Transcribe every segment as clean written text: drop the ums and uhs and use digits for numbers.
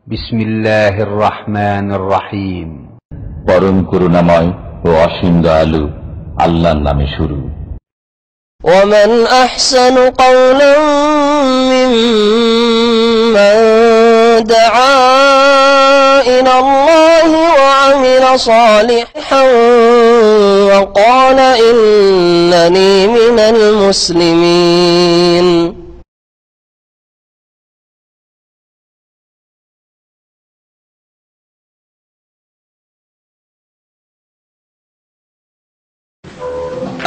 বিসমিল্লাহির রহমানির রহিম। পরম করুণাময় ও অসীম দয়ালু আল্লাহর নামে শুরু। ومن أحسن قولا ممن دعا إلى الله وعمل صالحا وقال إنني من المسلمين.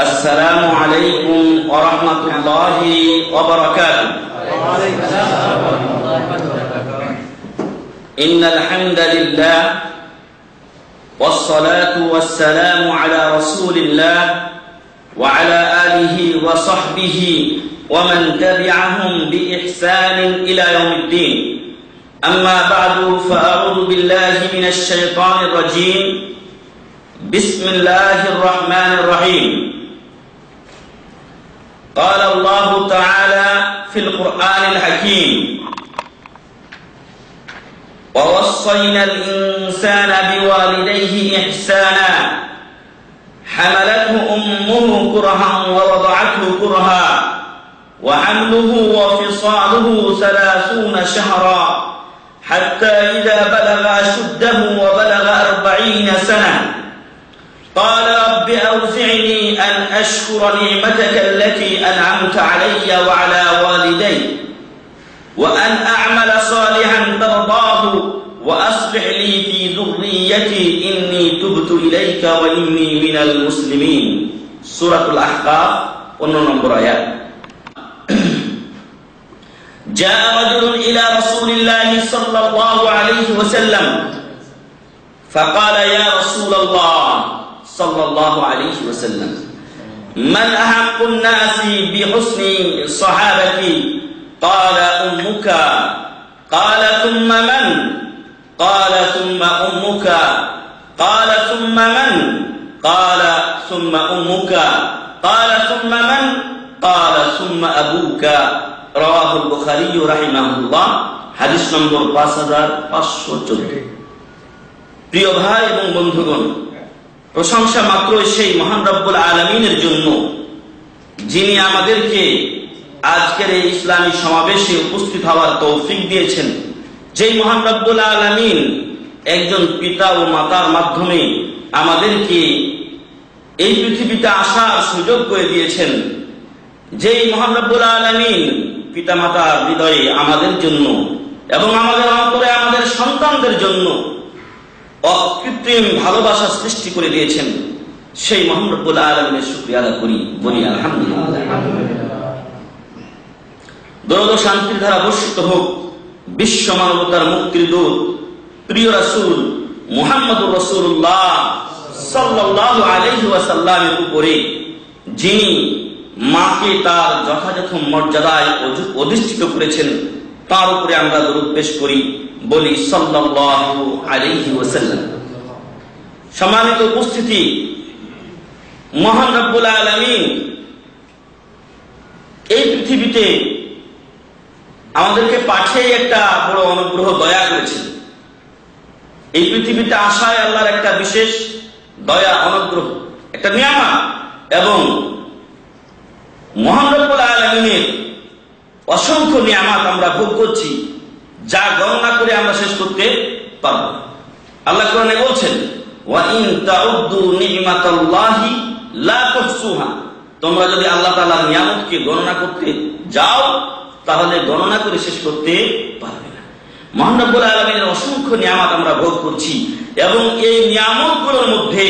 السلام عليكم ورحمة الله وبركاته. إن الحمد لله والصلاة والسلام على رسول الله وعلى آله وصحبه ومن تبعهم بإحسان إلى يوم الدين. أما بعد فأعوذ بالله من الشيطان الرجيم. بسم الله الرحمن الرحيم. قال الله تعالى في القرآن الحكيم: ووصينا الإنسان بوالديه إحسانا حملته أمه كرها ووضعته كرها وحمله وفصاله 30 شهرا حتى إذا بلغ أشده وبلغ 40 سنة قال رب أوزعني أن أشكر نعمتك التي أنعمت علي وعلى والدي وأن أعمل صالحا ترضاه وأصلح لي في ذريتي إني تبت إليك وإني من المسلمين. سورة الأحقاف 15 নম্বর আয়াত. جاء رجل إلى رسول الله صلى الله عليه وسلم فقال يا رسول الله صلى الله عليه وسلم من أحق الناس بحسن صحابتي؟ قال أمك. قال ثم من؟ قال ثم أمك. قال ثم من؟ قال ثم أمك. قال ثم من؟ قال ثم أبوك. رواه البخاري رحمه الله. হাদিস নম্বর 5514. প্রিয় ভাই এবং বন্ধুগণ, প্রশংসা মাত্র সেই মহান রব্বুল আলামিনের জন্য, যিনি আমাদেরকে আজকের এই ইসলামী সমাবেশে উপস্থিত হওয়ার তৌফিক দিয়েছেন। যেই মহান রব্বুল আলামিন একজন পিতা ও মাতার মাধ্যমে আমাদেরকে এই পৃথিবীতে আসার সুযোগ করে দিয়েছেন। যেই মহান রব্বুল আলামিন পিতা মাতার হৃদয়ে আমাদের জন্য এবং আমাদের অন্তরে আমাদের সন্তানদের জন্য অকৃত্রিম ভালোবাসা সৃষ্টি করে দিয়েছেন, সেই মহান রব্বুল আলামিনের শুকরিয়া আদায় করি, বলি আলহামদুলিল্লাহ। দরুদ ও শান্তির ধারা বর্ষিত হোক বিশ্ব মানবতার মুক্তির দূত প্রিয় রাসূল মুহাম্মদুর রাসূলুল্লাহ সাল্লাল্লাহু আলাইহি ওয়াসাল্লামের উপরে, যিনি মাকে তার যথাযথ মর্যাদায় অধিষ্ঠিত করেছেন। তার উপরে আমরা দরুদ পেশ করি, বলি সাল্লাল্লাহু আলাইহি ওয়াসাল্লাম। সম্মানিত উপস্থিতি, মহান রব্বুল আলামিন এই পৃথিবীতে আমাদেরকে পাঠিয়ে একটা বড় অনুগ্রহ দয়া করেছেন। এই পৃথিবীতে আসায় আল্লাহর একটা বিশেষ দয়া, অনুগ্রহ, একটা নিয়ামত, এবং মহান রব্বুল আলামিনের অসংখ্য নিয়ামত আমরা ভোগ করছি, যা গণনা করে আমরা শেষ করতে পারব না। আল্লাহ কোরআনে বলছেন, ওয়া ইন তাউদ্দু নি'মাতাল্লাহি লা তুহসুহা, তোমরা যদি আল্লাহ তাআলার নিয়ামতকে গণনা করতে যাও তাহলে গণনা করে শেষ করতে পারবে না। মহান রব্বুল আলামিনের অসংখ্য নিয়ামত আমরা ভোগ করছি, এবং এই নিয়ামতগুলোর মধ্যে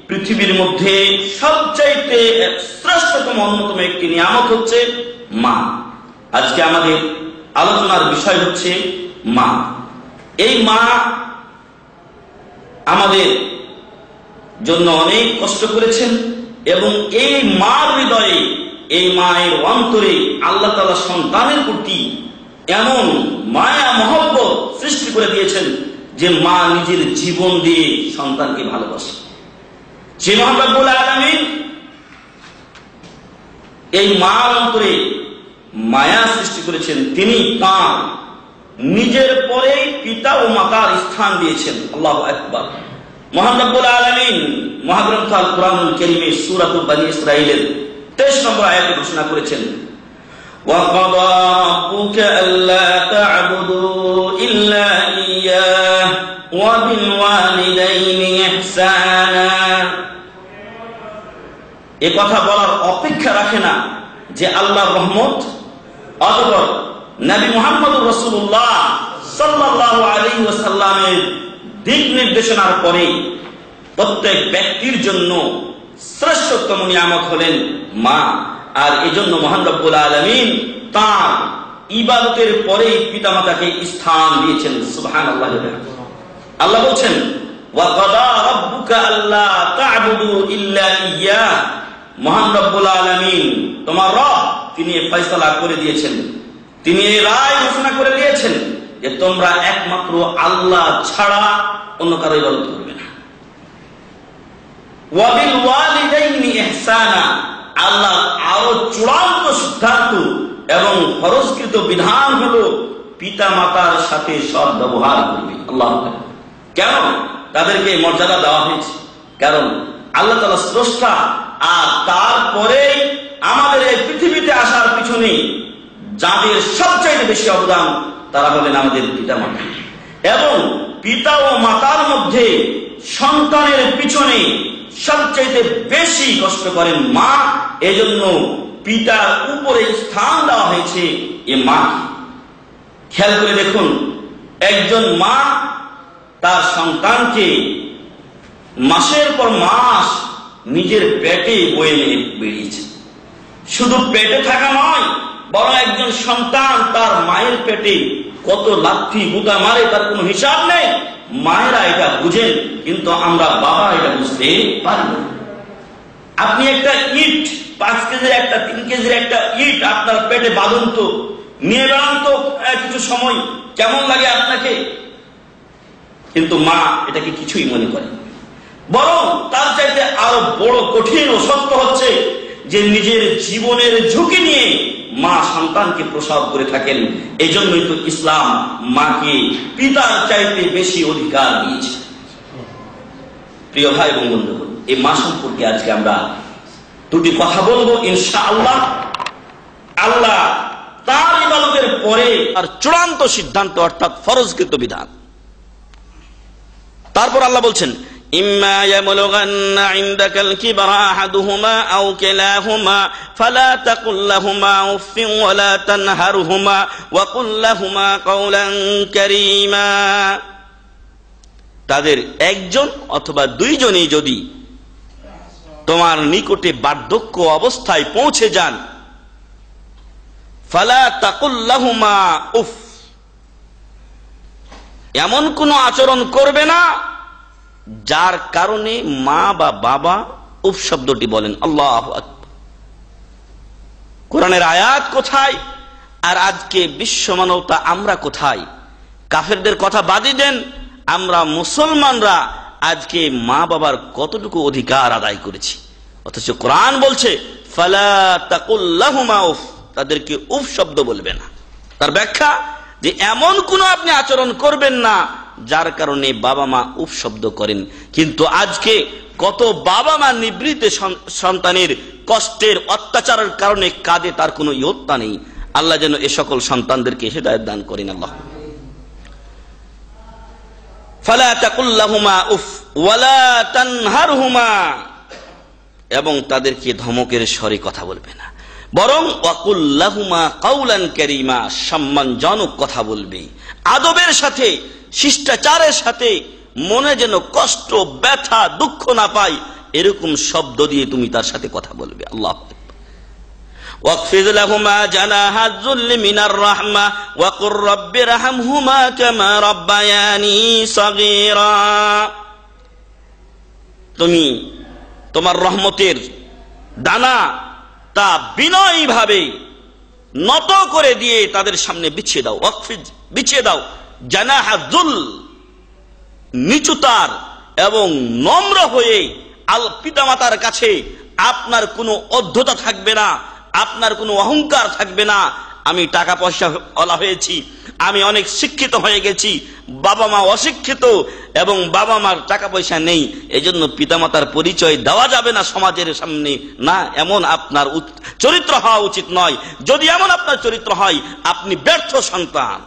পৃথিবীর মধ্যে সবচাইতে শ্রেষ্ঠতম অন্যতম একটি নিয়ামত হচ্ছে মা। আজকে আমাদের আলোচনার বিষয় হচ্ছে মা। এই মা আমাদের জন্য অনেক কষ্ট করেছেন, এবং এই মার হৃদয়ে, এই মায়ের অন্তরে আল্লাহ তাআলা সন্তানের প্রতি এমন মায়া মহব্বত সৃষ্টি করে দিয়েছেন যে মা নিজের জীবন দিয়ে সন্তানকে ভালোবাসে। যে মহান রব্বুল আলামিন এই মার অন্তরে মায়া সৃষ্টি করেছেন, তিনি তাঁর নিজের পরে পিতা পিতামাতার স্থান দিয়েছেন। আল্লাহু আকবার। মহান রব্বুল আলামিন মহাগ্রন্থ আল কুরআনুল কারীমে সূরা বনী ইসরাঈলের 23 নম্বর আয়াতে ঘোষণা করেছেন, وَقَضَى رَبُّكَ أَلَّا تَعْبُدُوا إِلَّا إِيَّاهُ وَبِالْوَالِدَيْنِ إِحْسَانًا। এ কথা বলার অপেক্ষা রাখে না যে আল্লাহর রহমত অতঃপর নবী মুহাম্মদুর রাসূলুল্লাহ সাল্লাল্লাহু আলাইহি ওয়াসাল্লামের দিক নির্দেশনার পরে প্রত্যেক ব্যক্তির জন্য শ্রেষ্ঠতম নিয়ামত হলেন মা। আর এজন্য মহান রব্বুল আলামিন তার ইবাদতের পরেই পিতামাতাকে স্থান দিয়েছেন। সুবহানাল্লাহ। আল্লাহ বলছেন, ওয়া কাদা রাব্বুকা আল্লা তা'বুদু ইল্লা ইয়্যাহ। মহান রব্বুল আলামিন তোমার রব তিনি ফয়সালা করে দিয়েছেন, তিনি এই রায় ঘোষণা করে দিয়েছেন যে তোমরা একমাত্র আল্লাহ ছাড়া অন্য কারো ইবাদত করবে না। ওয়া বিল ওয়ালিদাইনি ইহসানা। আল্লাহ আরো চূড়ান্ত সিদ্ধান্ত এবং ফরজকৃত বিধান হলো পিতা মাতার সাথে সৎ ব্যবহার করবে। আল্লাহ কেন তাদেরকে মর্যাদা দেওয়া হয়েছে? কারণ আল্লাহ তাআলা স্রষ্টা, আর তারপরে আমাদের এই পৃথিবীতে আসার পিছনে যাদের সবচেয়ে বেশি অবদান তারা হলেন আমাদের পিতা মাতা। এবং পিতা ও মাতার মধ্যে সন্তানের পিছনে সবচেয়ে বেশি কষ্ট করেন মা। এজন্য পিতার উপরে স্থান দেওয়া হয়েছে এ মা। খেয়াল করে দেখুন, একজন মা তার সন্তানকে মাসের পর মাস নিজের পেটে বয়ে নিয়ে বেরিয়েছে। শুধু পেটে থাকা নয়, বরং একজন সন্তান তার মায়ের পেটে কত লাথি গুতা মারে তার কোনো হিসাব নেই। মায়েরা এটা বুঝেন, কিন্তু আমরা বাবা এটা বুঝতে পারি না। আপনি একটা ইট 5 কেজির একটা 3 কেজির একটা ইট আপনার পেটে বাঁধুন তো, নিয়ে বেড়ান তো কিছু সময়, কেমন লাগে আপনাকে? কিন্তু মা এটাকে কিছুই মনে করে। বরং তার চাইতে আরো বড় কঠিন ও সত্য হচ্ছে যে নিজের জীবনের ঝুঁকি নিয়ে মা সন্তানকে প্রসব করে থাকেন। এই জন্যই তো ইসলাম মাকে পিতার চাইতে বেশি অধিকার দিয়েছে। প্রিয় ভাই এবং বন্ধুগণ, এই মা সম্পর্কে আজকে আমরা দুটি কথা বলবো ইনশাআল্লাহ। আল্লাহ তার ইবাদতের পরে আর চূড়ান্ত সিদ্ধান্ত অর্থাৎ ফরজকৃত বিধান। তারপর আল্লাহ বলছেন, ইম্মা ইয়াবলুগান্না ইনদাকাল কিবরা আহাদুহুমা আও কিলাহুমা ফালা তাকুল লাহুমা উফফিন ওয়া লা তানহারহুমা ওয়া কুল লাহুমা কাওলান কারীমা। তাদের একজন অথবা দুইজনই যদি তোমার নিকটে বার্ধক্য অবস্থায় পৌঁছে যান, ফালা তাকুল লাহুমা উফ, এমন কোন আচরণ করবে না যার কারণে মা বা বাবা উফ শব্দটি বলেন। আল্লাহু আকবার। কোরআনের আয়াত কোথায় আর আজকে বিশ্ব মানবতা আমরা কোথায়? কাফেরদের কথা বাদই দেন, আমরা মুসলমানরা আজকে মা বাবার কতটুকু অধিকার আদায় করেছি, অথচ কোরআন বলছে ফালা তাকুল লাহুমা উফ, তাদেরকে উফ শব্দ বলবে না। তার ব্যাখ্যা যে এমন কোন আপনি আচরণ করবেন না যার কারণে বাবা মা উফ শব্দ করেন। কিন্তু আজকে কত বাবা মা নিবৃত্তে সন্তানের কষ্টের অত্যাচারের কারণে কাঁদে, তার কোনো ইয়ত্তা নেই। আল্লাহ যেন এ সকল সন্তানদেরকে হেদায়েত দান করেন। আল্লাহ ফালা তাকুল লাহুমা উফ ওয়ালা তানহারহুমা, এবং তাদেরকে ধমকের স্বরে কথা বলবে না, বরং ওয়াকুল লাহুমা কাওলান কারীমা, সম্মানজনক কথা বলবে, আদবের সাথে শিষ্টাচারের সাথে, মনে যেন কষ্ট ব্যথা দুঃখ না পায় এরকম শব্দ দিয়ে তুমি তার সাথে কথা বলবে। আল্লাহু আকবার। ওয়াকফিজ লাহুমা জানাহা যুল্লি মিনার রাহমা ওয়া কুর রাব্বিরহামহুমা কামা রাব্বায়ানি সাগীরা। তুমি তোমার রহমতের দানা তা বিনয়ী ভাবে নত করে দিয়ে তাদের সামনে বিছিয়ে দাও। ওয়াকফিজ, বিছিয়ে দাও, জানাহা যুল, নিচুতার এবং নম্র হয়ে পিতামাতার কাছে আপনার কোনো অধ্যতা থাকবে না, আপনার কোনো অহংকার থাকবে না, আমি টাকা পয়সা ওয়ালা হয়েছি, আমি অনেক শিক্ষিত হয়ে গেছি, বাবা মা অশিক্ষিত এবং বাবা মার টাকা পয়সা নেই, এজন্য পিতামাতার পরিচয় দেওয়া যাবে না সমাজের সামনে। না, এমন আপনার চরিত্র হওয়া উচিত নয়। যদি এমন আপনার চরিত্র হয়, আপনি ব্যর্থ সন্তান।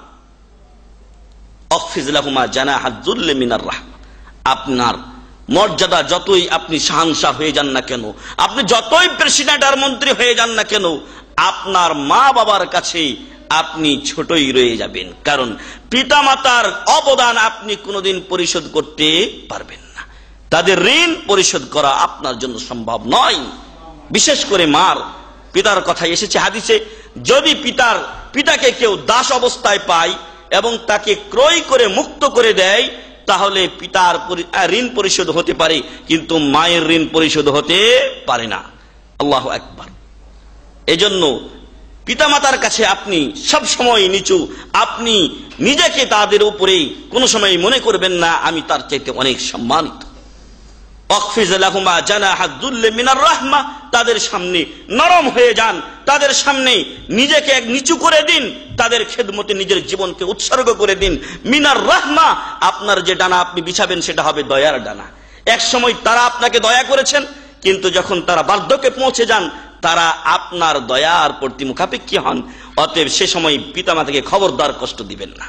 অখফিজ লাহুমা জানাহাজ যুল্লি মিনার রাহমা। আপনার মর্যাদা যতই আপনি শাহানশাহ হয়ে যান না কেন, আপনি যতই প্রেসিডেন্ট আর মন্ত্রী হয়ে যান না কেন, আপনার মা বাবার কাছে আপনি ছোটই রয়ে যাবেন। কারণ পিতামাতার অবদান আপনি কোনোদিন পরিশোধ করতে পারবেন না। তাদের ঋণ পরিশোধ করা আপনার জন্য সম্ভব নয়। বিশেষ করে মার, পিতার কথা এসেছে হাদিসে, যদি পিতাকে কেউ দাস অবস্থায় পায় এবং তাকে ক্রয় করে মুক্ত করে দেয়, তাহলে পিতার ঋণ পরিশোধ হতে পারে, কিন্তু মায়ের ঋণ পরিশোধ হতে পারে না। আল্লাহু আকবার। এজন্য পিতামাতার কাছে আপনি সব সময় নিচু। আপনি নিজেকে তাদের উপরে কোনো সময় মনে করবেন না আমি তার চাইতে অনেক সম্মানিত। অখফিজ লাহুমা জানাহাজ যুল্লি মিনার রাহমা। তাদের সামনে নরম হয়ে যান, তাদের সামনে নিজেকে এক নিচু করে দিন, তাদের খেদমতে নিজের জীবনকে উৎসর্গ করে দিন। মিনার রাহমা, আপনার যে ডানা আপনি বিছাবেন সেটা হবে দয়ার ডানা। এক সময় তারা আপনাকে দয়া করেছেন, কিন্তু যখন তারা বার্ধক্যে পৌঁছে যান, তারা আপনার দয়ার প্রতি মুখাপেক্ষী হন। অতএব সে সময় পিতামাতাকে খবরদার কষ্ট দিবেন না।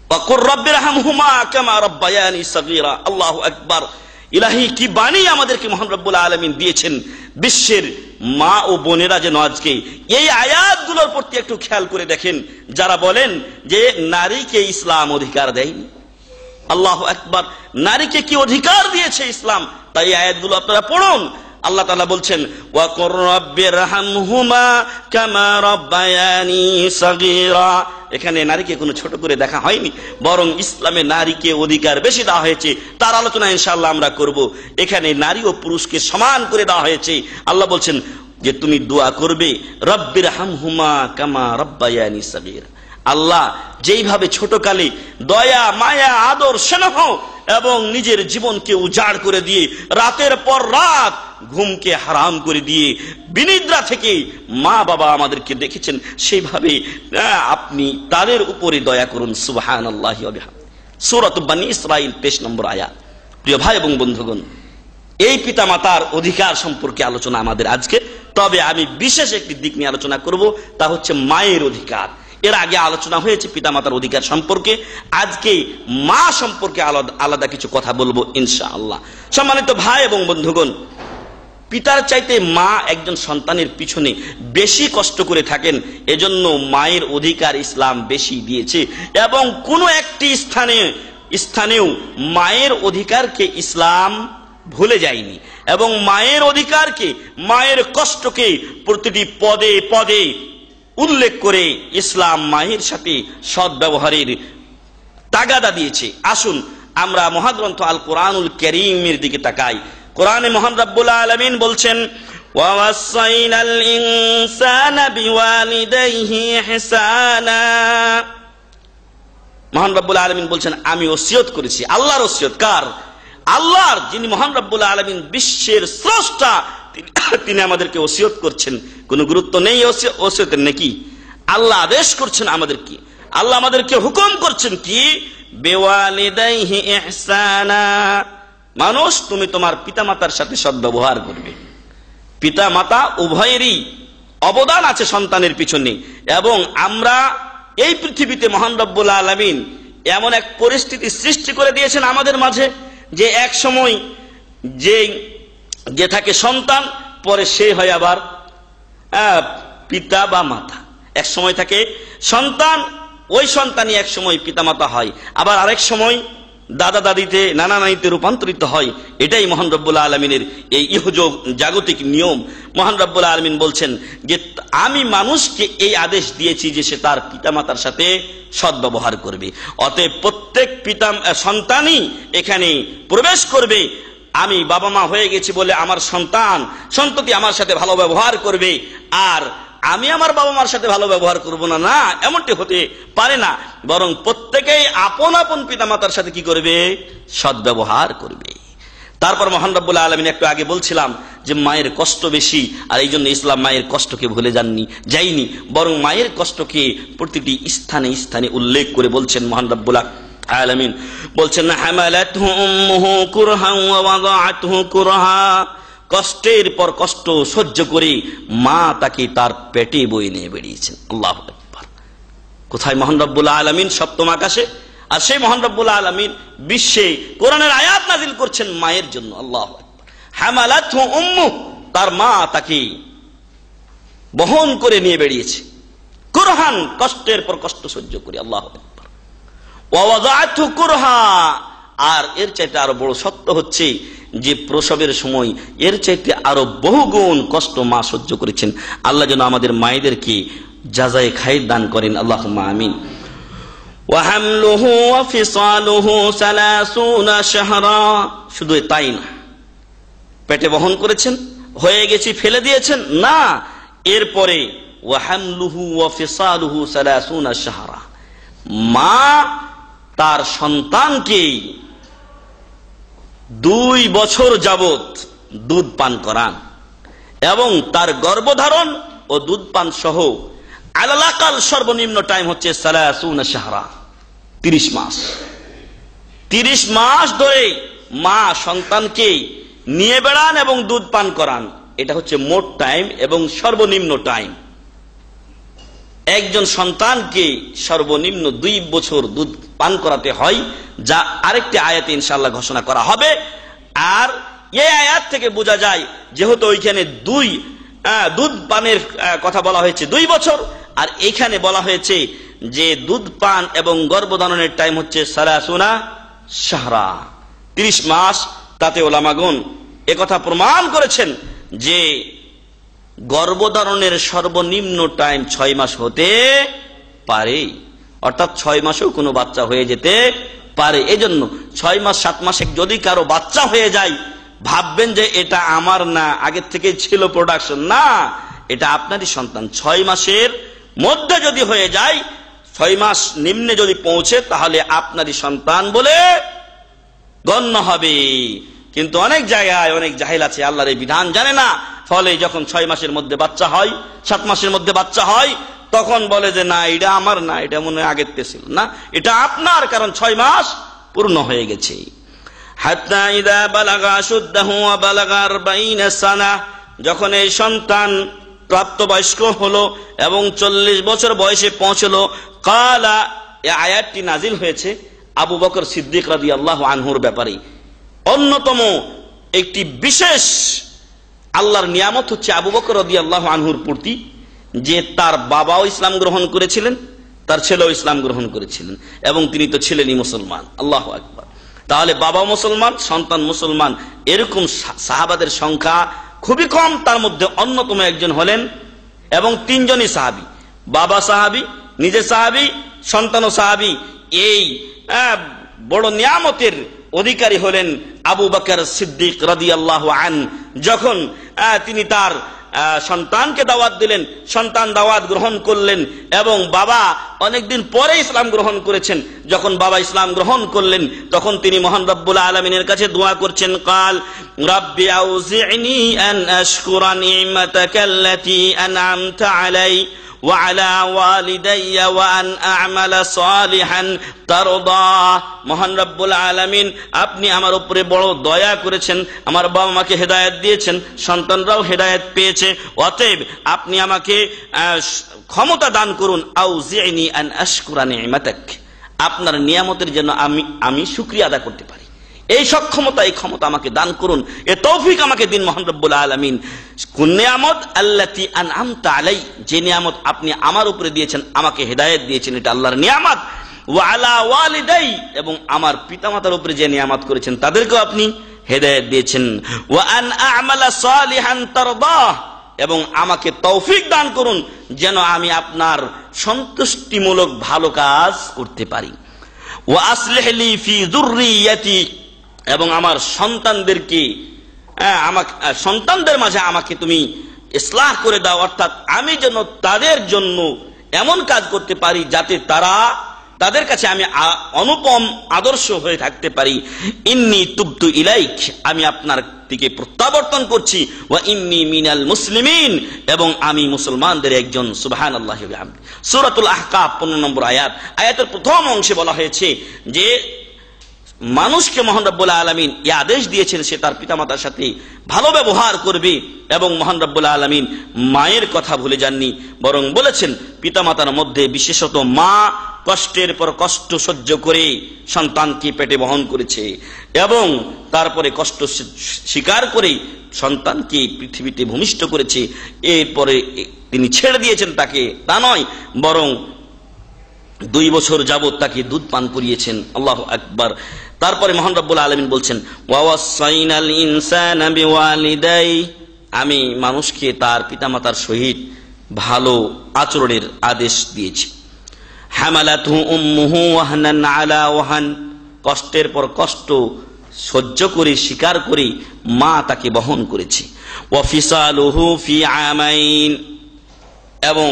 ওয়াকুর রাব্বিরহামহুমা কামা রাব্বায়ানি সাগীরা। আল্লাহু আকবার। ইলাহি কি বাণী আমাদেরকে মহান রব্বুল আলামিন দিয়েছেন। বিশ্বের মা ও বোনেরা যেন আজকে এই আয়াতগুলোর প্রতি একটু খেয়াল করে দেখেন, যারা বলেন যে নারীকে ইসলাম অধিকার দেয়নি। আল্লাহু আকবার। নারীকে কি অধিকার দিয়েছে ইসলাম? তাই আয়াতগুলো আপনারা পড়ুন। আল্লাহ তাআলা বলছেন ওয়াকুর রাব্বিরহামহুমা কামা রাব্বায়ানি সাগীরা। এখানে নারীকে কোনো ছোট করে দেখা হয়নি, বরং ইসলামে নারীকে অধিকার বেশি দেওয়া হয়েছে। তার আলোচনা ইনশাআল্লাহ আমরা করব। এখানে নারী ও পুরুষকে সমান করে দেওয়া হয়েছে। আল্লাহ বলছেন যে তুমি দোয়া করবে রাব্বিরহামহুমা কামা রাব্বায়ানি সাগীরা। আল্লাহ যেইভাবে ছোটকালে দয়া, মায়া, আদর, স্নেহ এবং নিজের জীবনকে উজাড় করে দিয়ে রাতের পর রাত ঘুমকে হারাম করে দিয়ে বিনিদ্রা থেকে মা বাবা আমাদেরকে দেখেছেন, সেইভাবে আপনি তাদের উপরে দয়া করুন। সুবহানাল্লাহি ওয়া বিহামদিহি। সূরা বনী ইসরাঈল ২৩ নম্বর আয়াত। প্রিয় ভাই এবং বন্ধুগণ, এই পিতামাতার অধিকার সম্পর্কে আলোচনা আমাদের আজকে। তবে আমি বিশেষ একটি দিক নিয়ে আলোচনা করব, তা হচ্ছে মায়ের অধিকার। এর আগে আলোচনা হয়েছে পিতামাতার অধিকার সম্পর্কে, আজকে মা সম্পর্কে আলাদা কিছু কথা বলবো ইনশাআল্লাহ। সম্মানিত ভাই এবং বন্ধুগণ, পিতার চাইতে মা একজন সন্তানের পিছনে বেশি কষ্ট করে থাকেন, এজন্য মায়ের অধিকার ইসলাম বেশি দিয়েছে। এবং কোনো একটি স্থানেও মায়ের অধিকারকে ইসলাম ভুলে যায়নি, এবং মায়ের অধিকারকে, মায়ের কষ্টকে প্রতিটি পদে পদে উল্লেখ করে ইসলাম মায়ের সাথে সদ্ব্যবহারের তাগাদা দিয়েছে। আসুন আমরা মহাগ্রন্থ আল কোরআনুল কারীমের দিকে তাকাই। কোরআনে মহান রব্বুল আলামিন বলছেন ওয়াসাইনাল ইনসানা বিওয়ালিদাইহি ইহসানা। মহান রব্বুল আলামিন বলছেন আমি ওসিয়ত করেছি। আল্লাহর ওসিয়ত কার? আল্লাহর, যিনি মহান রব্বুল আলামিন বিশ্বের স্রষ্টা, তিনি আমাদেরকে ওসিয়ত করছেন। কোনো গুরুত্ব নেই ওসিয়তের নাকি? আল্লাহ আদেশ করছেন আমাদেরকে, আল্লাহ আমাদেরকে হুকুম করছেন কি? বিওয়ালিদাইহি ইহসানা। মানুষ, তুমি তোমার পিতামাতার সাথে সদ্ব্যবহার করবে। পিতামাতা উভয়েরই অবদান আছে সন্তানের পিছনে। এবং আমরা এই পৃথিবীতে মহান রব্বুল আলামিন এমন এক পরিস্থিতি সৃষ্টি করে দিয়েছেন আমাদের মাঝে, যে এক সময় যে থাকে সন্তান, পরে সে হয় আবার পিতা বা মাতা। এক সময় থাকে সন্তান, ওই সন্তানই এক সময় পিতামাতা হয়, আবার আরেক সময় দাদা দাদিতে, নানা নানিতে রূপান্তরিত হয়। এটাই মহান রব্বুল আলামিনের এই ইহযোগ জাগতিক নিয়ম। মহান রব্বুল আলামিন বলছেন যে আমি মানুষকে এই আদেশ দিয়েছি যে সে তার পিতামাতার সাথে সদ্ব্যবহার করবে। অতএব প্রত্যেক সন্তানই এখানে প্রবেশ করবে। আমি বাবা মা হয়ে গেছি বলে আমার সন্ততি আমার সাথে ভালো ব্যবহার করবে, আর আমি আমার বাবা মার সাথে ভালো ব্যবহার করব না, না, এমনটি হতে পারে না। বরং প্রত্যেকেই আপন আপন পিতামাতার সাথে কি করবে? সদ্ব্যবহার করবে। তারপর মহান রব্বুল আলামিন একটু আগে বলছিলাম যে মায়ের কষ্ট বেশি, আর এই জন্য ইসলাম মায়ের কষ্টকে ভুলে যায়নি, বরং মায়ের কষ্টকে প্রতিটি স্থানে স্থানে উল্লেখ করে বলছেন মহান রব্বুল আলামিন। বলছেন হামালাতহু উম্মুহু কুরহা ওয়া ওয়াদাআতহু কুরহা, কষ্টের পর কষ্ট সহ্য করে মা তাকে তার পেটে বয়ে নিয়ে বেরিয়েছেন। আল্লাহু আকবার। কোথায় মহান রব্বুল আলামিন? সপ্তম আকাশে। আর সেই মহান রব্বুল আলামিন বিশ্বে কোরআনের আয়াত নাযিল করছেন মায়ের জন্য। আল্লাহু আকবার। হামালাতহু উম্মুহু, তার মা তাকে বহন করে নিয়ে বেরিয়েছে, কুরহান, কষ্টের পর কষ্ট সহ্য করে। আল্লাহু আকবার। ওয়া ওয়াদাআতহু কুরহা, আর এর চাইতে আরো বড় সত্য হচ্ছে যে প্রসবের সময় এর চাইতে আরো বহুগুণ কষ্ট মা সহ্য করেছেন। আল্লাহ যেন আমাদের মায়েদেরকে জাযায়ে খায়র দান করেন। আল্লাহুম্মা আমিন। ওয়া হামলুহু ওয়া ফিসালুহু 30 শাহরা, শুধু তাই না, পেটে বহন করেছেন, হয়ে গেছি ফেলে দিয়েছেন না, এরপরে ওয়া হামলুহু ওয়া ফিসালুহু 30 শাহরা, মা তার সন্তানকে 2 বছর যাবত দুধ পান করান, এবং তার গর্ভধারণ ও দুধ পান সহ আলালাকাল সর্বনিম্ন টাইম হচ্ছে 30 শাহরা, 30 মাস। 30 মাস ধরে মা সন্তানকে নিয়ে বেড়ান এবং দুধ পান করান, এটা হচ্ছে মোট টাইম এবং সর্বনিম্ন টাইম। একজন সন্তানকে সর্বনিম্ন 2 বছর দুধ পান করাতে হয়, যা আরেকটি আয়াতে ইনশাআল্লাহ ঘোষণা করা হবে। আর এই আয়াত থেকে বোঝা যায় যেহেতু ওইখানে দুধ পানের কথা বলা হয়েছে 2 বছর, আর এখানে বলা হয়েছে যে দুধ পান এবং গর্ভধারণের টাইম হচ্ছে 30 শাহরা, 30 মাস। তাতে ওলামাগণ একথা প্রমাণ করেছেন যে গর্ভধারণের সর্বনিম্ন টাইম 6 মাস হতে পারে, অর্থাৎ 6 মাসেও কোনো বাচ্চা হয়ে যেতে পারে। এজন্য 6 মাস 7 মাসে যদি কারো বাচ্চা হয়ে যায়, ভাববেন যে এটা আমার না, আগের থেকে ছিল প্রোডাকশন, না, এটা আপনারই সন্তান। 6 মাসের মধ্যে যদি হয়ে যায়, 6 মাস নিম্নে যদি পৌঁছে, তাহলে আপনারই সন্তান বলে গণ্য হবে। কিন্তু অনেক জায়গায় অনেক জাহেল আছে, আল্লাহর এই বিধান জানে না, ফলে যখন 6 মাসের মধ্যে বাচ্চা হয়, 7 মাসের মধ্যে বাচ্চা হয়, তখন বলে যে না, এটা আমার না, এটা মনে হয় আগের ছিল না, এটা আপনার, কারণ 6 মাস পূর্ণ হয়ে গেছে। হাত্তা ইযা বালাগা আশুদ্দাহু ওয়া বালাগা 40 সানা, যখন এই সন্তান প্রাপ্তবয়স্ক হলো এবং 40 বছর বয়সে পৌঁছলো, কালা, এই আয়াতটি নাজিল হয়েছে আবু বকর সিদ্দিক রাদিয়াল্লাহু আনহুর ব্যাপারে। অন্যতম একটি বিশেষ আল্লাহর নিয়ামত হচ্ছে আবু বকর রাদিয়াল্লাহু আনহুর প্রতি, যে তার বাবাও ইসলাম গ্রহণ করেছিলেন, তার ছেলেও ইসলাম গ্রহণ করেছিলেন, এবং তিনি তো ছিলেনই মুসলমান। আল্লাহু আকবার। তাহলে বাবা মুসলমান, সন্তান মুসলমান, এরকম সাহাবাদের সংখ্যা খুবই কম। তার মধ্যে অন্যতম একজন হলেন, এবং 3 জনই সাহাবী, বাবা সাহাবী, নিজে সাহাবী, সন্তানও সাহাবী। এই বড় নিয়ামতের অধিকারী হলেন আবু বকর সিদ্দিক রাদিয়াল্লাহু আনহু। যখন তিনি তার সন্তানকে দাওয়াত দিলেন, সন্তান দাওয়াত গ্রহণ করলেন, এবং বাবা অনেকদিন পরে ইসলাম গ্রহণ করেছেন। যখন বাবা ইসলাম গ্রহণ করলেন, তখন তিনি মহান রব্বুল আলামিনের কাছে দোয়া করছেন, কাল রাব্বি আউজি'নি আন আশকুরা নি'মাতাকাল্লাতী আন'আমতা আলাইয়া ওয়া আলা ওয়ালিদাইয়া ওয়া আন আ'মালা সালিহান তারদা। মহান রব্বুল আলামিন, আপনি আমার উপরে বড় দয়া করেছেন, আমার বাবা মাকে হেদায়েত দিয়েছেন, সন্তানরাও হেদায়েত পেয়েছে, অতএব আপনি আমাকে ক্ষমতা দান করুন, আউজি'নি আন আশকুরা নি'মাতাক, আপনার নিয়ামতের জন্য আমি শুকরিয়া আদা করতে পারি। এই সক্ষমতা, এই ক্ষমতা আমাকে দান করুন, এ তৌফিক আমাকে দিন মহান রব্বুল আলামিন। কোন নিয়ামত? আল্লাতী আন'আমতা আলাই, যে নিয়ামত আপনি আমার উপরে দিয়েছেন, আমাকে হেদায়েত দিয়েছেন, এটা আল্লাহর নিয়ামত। ওয়া আলা ওয়ালিদাই, এবং আমার পিতামাতার উপরে যে নিয়ামত করেছেন, তাদেরকেও আপনি হেদায়েত দিয়েছেন। ওয়া আন আ'মালা সালিহান তারদাহ, এবং আমাকে তৌফিক দান করুন যেন আমি আপনার সন্তুষ্টিমূলক ভালো কাজ করতে পারি। ওয়া আসলিহ লি ফি যুররিয়াতি, এবং আমার সন্তানদেরকে, সন্তানদের মাঝে আমাকে তুমি ইসলাহ করে দাও, অর্থাৎ আমি যেন তাদের জন্য এমন কাজ করতে পারি যাতে তারা তাদের কাছে আমি অনুপম আদর্শ হয়ে থাকতে পারি। ইন্নী তুবতু ইলাইক, আমি আপনার দিকে প্রত্যাবর্তন করছি। ওয়া ইন্নী মিনাল মুসলিমিন, এবং আমি মুসলমানদের একজন। সুবহানাল্লাহি ওয়া বিহামদিহি। সূরাতুল আহকাফ 15 নম্বর আয়াত। আয়াতের প্রথম অংশে বলা হয়েছে যে মানুষকে মহান রব্বুল আলামিন এই আদেশ দিয়েছেন সে তার পিতামাতার সাথে ভালো ব্যবহার করবে, এবং মহান রব্বুল আলামিন মায়ের কথা ভুলে যাননি, বরং বলেছেন পিতামাতার মধ্যে বিশেষত মা কষ্টের পর কষ্ট সহ্য করে সন্তানকে পেটে বহন করেছে, এবং তারপরে কষ্ট স্বীকার করে সন্তানকে পৃথিবীতে ভূমিষ্ঠ করেছে। এরপরে তিনি ছেড়ে দিয়েছেন তাকে, তা নয়, বরং 2 বছর যাবত তাকে দুধ পান করিয়েছেন। আল্লাহু আকবার। তারপরে মহান রব্বুল আলামিন বলছেন ওয়াসাইনাল ইনসানা বিওয়ালিদাই, আমি মানুষকে তার পিতামাতার সহিত ভালো আচরণের আদেশ দিয়েছি। হামালাতুহু উম্মুহু ওয়াহনান আলা ওয়াহান, কষ্টের পর কষ্ট সহ্য করে স্বীকার করে মা তাকে বহন করেছে। ওয়া ফিসালুহু ফি আমাইন, এবং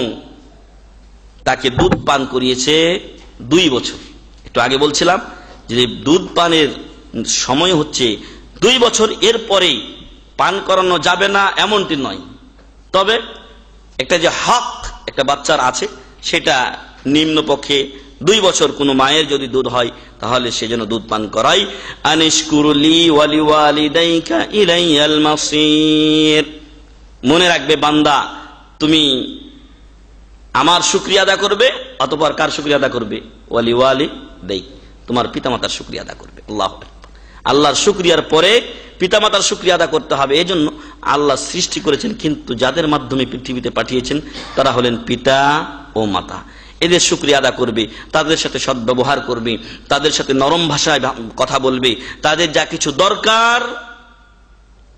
তাকে দুধ পান করিয়েছে 2 বছর। একটু আগে বলছিলাম যে দুধ পানের সময় হচ্ছে 2 বছর, এরপরে পান করানো যাবে না এমনটি নয়, তবে একটা যে হক একটা বাচ্চার আছে সেটা নিম্নপক্ষে 2 বছর কোনো মায়ের যদি দুধ হয় তাহলে সে যেন দুধ পান করাই। আনিশকুরলি ওয়ালিওয়ালিদাইকা ইলাইয়াল মাসির, মনে রাখবে বান্দা, তুমি আমার শুকরিয়া আদা করবে, অতঃপর কার শুকরিয়া আদা করবে? ওয়ালিওয়ালিদাইক, তোমার পিতামাতার শুকরিয়া আদা করবে। আল্লাহু আকবার। আল্লাহর শুকরিয়ার পরে পিতামাতার শুকরিয়া আদা করতে হবে। এজন্য আল্লাহ সৃষ্টি করেছেন, কিন্তু যাদের মাধ্যমে পৃথিবীতে পাঠিয়েছেন তারা হলেন পিতা ও মাতা। এদের শুকরিয়া আদা করবে, তাদের সাথে সদ্ব্যবহার করবে, তাদের সাথে নরম ভাষায় কথা বলবে, তাদের যা কিছু দরকার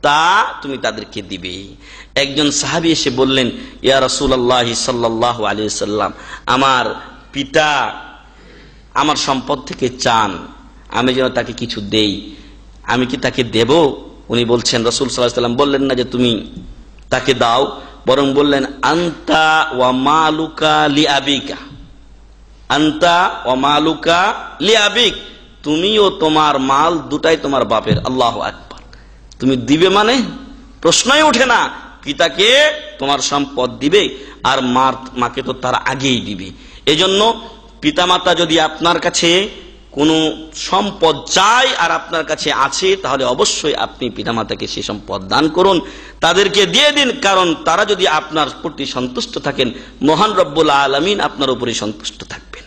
তা তুমি তাদেরকে দিবে। একজন সাহাবী এসে বললেন, ইয়া রাসূলুল্লাহ সাল্লাল্লাহু আলাইহি ওয়াসাল্লাম, আমার পিতা আমার সম্পদ থেকে চান, আমি যেন তাকে কিছু দেই, আমি কি তাকে দেব? উনি বলছেন, রাসূল সাল্লাল্লাহু আলাইহি ওয়াসাল্লাম বললেন না যে তুমি তাকে দাও, বরং বললেন আনতা ওয়া মালুকা লিআবিকা, আনতা ওয়া মালুকা লিআবিক, তুমি ও তোমার মাল দুটাই তোমার বাপের। আল্লাহু আকবার। তুমি দিবে মানে প্রশ্নই ওঠে না, পিতাকে তোমার সম্পদ দিবে আর মাকে তো তার আগেই দিবে। এজন্য পিতামাতা যদি আপনার কাছে কোনো সম্পদ চায় আর আপনার কাছে আছে, তাহলে অবশ্যই আপনি পিতামাতাকে সেই সম্পদ দান করুন, তাদেরকে দিয়ে দিন, কারণ তারা যদি আপনার প্রতি সন্তুষ্ট থাকেন মহান রব্বুল আলামিন আপনার উপরে সন্তুষ্ট থাকবেন।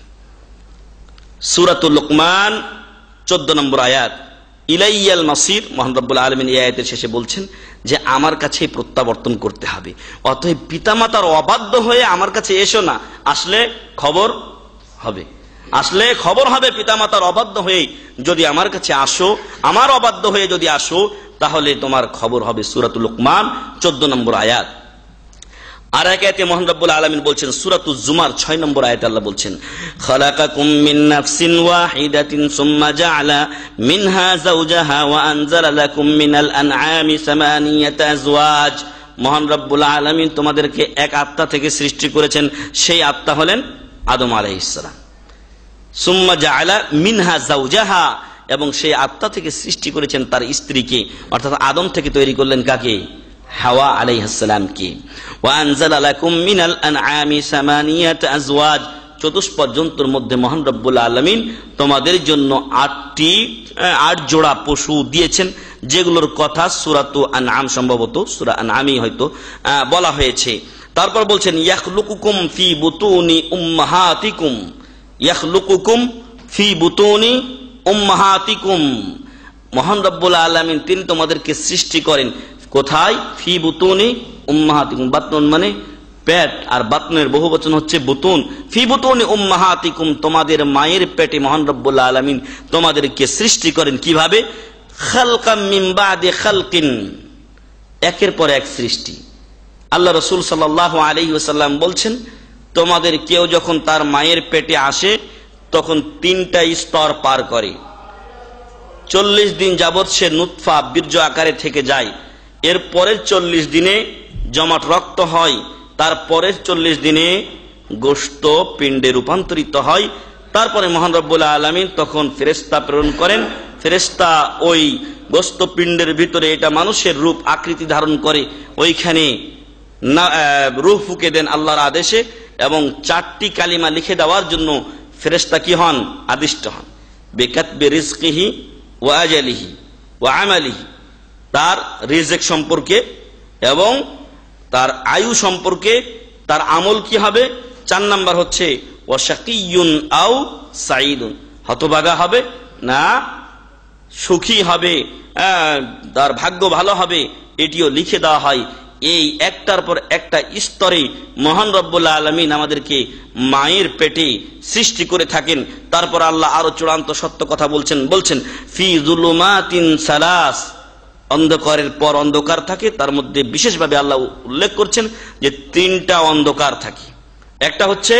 সূরাতুল লুকমান 14 নম্বর আয়াত। ইলাইয়াল মাসির, মহান রব্বুল আলামিন এই আয়াতের শেষে বলছেন যে আমার কাছে প্রত্যাবর্তন করতে হবে। অতএব পিতামাতার অবাধ্য হয়ে আমার কাছে এসো না, আসলে খবর হবে, আসলে খবর হবে। পিতামাতার অবাধ্য হয়ে যদি আমার কাছে আসো, আমার অবাধ্য হয়ে যদি আসো, তাহলে তোমার খবর হবে। সূরাতুল লুকমান 14 নম্বর আয়াত। আর এক আয়াতে মহান রব্বুল আলামিন বলছেন, সূরাতুজ জুমার 6 নম্বর আয়াতে আল্লাহ বলছেন, খালাকাকুম মিন নাফসিন ওয়াহিদাতিন সুম্মা জাআলা মিনহা যাওজাহা ওয়া আনজালা লাকুম মিনাল আনআমি সামানিয়াতা আজওয়াজ। মহান রব্বুল আলামিন তোমাদেরকে এক আত্মা থেকে সৃষ্টি করেছেন, সেই আত্মা হলেন আদম আলাইহিস সালাম। সুম্মা জাআলা মিনহা যাওজাহা, এবং সেই আত্মা থেকে সৃষ্টি করেছেন তার স্ত্রীকে, অর্থাৎ আদম থেকে তৈরি করলেন কাকে? হাওয়া আলাইহিস সালামকে। ওয়া আনজালা লাকুম মিনাল আনআমি সামানিয়াতা আজওয়াজ, চতুষ্পদ জন্তুর মধ্যে মহান রব্বুল আলামিন তোমাদের জন্য 8 জোড়া পশু দিয়েছেন, যেগুলোর কথা সূরাতু আনআম, সম্ভবত সূরা আনআমই হয়তো বলা হয়েছে। তারপর বলছেন ইয়াখলুকুকুম ফি বুতুনি উম্মাহাতিকুম, ইয়াখলুকুকুম ফি বুতুনি উম্মাহাতিকুম, মহান রব্বুল আলামিন তিনি তোমাদেরকে সৃষ্টি করেন কোথায়? ফি বুতুনি উম্মাহাতিকুম, বাতনুন মানে পেট, আর বাতনের বহুবচন হচ্ছে বুতুন। ফি বুতুনি উম্মাহাতিকুম, তোমাদের মায়ের পেটে মহান রব্বুল আলামিন তোমাদেরকে সৃষ্টি করেন। কিভাবে? খালকাম মিন বাদি খালকিন, একের পর এক সৃষ্টি। আল্লাহ রাসূল সাল্লাল্লাহু আলাইহি ওয়াসাল্লাম বলছেন, তোমাদের কেউ যখন তার মায়ের পেটে আসে তখন 3টা স্তর পার করে। 40 দিন যাবৎ সে নুতফা বীর্য আকারে থেকে যায়, এর পরের 40 দিনে জমাট রক্ত হয়, তার পরের 40 দিনে গোশত পিণ্ডে রূপান্তরিত হয়, তারপরে মহান রব্বুল আলামিন তখন ফেরেশতা প্রেরণ করেন। ফেরেশতা ওই গোস্তপিণ্ডের ভিতরে, এটা মানুষের রূপ আকৃতি ধারণ করে, ওইখানে রূহ ফুঁকে দেন আল্লাহর আদেশে, এবং 4টি কালিমা লিখে দেওয়ার জন্য ফেরেশতা কি হন? আদিষ্ট হন। বিকাতবি রিজকিহি ওয়া আজালিহি ওয়া আমালিহি, তার রিজক সম্পর্কে এবং তার আয়ু সম্পর্কে, তার আমল কি হবে। 4 নাম্বার হচ্ছে ওয়া শাকিয়ুন আও সাঈদুন, হতভাগা হবে না সুখী হবে, তার ভাগ্য ভালো হবে, এটিও লিখে দেওয়া হয়। এই একটার পর একটা স্তরে মহান রব্বুল আলামিন আমাদেরকে মায়ের পেটে সৃষ্টি করে থাকেন। তারপর আল্লাহ আরো চূড়ান্ত সত্য কথা বলছেন ফি যুলুমাতিন সালাস, অন্ধকারের পর অন্ধকার থাকে। তার মধ্যে বিশেষভাবে আল্লাহ উল্লেখ করছেন যে 3টা অন্ধকার থাকে। একটা হচ্ছে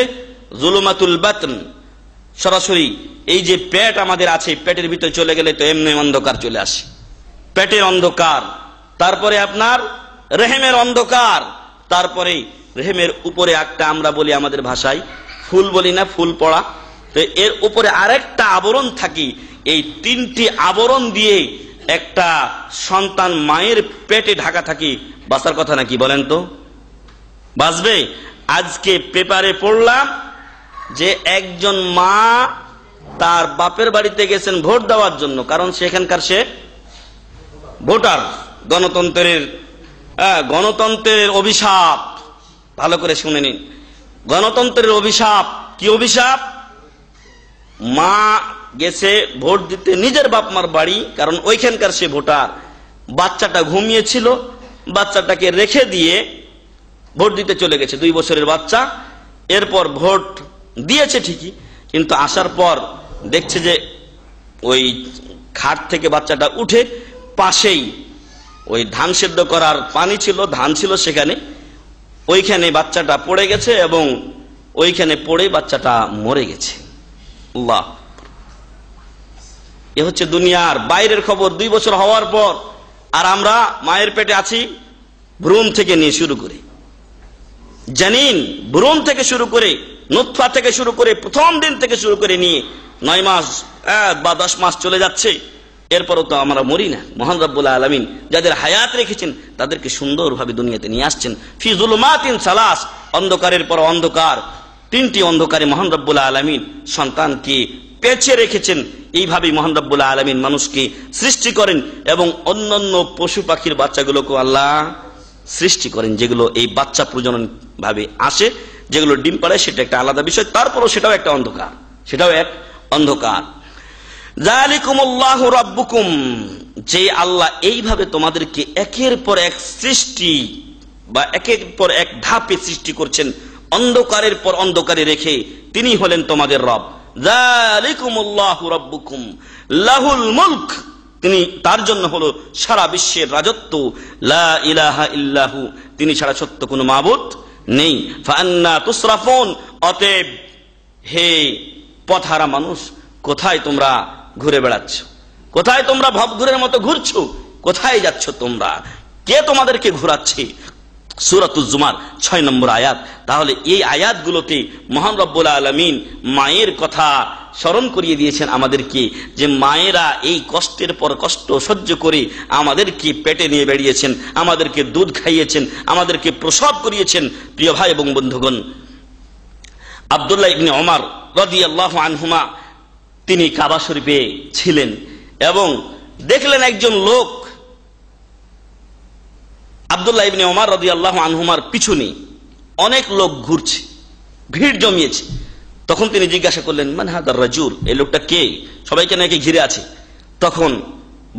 যুলুমাতুল বাতন, সরাসরি এই যে পেট আমাদের আছে, পেটের ভিতরে চলে গেলে তো এমনি অন্ধকার চলে আসে, পেটের অন্ধকার। তারপরে আপনার রেহেমের অন্ধকার, তারপরে রেহেমের উপরে একটা, আমরা বলি আমাদের ভাষায় ফুল বলি না, ফুল পড়া, তো এর উপরে আরেকটা আবরণ থাকে। এই 3টি আবরণ দিয়ে একটা সন্তান মায়ের পেটে ঢাকা থাকে। বাঁচার কথা নাকি বলেন তো? বাঁচবে? আজকে পেপারে পড়লাম যে একজন মা তার বাপের বাড়িতে গেছেন ভোট দেওয়ার জন্য, কারণ সেখানকার সে ভোটার। গণতন্ত্রের অভিশাপ, ভালো করে শুনে নিন, গণতন্ত্রের অভিশাপ। কি অভিশাপ? মা গেছে ভোট দিতে নিজের বাপ মার বাড়ি, কারণ ওইখানকার সে ভোটার। বাচ্চাটা ঘুমিয়েছিল, বাচ্চাটাকে রেখে দিয়ে ভোট দিতে চলে গেছে, 2 বছরের বাচ্চা। এরপর ভোট দিয়েছে ঠিকই, কিন্তু আসার পর দেখছে যে ওই খাট থেকে বাচ্চাটা উঠে পাশেই ওই ধান সেদ্ধ করার পানি ছিল, ধান ছিল সেখানে, ওইখানে বাচ্চাটা পড়ে গেছে এবং ওইখানে পড়ে বাচ্চাটা মরে গেছে। আল্লাহ, এ হচ্ছে দুনিয়ার বাইরের খবর 2 বছর হওয়ার পর। আর আমরা মায়ের পেটে আছি ভ্রূণ থেকে নিয়ে শুরু করে, জানিন ভ্রূণ থেকে শুরু করে, নুতফা থেকে শুরু করে, প্রথম দিন থেকে শুরু করে নিয়ে 9 মাস বা 10 মাস চলে যাচ্ছে, এরপরও তো আমরা মরি না। মহান রব্বুল আলামিন যাদের হায়াত রেখেছেন তাদেরকে সুন্দরভাবে দুনিয়াতে নিয়ে আসছেন। ফি যুলুমাতিন সালাস, অন্ধকারের পর অন্ধকার, 3টি অন্ধকারে মহান রব্বুল আলামিন সন্তানকে পেঁচে রেখেছেন। এইভাবেই মহান রব্বুল আলামিন মানুষকে সৃষ্টি করেন এবং অন্যান্য পশু পাখির বাচ্চাগুলোকে আল্লাহ সৃষ্টি করেন, যেগুলো এই বাচ্চা প্রজনন ভাবে আসে, যেগুলো ডিম পাড়ে, সেটা একটা আলাদা বিষয়। তারপরও সেটাও একটা অন্ধকার, সেটাও এক অন্ধকার। যালিকুমুল্লাহু রাব্বুকুম, যে আল্লাহ এইভাবে তোমাদেরকে একের পর এক সৃষ্টি বা একের পর এক ধাপে সৃষ্টি করছেন, অন্ধকারের পর অন্ধকারে রেখে, তিনি হলেন তোমাদের রব। যালিকুমুল্লাহু রাব্বুকুম লাহুল মুলক, তিনি, তার জন্য হলো সারা বিশ্বের রাজত্ব। লা ইলাহা ইল্লাহু, তিনি ছাড়া সত্য কোনো মাবুদ নেই। ফাআন্না তুসরাফুন, অতএব হে পথহারা মানুষ, কোথায় তোমরা ঘুরে বেড়াচ্ছ? কোথায় তোমরা ভবঘুরের মতো ঘুরছো? কোথায় যাচ্ছ তোমরা? কে তোমাদেরকে ঘোরাচ্ছে? সূরাতুজ জুমার 6 নম্বর আয়াত। তাহলে এই আয়াতগুলোতে মহান রব্বুল আলামিন মায়ের কথা স্মরণ করিয়ে দিয়েছেন আমাদেরকে, যে মায়েরা এই কষ্টের পর কষ্ট সহ্য করে আমাদেরকে পেটে নিয়ে বেরিয়েছেন, আমাদেরকে দুধ খাইয়েছেন, আমাদেরকে প্রসব করিয়েছেন। প্রিয় ভাই এবং বন্ধুগণ, আব্দুল্লাহ ইবনে ওমর রাদিয়াল্লাহু আনহুমা তিনি কাবা শরীফে ছিলেন এবং দেখলেন একজন লোক আব্দুল্লাহ ইবনে ওমর রাদিয়াল্লাহু আনহুমার পিছনে অনেক লোক ঘুরছে, ভিড় জমিয়েছে। তখন তিনি জিজ্ঞাসা করলেন, মান হাদার রাজুল, এই লোকটা কে? সবাইকে নাকি ঘিরে আছে। তখন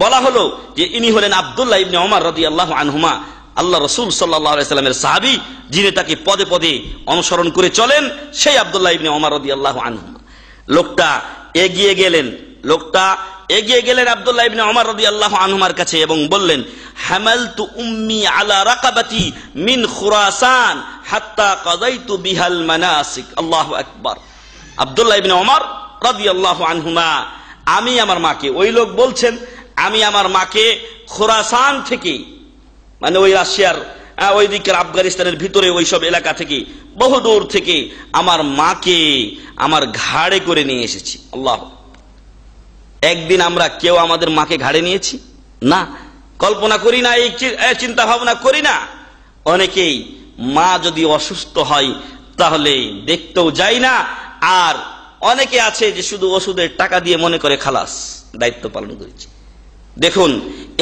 বলা হলো যে ইনি হলেন আব্দুল্লাহ ইবনে ওমর রাদিয়াল্লাহু আনহুমা, আল্লাহ রাসূল সাল্লাল্লাহু আলাইহি সাল্লামের সাহাবী, যিনি তাকে পদে পদে অনুসরণ করে চলেন, সেই আব্দুল্লাহ ইবনে ওমর রাদিয়াল্লাহু আনহুমা। লোকটা এগিয়ে গেলেন আব্দুল্লাহ ইবনে ওমর রাদিয়াল্লাহু আনহুমার কাছে এবং বললেন, হামালতু উম্মি আলা রাকাবাতি মিন খুরাসান হাত্তা কাযাইতু বিহাল মানাসিক। আল্লাহু আকবার। আব্দুল্লাহ ইবনে ওমর রাদিয়াল্লাহু আনহুমা, আমি আমার মাকে, ওই লোক বলছেন, আমি আমার মাকে খুরাসান থেকে, মানে ওই রাশিয়ার ওই দিকের আফগানিস্তানের ভিতরে ওইসব এলাকা থেকে বহু দূর থেকে আমার মাকে আমার ঘাড়ে করে নিয়ে এসেছি। আল্লাহ, একদিন আমরা কেউ আমাদের মাকে ঘাড়ে নিয়েছি না, কল্পনা করি না, এই চিন্তা ভাবনা করি না। অনেকেই মা যদি অসুস্থ হয় তাহলে দেখতেও যায় না, আর অনেকে আছে যে শুধু ওষুধের টাকা দিয়ে মনে করে খালাস, দায়িত্ব পালন করেছি। দেখুন,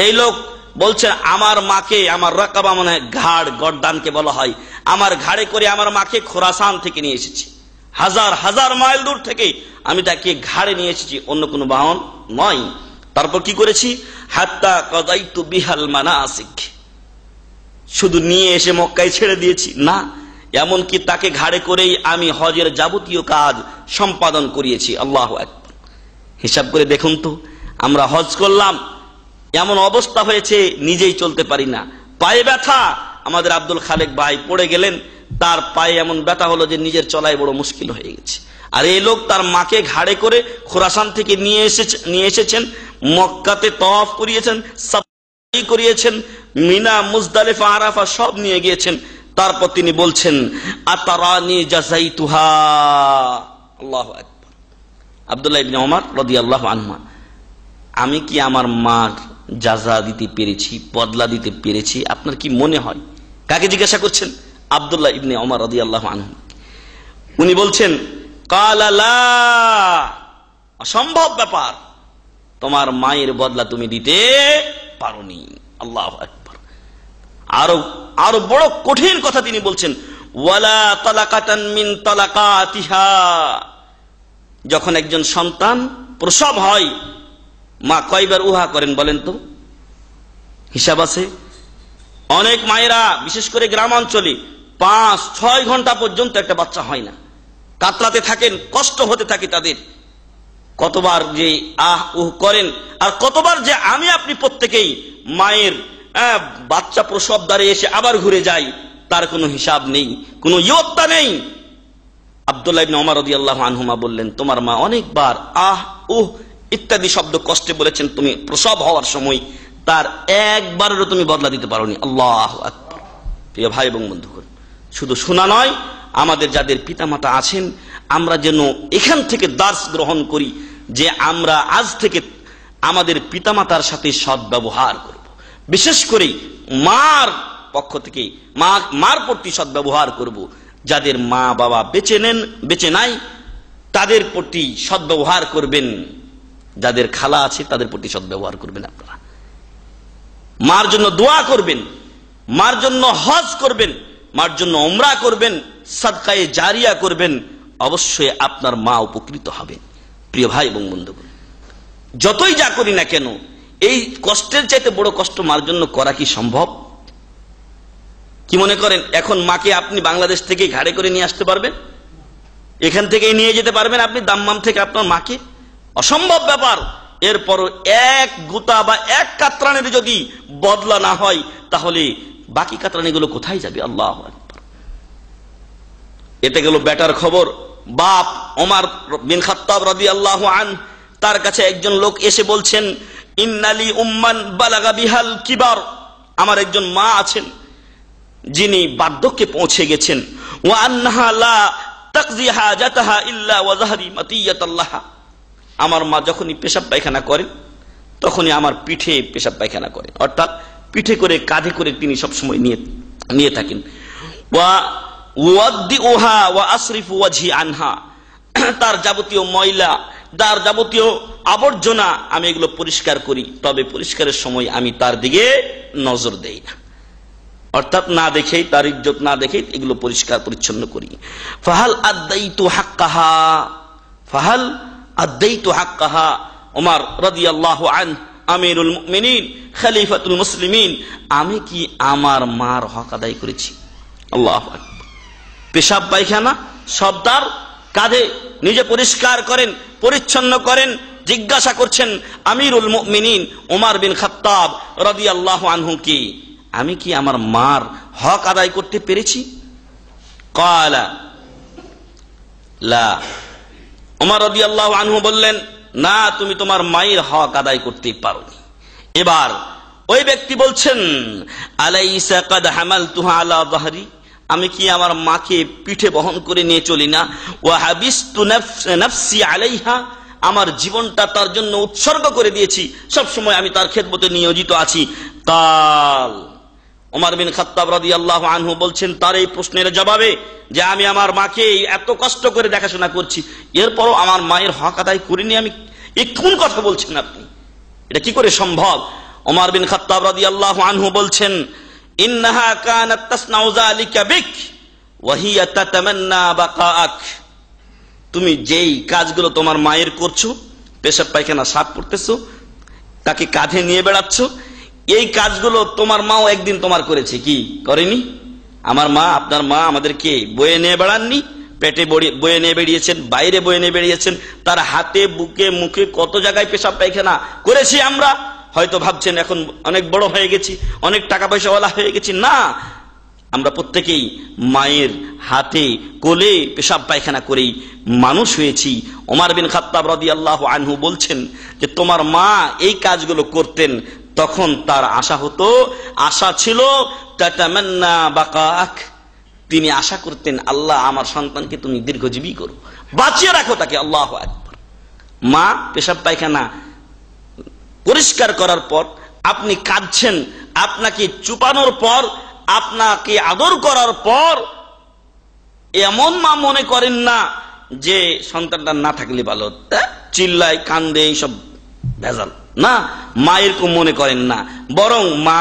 এই লোক বলছেন আমার মাকে, আমার রাকাবা মানে ঘাড়, গর্দানকে বলা হয়, আমার ঘাড়ে করে আমার মাকে খোরাসান থেকে নিয়ে এসেছি, হাজার হাজার মাইল দূর থেকে আমি তাকে ঘাড়ে নিয়ে এসেছি, অন্য কোনো বাহন নয়। তারপর কি করেছি? হাত্তা কাদাইতু বিহাল মানাসিক, শুধু নিয়ে এসে মক্কায় ছেড়ে দিয়েছি না, এমনকি তাকে ঘাড়ে করেই আমি হজের যাবতীয় কাজ সম্পাদন করিয়েছি। আল্লাহু আকবার। হিসাব করে দেখুন তো, আমরা হজ করলাম, এমন অবস্থা হয়েছে নিজেই চলতে পারি না, পায়ে ব্যথা। আমাদের আব্দুল খালেক ভাই পড়ে গেলেন, তার পায়ে এমন ব্যথা হলো যে নিজের চলাই বড় মুশকিল হয়ে গেছে। আর এই লোক তার মাকে ঘাড়ে করে খোরাসান থেকে নিয়ে এসেছেন, মক্কাতে তওয়াফ করিয়েছেন, সাই করিয়েছেন, মিনা, মুজদালিফা, আরাফা সব নিয়ে গিয়েছেন। তারপর তিনি বলছেন আতারানি জাযাইতুহা। আল্লাহু আকবার। আব্দুল্লাহ ইবনে ওমর রাদিয়াল্লাহু আনহু, আমি কি আমার মার জাযা দিতে পেরেছি, বদলা দিতে পেরেছি? আপনার কি মনে হয়? কাকে জিজ্ঞাসা করছেন? আব্দুল্লাহ ইবনে ওমর রাদিয়াল্লাহু আনহু। উনি বলছেন ক্বালা লা, অসম্ভব ব্যাপার, তোমার মায়ের বদলা তুমি দিতে পারোনি। আল্লাহু আকবার। আরো বড় কঠিন কথা তিনি বলছেন, ওয়ালা তালাকাতান মিন তালাকাতিহা। যখন একজন সন্তান প্রসব হয়, মা কয়বার উহা করেন বলেন তো? হিসাব আছে? অনেক মায়েরা, বিশেষ করে গ্রামাঞ্চলে, 5-6 ঘন্টা পর্যন্ত একটা বাচ্চা হয় না, কাতরাতে থাকেন, কষ্ট হতে থাকে তাদের। কতবার যে আহ উহ করেন, আর কতবার যে আমি আপনি প্রত্যেকেই মায়ের বাচ্চা প্রসব দ্বারে এসে আবার ঘুরে যাই, তার কোনো হিসাব নেই, কোনো ইয়ত্তা নেই। আব্দুল্লাহ ইবনে ওমর রাদিয়াল্লাহু আনহুমা বললেন, তোমার মা অনেকবার আহ উহ ইত্যাদি শব্দ কষ্টে বলেছেন তুমি প্রসব হওয়ার সময়, তার একবারেরও তুমি বদলা দিতে পারোনি। আল্লাহু আকবার। প্রিয় ভাই এবং বন্ধুগণ, শুধু শোনা নয়, আমাদের যাদের পিতামাতা আছেন, আমরা যেন এখান থেকে দার্স গ্রহণ করি যে আমরা আজ থেকে আমাদের পিতামাতার সাথে সদ্ব্যবহার করব। বিশেষ করে মার পক্ষ থেকে মার প্রতি সদ্ব্যবহার করব। যাদের মা বাবা বেঁচে নাই তাদের প্রতি সদ্ব্যবহার করবেন, যাদের খালা আছে তাদের প্রতি সদ্ব্যবহার করবেন। আপনারা মার জন্য দোয়া করবেন, মার জন্য হজ করবেন, মার জন্য উমরা করবেন, সাদকায়ে জারিয়া করবেন, অবশ্যই আপনার মা উপকৃত হবে। প্রিয় ভাই এবং বন্ধুগণ, যতই যা করি না কেন, এই কষ্টের চাইতে বড় কষ্ট মার জন্য করা কি সম্ভব? কি মনে করেন এখন মাকে আপনি বাংলাদেশ থেকে ঘাড়ে করে নিয়ে আসতে পারবেন? এখান থেকে নিয়ে যেতে পারবেন আপনি দাম্মাম থেকে আপনার মাকে? অসম্ভব ব্যাপার। এরপরও এক গুতা বা এক কাতরানের যদি বদলা না হয়, তাহলে বাকি কাতরানিগুলো কোথায় যাবে? আল্লাহু আকবার। এতে গেল বেটার খবর। বাপ ওমর বিন খাত্তাব রাদিয়াল্লাহু আনহু, তার কাছে একজন লোক এসে বলছেন, ইন্নালি উম্মান বালাগা বিহাল কিবার, আমার একজন মা আছেন যিনি বার্ধক্যে পৌঁছে গেছেন, ওয়া আন্নাহা লা তাকজি হাজাতাহা ইল্লা ওয়া যাহরি মাতিয়াতাল্লাহ। আমার মা যখনই পেশাব পায়খানা করেন তখনই আমার পিঠে পেশাব পায়খানা করেন, অর্থাৎ পিঠে করে, কাঁধে করে তিনি সবসময় নিয়ে থাকেন। ওয়া ওয়াদ্দিউহা ওয়া আসরিফু ওয়াজহি আনহা, তার যাবতীয় ময়লা, তার যাবতীয় আবর্জনা আমি এগুলো পরিষ্কার করি, তবে পরিষ্কারের সময় আমি তার দিকে নজর দেই না, অর্থাৎ না দেখেই, তার ইজ্জত না দেখেই এগুলো পরিষ্কার পরিচ্ছন্ন করি। ফাহাল আদাইতু হাক্কাহা, ফাহাল আদাইতু হাক্কাহা। ওমর রাদিয়াল্লাহু আনহু, আমিরুল মুমিনিন, খলিফাতুল মুসলিমিন, আমি কি আমার মার হক আদায় করেছি? আল্লাহু আকবার। পেশাব পায়খানা সব তার কাঁধে, নিজে পরিষ্কার করেন, পরিচ্ছন্ন করেন। জিজ্ঞাসা করছেন আমিরুল মুমিনিন ওমর বিন খাত্তাব রাদিয়াল্লাহু আনহু কি, আমি কি আমার মার হক আদায় করতে পেরেছি? ক্বালা লা। ওমর রাদিয়াল্লাহু আনহু বললেন, না, তুমি তোমার মায়ের হক আদায় করতে পারোনি। এবার ওই ব্যক্তি বলছেন, আলাইসা কাদ হামালতুহা আলা যাহরি, আমি কি আমার মাকে পিঠে বহন করে নিয়ে চলি না? ওয়া হাবিস্তু নাফসি আলাইহা, আমার জীবনটা তার জন্য উৎসর্গ করে দিয়েছি, সব সময় আমি তার খেদমতে নিয়োজিত আছি। কাল ওমর বিন খাত্তাব রাদিয়াল্লাহু আনহু বলছেন তার এই প্রশ্নের জবাবে যে আমি আমার মাকে এত কষ্ট করে দেখাশোনা করছি, এরপরও আমার মায়ের হক আদায় করিনি আমি, এই কোন কথা বলছেন আপনি? এটা কি করে সম্ভব? ওমর বিন খাত্তাব রাদিয়াল্লাহু আনহু বলছেন, ইন্নাহা কানাত তাসনাউ যালিকা বিক ওয়া হিয়া তাতামান্না বাকাআক, তুমি যেই কাজগুলো তোমার মায়ের করছো, পেশাব পায়খানা সাফ করতেছো, তাকে কাঁধে নিয়ে বেড়াচ্ছ, এই কাজগুলো তোমার মাও একদিন তোমার করেছে, কি করেনি? আমার মা, আপনার মা আমাদেরকে বয়ে নিয়ে বেড়াননি? পেটে বয়ে নিয়ে বেরিয়েছেন, বাইরে বয়ে নিয়ে বেরিয়েছেন, তার হাতে বুকে মুখে কত জায়গায় পেশাব পায়খানা করেছি আমরা। হয়তো ভাবছেন এখন অনেক বড় হয়ে গেছি, অনেক টাকা পয়সাওয়ালা হয়ে গেছি, না, আমরা প্রত্যেকেই মায়ের হাতে কোলে পেশাব পায়খানা করেই মানুষ হয়েছি। ওমর বিন খাত্তাব রাদিয়াল্লাহু আনহু বলছেন যে তোমার মা এই কাজগুলো করতেন, তখন তার আশা হতো, আশা ছিল তাতামান্না বাকাআক, তিনি আশা করতেন আল্লাহ আমার সন্তানকে তুমি দীর্ঘজীবী করো, বাঁচিয়ে রাখো তাকে। আল্লাহু আকবার। মা পেশাব পায়খানা পরিষ্কার করার পর আপনি কাঁদছেন, আপনাকে চুপানোর পর, আপনাকে আদর করার পর এমন মা মনে করেন না যে সন্তানটা না থাকলে ভালো, চিল্লায় কান্দে, এইসব ভেজাল না, মা এরকম মনে করেন না, বরং মা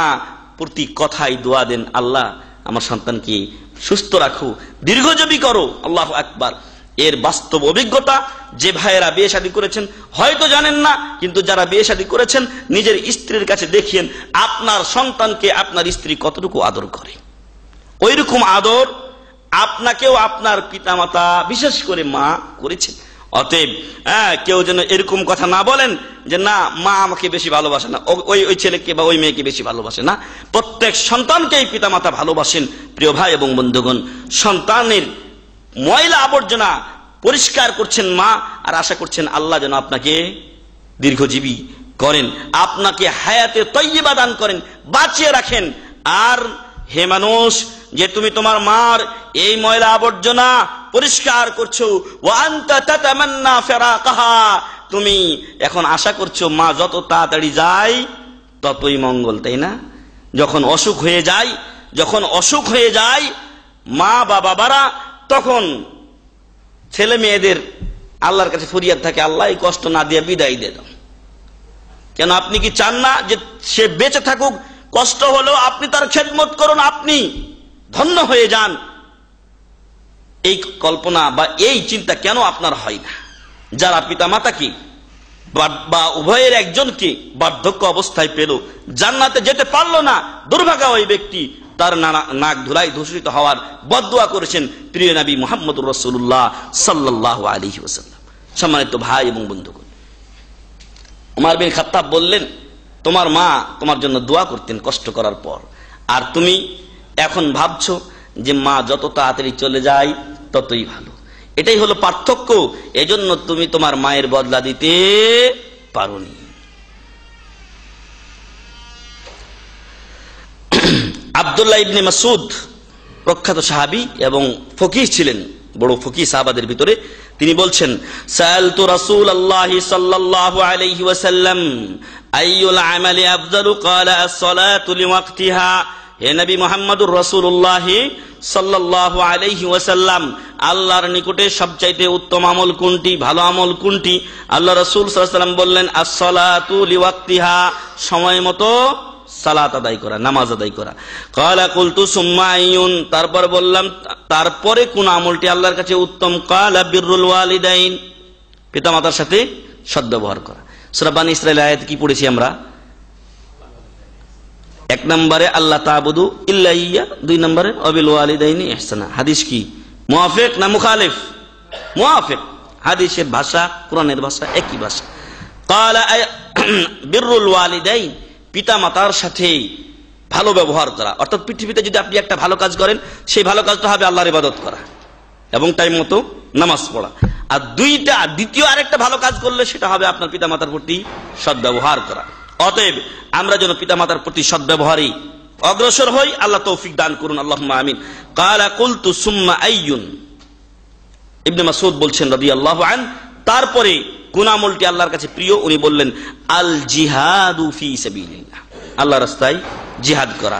প্রতি কথাই দোয়া দেন, আল্লাহ আমার সন্তানকে সুস্থ রাখো, দীর্ঘজীবী করো। আল্লাহু আকবার। এর বাস্তব অভিজ্ঞতা যে ভাইয়েরা বিয়ে শাদী করেছেন হয়তো জানেন না, কিন্তু যারা বিয়ে শাদী করেছেন নিজের স্ত্রীর কাছে দেখিয়েন আপনার সন্তানকে আপনার স্ত্রী কতটুকু আদর করে। ওইরকম আদর আপনাকেও আপনার পিতামাতা বিশেষ করে মা করেছেন। অতএব কেউ যেন এরকম কথা না বলেন যে না মা আমাকে বেশি ভালোবাসে না, ওই ছেলেকে বা ওই মেয়েকে বেশি ভালোবাসে না। প্রত্যেক সন্তানকেই পিতামাতা ভালোবাসেন। প্রিয় ভাই এবং বন্ধুগণ, সন্তানের ময়লা আবর্জনা পরিষ্কার করছেন মা, আর আশা করছেন আল্লাহ যেন আপনাকে দীর্ঘজীবী করেন, আপনাকে হায়াতে তয়্যিবা দান করেন, বাঁচিয়ে রাখেন। আর হে মানুষ, যে তুমি তোমার মার এই ময়লা আবর্জনা পরিষ্কার করছো, ওয়া আনতা তাতামান্না ফিরাকাহা, তুমি এখন আশা করছো মা যত তাড়াতাড়ি যায় ততই মঙ্গল, তাই না? যখন অসুখ হয়ে যায় মা বা বাবারা, তখন ছেলে মেয়েদের আল্লাহর কাছে ফরিয়াদ থাকে, আল্লাহ এই কষ্ট না দিয়ে বিদায় দিয়ে দাও। কেন আপনি কি চান না যে সে বেঁচে থাকুক, কষ্ট হলেও আপনি তার খেদমত করুন, আপনি ধন্য হয়ে যান? এই কল্পনা বা এই চিন্তা কেন আপনার হয় না? যারা পিতা মাতাকে বা উভয়ের একজনকে বার্ধক্য অবস্থায় পেল, জান্নাতে যেতে পারলো না, দুর্ভাগা ওই ব্যক্তি, তার নাক ধুলাই দূষিত হওয়ার বদদুয়া করেছেন প্রিয় নবী মুহাম্মদুর রাসূলুল্লাহ সাল্লাল্লাহু আলাইহি ওয়াসাল্লাম। সম্মানিত ভাই এবং বন্ধুগণ, ওমর বিন খাত্তাব বললেন তোমার মা তোমার জন্য দোয়া করতেন কষ্ট করার পর, আর তুমি এখন ভাবছো যে মা যত তাড়াতাড়ি চলে যায় ততই ভালো। এটাই হলো পার্থক্য, এজন্য তুমি তোমার মায়ের বদলা দিতে পারোনি। আব্দুল্লাহ ইবনে মাসউদ প্রখ্যাত সাহাবী এবং ফকিহ ছিলেন, বড় ফকিহ সাহাবাদের ভিতরে। তিনি বলছেন, সাআলতু রাসূলুল্লাহ সাল্লাল্লাহু আলাইহি ওয়াসাল্লাম আইয়ুল আমালি আফদালু, ক্বালা আস-সালাতু লিওয়াক্তিহা। হে নবী মুহাম্মদুর রাসূলুল্লাহ সাল্লাল্লাহু আলাইহি ওয়াসাল্লাম, আল্লাহর নিকটে সবচাইতে উত্তম আমল কোনটি, ভালো আমল কোনটি? আল্লাহ রাসূল সাল্লাল্লাহু আলাইহি ওয়াসাল্লাম বললেন, আস-সালাতু লিওয়াক্তিহা, সময় মতো সালাত আদায় করা, নামাজ আদায় করা। ক্বালা কুলতু সুম্মা আইয়ুন, তারপর বললাম তারপরে কোন আমলটি আল্লাহর কাছে উত্তম? ক্বালা বিররুল ওয়ালিদাইন, পিতামাতার সাথে সদ্ব্যবহার করা। সূরা বানী ইসরাঈল আয়াত কি পড়েছি আমরা? 1 নম্বরে আল্লাহ তা'বুদু ইল্লা ইয়্যা, 2 নম্বরে ওয়াবিল ওয়ালিদাইনি ইহসানা। হাদিস কি মুওয়াফিক না মুখালিফ? মুওয়াফিক। হাদিসের ভাষা কোরআনের ভাষা একই ভাষা। ক্বালা বিররুল ওয়ালিদাইন, পিতামাতার সাথে ভালো ব্যবহার করা, অর্থাৎ পৃথিবীতে যদি আপনি একটা ভালো কাজ করেন সেই ভালো কাজটা হবে আল্লাহর ইবাদত করা এবং টাইম মতো নামাজ পড়া। আর দ্বিতীয় আরেকটা ভালো কাজ করলে সেটা হবে আপনার পিতামাতার প্রতি সদ্ব্যবহার করা। অতএব আমরা যেন পিতামাতার প্রতি সদ্ব্যবহারে অগ্রসর হই। আল্লাহ তৌফিক দান করুন, আল্লাহুম্মা আমিন। ক্বালা কুলতু সুম্মা আইয়ুন, ইবনে মাসউদ বলছেন রাদিয়াল্লাহু আন, তারপরে কোন আমলটি আল্লাহর কাছে প্রিয়? উনি বললেন আল জিহাদু ফি সাবিলিল্লাহ, আল্লাহর রাস্তায় জিহাদ করা।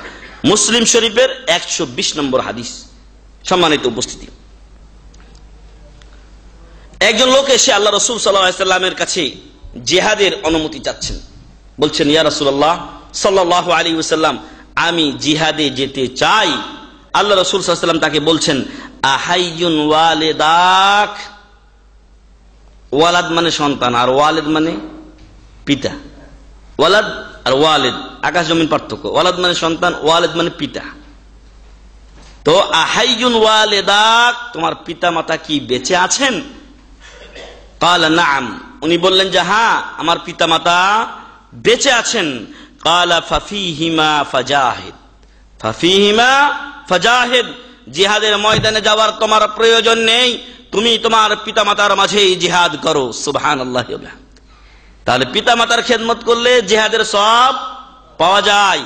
মুসলিম শরীফের 120 নম্বর হাদিস। সম্মানিত উপস্থিতি, একজন লোক এসে আল্লাহ রাসূল সাল্লাল্লাহু আলাইহি সাল্লামের কাছে জিহাদের অনুমতি চাচ্ছেন। বলছেন, ইয়া রাসূলুল্লাহ সাল্লাল্লাহু আলাইহি ওয়াসাল্লাম, আমি জিহাদে যেতে চাই। আল্লাহ রাসূল সাল্লাল্লাহু আলাইহি ওয়াসাল্লাম তাকে বলছেন, আহাইয়ুন ওয়ালিদাক, ওয়ালাদ মানে সন্তান আর ওয়ালিদ মানে পিতা। ওয়ালাদ আর ওয়ালিদ আকাশ জমিন পার্থক্য। ওয়ালাদ মানে সন্তান, ওয়ালিদ মানে পিতা। তো আহাইয়ুন ওয়ালিদাক, তোমার পিতা মাতা কি বেঁচে আছেন? ক্বালা নাআম, উনি বললেন যে হ্যাঁ, আমার পিতা মাতা বেঁচে আছেন। ক্বালা ফাফিহিমা ফাজাহিদ, ফাফিহিমা ফাজাহিদ, জিহাদের ময়দানে যাওয়ার তোমার প্রয়োজন নেই, তুমি তোমার পিতামাতার মাঝেই জিহাদ করো। সুবহানাল্লাহ। তাহলে পিতামাতার খেদমত করলে জিহাদের সওয়াব পাওয়া যায়।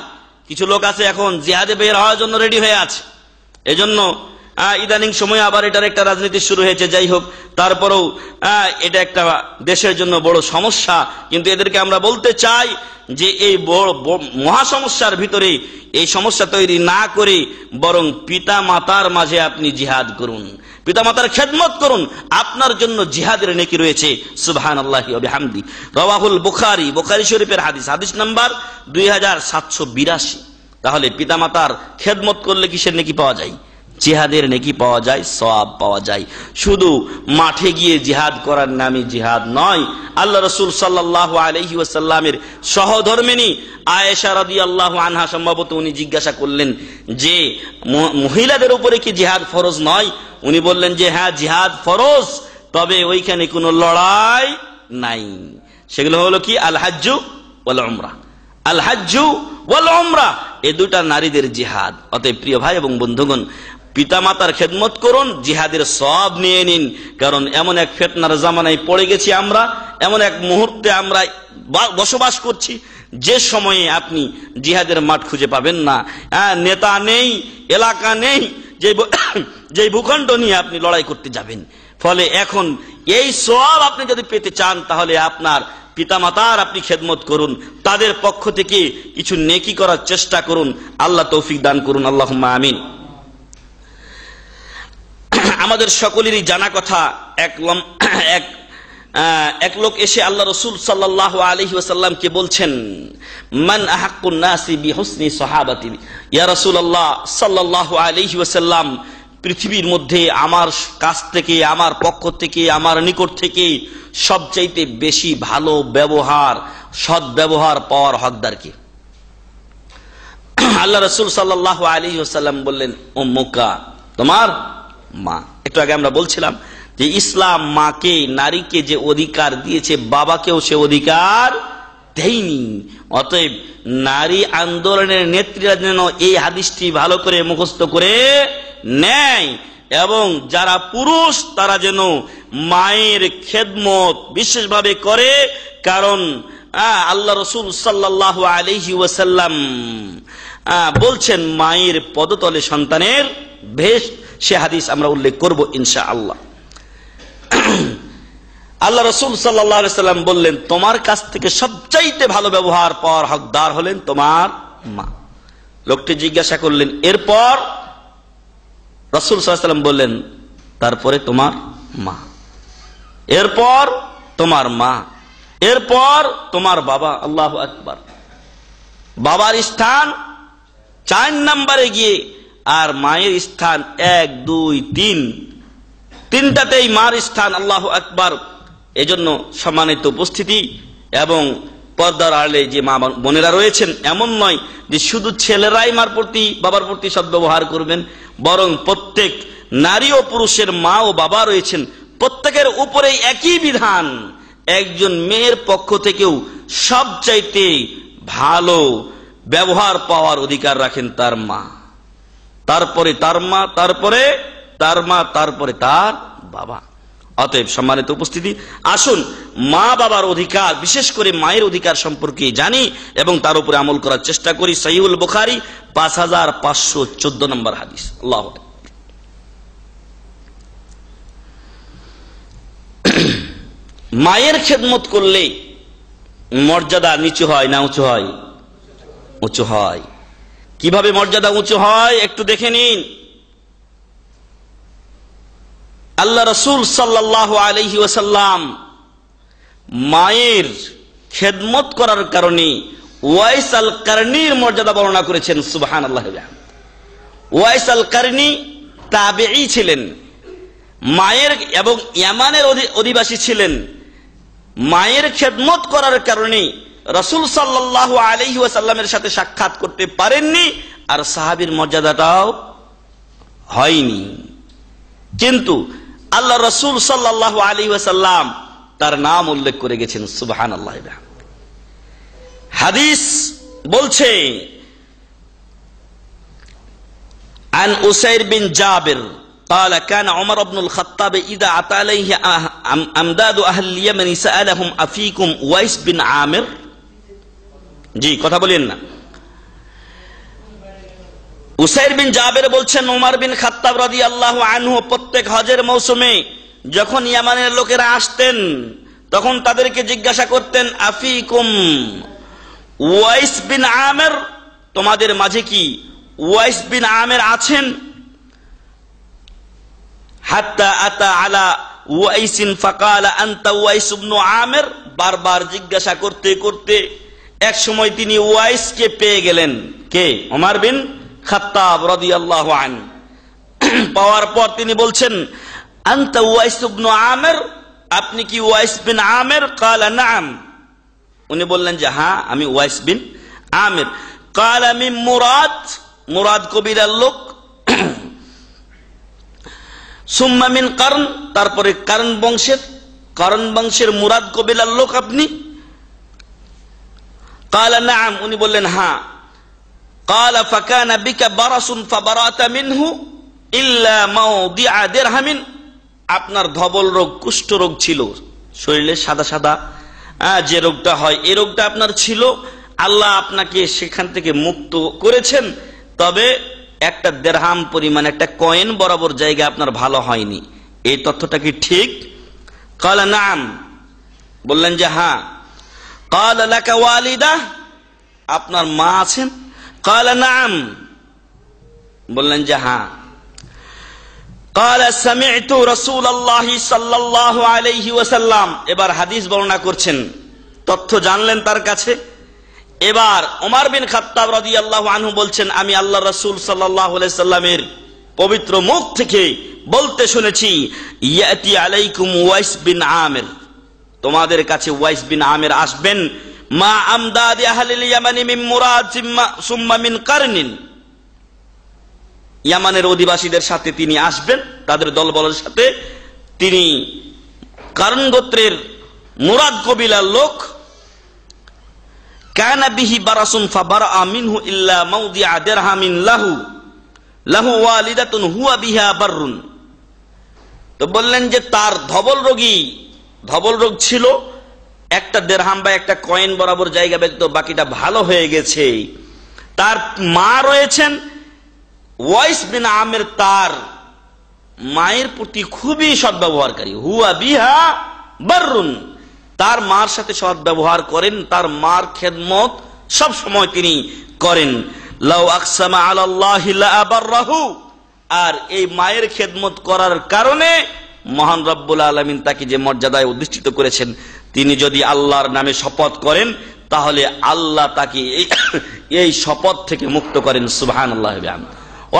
কিছু লোক আছে এখন জিহাদে বের হওয়ার জন্য রেডি হয়ে আছে, এজন্য ইদানিং সময়ে আবার এটার একটা রাজনীতি শুরু হয়েছে। যাই হোক, তারপরেও এটা একটা দেশের জন্য বড় সমস্যা। কিন্তু এদেরকে আমরা বলতে চাই যে এই বড় মহা সমস্যার ভিতরে এই সমস্যা তৈরি না করে বরং পিতা মাতার মাঝে আপনি জিহাদ করুন, পিতা মাতার খেদমত করুন, আপনার জন্য জিহাদের নেকি রয়েছে। সুবহানাল্লাহি ওয়া বিহামদি। রাওয়াহুল বুখারী, বুখারী শরীফের হাদিস, হাদিস নাম্বার 2782। তাহলে পিতা মাতার খেদমত করলে কিসের নেকি পাওয়া যায়? জিহাদের নেকি পাওয়া যায়, সওয়াব পাওয়া যায়। শুধু মাঠে গিয়ে জিহাদ করার নামে জিহাদ নয়। আল্লাহ রাসূল সাল্লাল্লাহু আলাইহি ওয়াসাল্লামের সহধর্মিণী আয়েশা রাদিয়াল্লাহু আনহা, সম্ভবত উনি জিজ্ঞাসা করলেন যে মহিলাদের উপরে কি জিহাদ ফরজ নয়? উনি বললেন যে হ্যাঁ, জিহাদ ফরজ, তবে ওইখানে কোনো লড়াই নাই। সেগুলো হলো কি? আল হাজ্জু ওয়াল উমরা। আল হাজ্জু ওয়াল উমরা, এই দুটা নারীদের জিহাদ। অতএব প্রিয় ভাই এবং বন্ধুগণ, পিতামাতার খেদমত করুন, জিহাদের সওয়াব নিয়ে নিন। কারণ এমন এক ফিতনার জামানায় পড়ে গেছি আমরা, এমন এক মুহূর্তে আমরা বসবাস করছি যে সময়ে আপনি জিহাদের মাঠ খুঁজে পাবেন না। নেতা নেই, এলাকা নেই যে ভূখণ্ড নিয়ে আপনি লড়াই করতে যাবেন। ফলে এখন এই সওয়াব আপনি যদি পেতে চান, তাহলে আপনার পিতামাতার আপনি খেদমত করুন, তাদের পক্ষ থেকে কিছু নেকি করার চেষ্টা করুন। আল্লাহ তৌফিক দান করুন, আল্লাহুম্মা আমিন। আমাদের সকলেরই জানা কথা, এক লোক এসে আল্লাহ রাসূল সাল্লাল্লাহু আলাইহি ওয়াসাল্লামকে বলছেন, মান আহাক্কুন নাসি বিহুসনি সাহাবাতি, ইয়া রাসূলুল্লাহ সাল্লাল্লাহু আলাইহি ওয়াসাল্লাম, পৃথিবীর মধ্যে আমার কাছ থেকে, আমার পক্ষ থেকে, আমার নিকট থেকে সবচাইতে বেশি ভালো ব্যবহার, সৎ ব্যবহার পাওয়ার হকদার কে? আল্লাহ রাসূল সাল্লাল্লাহু আলাইহি ওয়াসাল্লাম বললেন, উম্মুকা, তোমার মা। একটু আগে আমরা বলছিলাম যে ইসলাম মাকে, নারীকে যে অধিকার দিয়েছে, বাবাকেও সে অধিকার দেয়নি। অতএব নারী আন্দোলনের নেত্রীরা যেন এই হাদিসটি ভালো করে মুখস্থ করে নেয়, এবং যারা পুরুষ তারা যেন মায়ের খেদমত বিশেষভাবে করে। কারণ আল্লাহ রাসূল সাল্লাল্লাহু আলাইহি ওয়াসাল্লাম বলছেন, মায়ের পদতলে সন্তানের বেশ। সে হাদিস আমরা উল্লেখ করব ইনশাআল্লাহ। আল্লাহ রাসূল সাল্লাল্লাহু আলাইহি ওয়াসাল্লাম বললেন, তোমার কাছ থেকে সবচাইতে ভালো ব্যবহার পাওয়ার হকদার হলেন তোমার মা। লোকটি জিজ্ঞাসা করলেন, এরপর? রাসূল সাল্লাল্লাহু আলাইহি ওয়াসাল্লাম বললেন, তারপরে তোমার মা, এরপর তোমার মা, এরপর তোমার বাবা। আল্লাহু আকবার। বাবার স্থান 4 নম্বরে গিয়ে, আর মায়ের স্থান 1, 2, 3, তিনটাতেই মার স্থান। আল্লাহু আকবার। এজন্য সম্মানিত উপস্থিতি এবং পর্দার আড়ালে যে মা বোনেরা রয়েছেন, এমন নয় যে শুধু ছেলেরাই মার প্রতি, বাবার প্রতি সদ্ব্যবহার করবেন, বরং প্রত্যেক নারী ও পুরুষের মা ও বাবা রয়েছেন, প্রত্যেকের উপরেই একই বিধান। একজন মেয়ের পক্ষ থেকেও সবচাইতে ভালো ব্যবহার পাওয়ার অধিকার রাখেন তার মা, তারপরে তার মা, তারপরে তার মা, তারপরে তার বাবা। অতএব সম্মানিত উপস্থিতি, আসুন মা বাবার অধিকার, বিশেষ করে মায়ের অধিকার সম্পর্কে জানি এবং তার উপরে আমল করার চেষ্টা করি। সহিহুল বুখারী 5514 নম্বর হাদিস। আল্লাহু আকবার। মায়ের খেদমত করলে মর্যাদা নিচু হয় না উঁচু হয়? উঁচু হয়। কিভাবে মর্যাদা উঁচু হয় একটু দেখে নিন। আল্লাহ রাসূল সাল্লাল্লাহু আলাইহি ওয়াসাল্লাম মায়ের খেদমত করার কারণে ওয়াইস আল কারনির মর্যাদা বর্ণনা করেছেন। সুবহানাল্লাহ। ওয়াইস আল কারনি তাবেঈ ছিলেন, মায়ের এবং ইয়ামানের অধিবাসী ছিলেন। মায়ের খেদমত করার কারণে রাসূল সাল্লাল্লাহু আলাইহি ওয়াসাল্লামের সাথে সাক্ষাৎ করতে পারেননি, আর সাহাবীর মর্যাদাটাও হয়নি। কিন্তু আল্লাহ রাসূল সাল্লাল্লাহু আলাইহি ওয়াসাল্লাম তার নাম উল্লেখ করে গেছেন। সুবহানাল্লাহ। হাদিস বলছে, আন উসাইর বিন জাবির قال كان عمر بن الخطاب إذا أتى عليه أمداد أهل اليمن سألهم أفيكم ওয়াইস বিন আমির। জি, কথা বলেন না। উসাইর বিন জাবির বলছেন, ওমর বিন খাত্তাব রাদিয়াল্লাহু আনহু প্রত্যেক হজের মৌসুমে যখন ইয়ামানের লোকেরা আসতেন তখন তাদেরকে জিজ্ঞাসা করতেন, আফিকুম ওয়াইস বিন আমির, তোমাদের মাঝে কি ওয়াইস বিন আমির আছেন? হাত্তা আতা আলা ওয়াইসিন ফাকালা আনতা ওয়াইস ইবনে আমির। বারবার জিজ্ঞাসা করতে করতে এক সময় তিনি ওয়াইসকে পেয়ে গেলেন। কে? ওমর বিন খাত্তাব রাদিয়াল্লাহু আনহু। পাওয়ার পর তিনি বলছেন, আনতা ওয়াইস ইবনে আমির, আপনি কি ওয়াইস বিন আমির? ক্বালা নাম, উনি বললেন যে হ্যাঁ আমি ওয়াইস বিন আমির। ক্বালা মিন মুরাদ, মুরাদ কবিরার লোক। সুম্মা মিন কারন, তারপরে কারন বংশের, কারন বংশের মুরাদ কবিলার লোক আপনি? ক্বালা নাম, উনি বললেন হ্যাঁ। ক্বালা ফাকানা বিকা বারাসুন ফাবারাতা মিনহু ইল্লা মাওদিআ দিরহামিন, আপনার ধবল রোগ, কুষ্ঠ রোগ ছিল, শরীরে সাদা সাদা যে রোগটা হয় এই রোগটা আপনার ছিল, আল্লাহ আপনাকে সেখান থেকে মুক্ত করেছেন, তবে একটা দেরহাম পরিমাণ, একটা কয়েন বরাবর জায়গা আপনার ভালো হয়নি। এই তথ্যটা কি ঠিক? ক্বালা নাম, বললেন যে হ্যাঁ। ক্বালা লাকা ওয়ালিদা, আপনার মা আছেন? ক্বালা নাম, বললেন যে হ্যাঁ। ক্বালা সামি'তু রাসূলুল্লাহ সাল্লাল্লাহু আলাইহি ওয়াসাল্লাম, এবার হাদিস বর্ণনা করছেন, তথ্য জানলেন তার কাছে। এবার ওমর বিন খাত্তাব রাদিয়াল্লাহু আনহু বলছেন, আমি আল্লাহ রাসূল সাল্লাল্লাহু আলাইহি সাল্লামের পবিত্র মুখ থেকে বলতে শুনেছি, ইয়াতি আলাইকুম ওয়াইস বিন আমির, তোমাদের কাছে ওয়াইস বিন আমির আসবেন, মা আমদাদি আহলিল ইয়ামানি মিন মুরাদ সুম্মা মিন কারনিন, ইয়ামানের অধিবাসীদের সাথে তিনি আসবেন, তাদের দলবলের সাথে। তিনি কারন গোত্রের মুরাদ কবিলার লোক। কানা বিহি বারাসুন ফাবারা মিনহু ইল্লা মাওদিআ দিরহামিন লাহু লাহু ওয়ালিদাতুন হুয়া বিহা বাররুন। তো বললেন যে তার ধবল রোগ ছিল, একটা দেরহাম বা একটা কয়েন বরাবর জায়গা ব্যতীত বাকিটা ভালো হয়ে গেছে। তার মা রয়েছেন ওয়াইস বিন আমির, তার মায়ের প্রতি খুবই সদ্ব্যবহারকারী। হুয়া বিহা বাররুন, তার মার সাথে সৎ ব্যবহার করেন, তার মার খেদমত সব সময় তিনি করেন। লাউ আকসামা আলাল্লাহি লা আবাররাহু, আর এই মায়ের খেদমত করার কারণে মহান রব্বুল আলামিন তাকে যে মর্যাদায় অধিষ্ঠিত করেছেন, তিনি যদি আল্লাহর নামে শপথ করেন তাহলে আল্লাহ তাকে এই শপথ থেকে মুক্ত করেন। সুবহানাল্লাহ।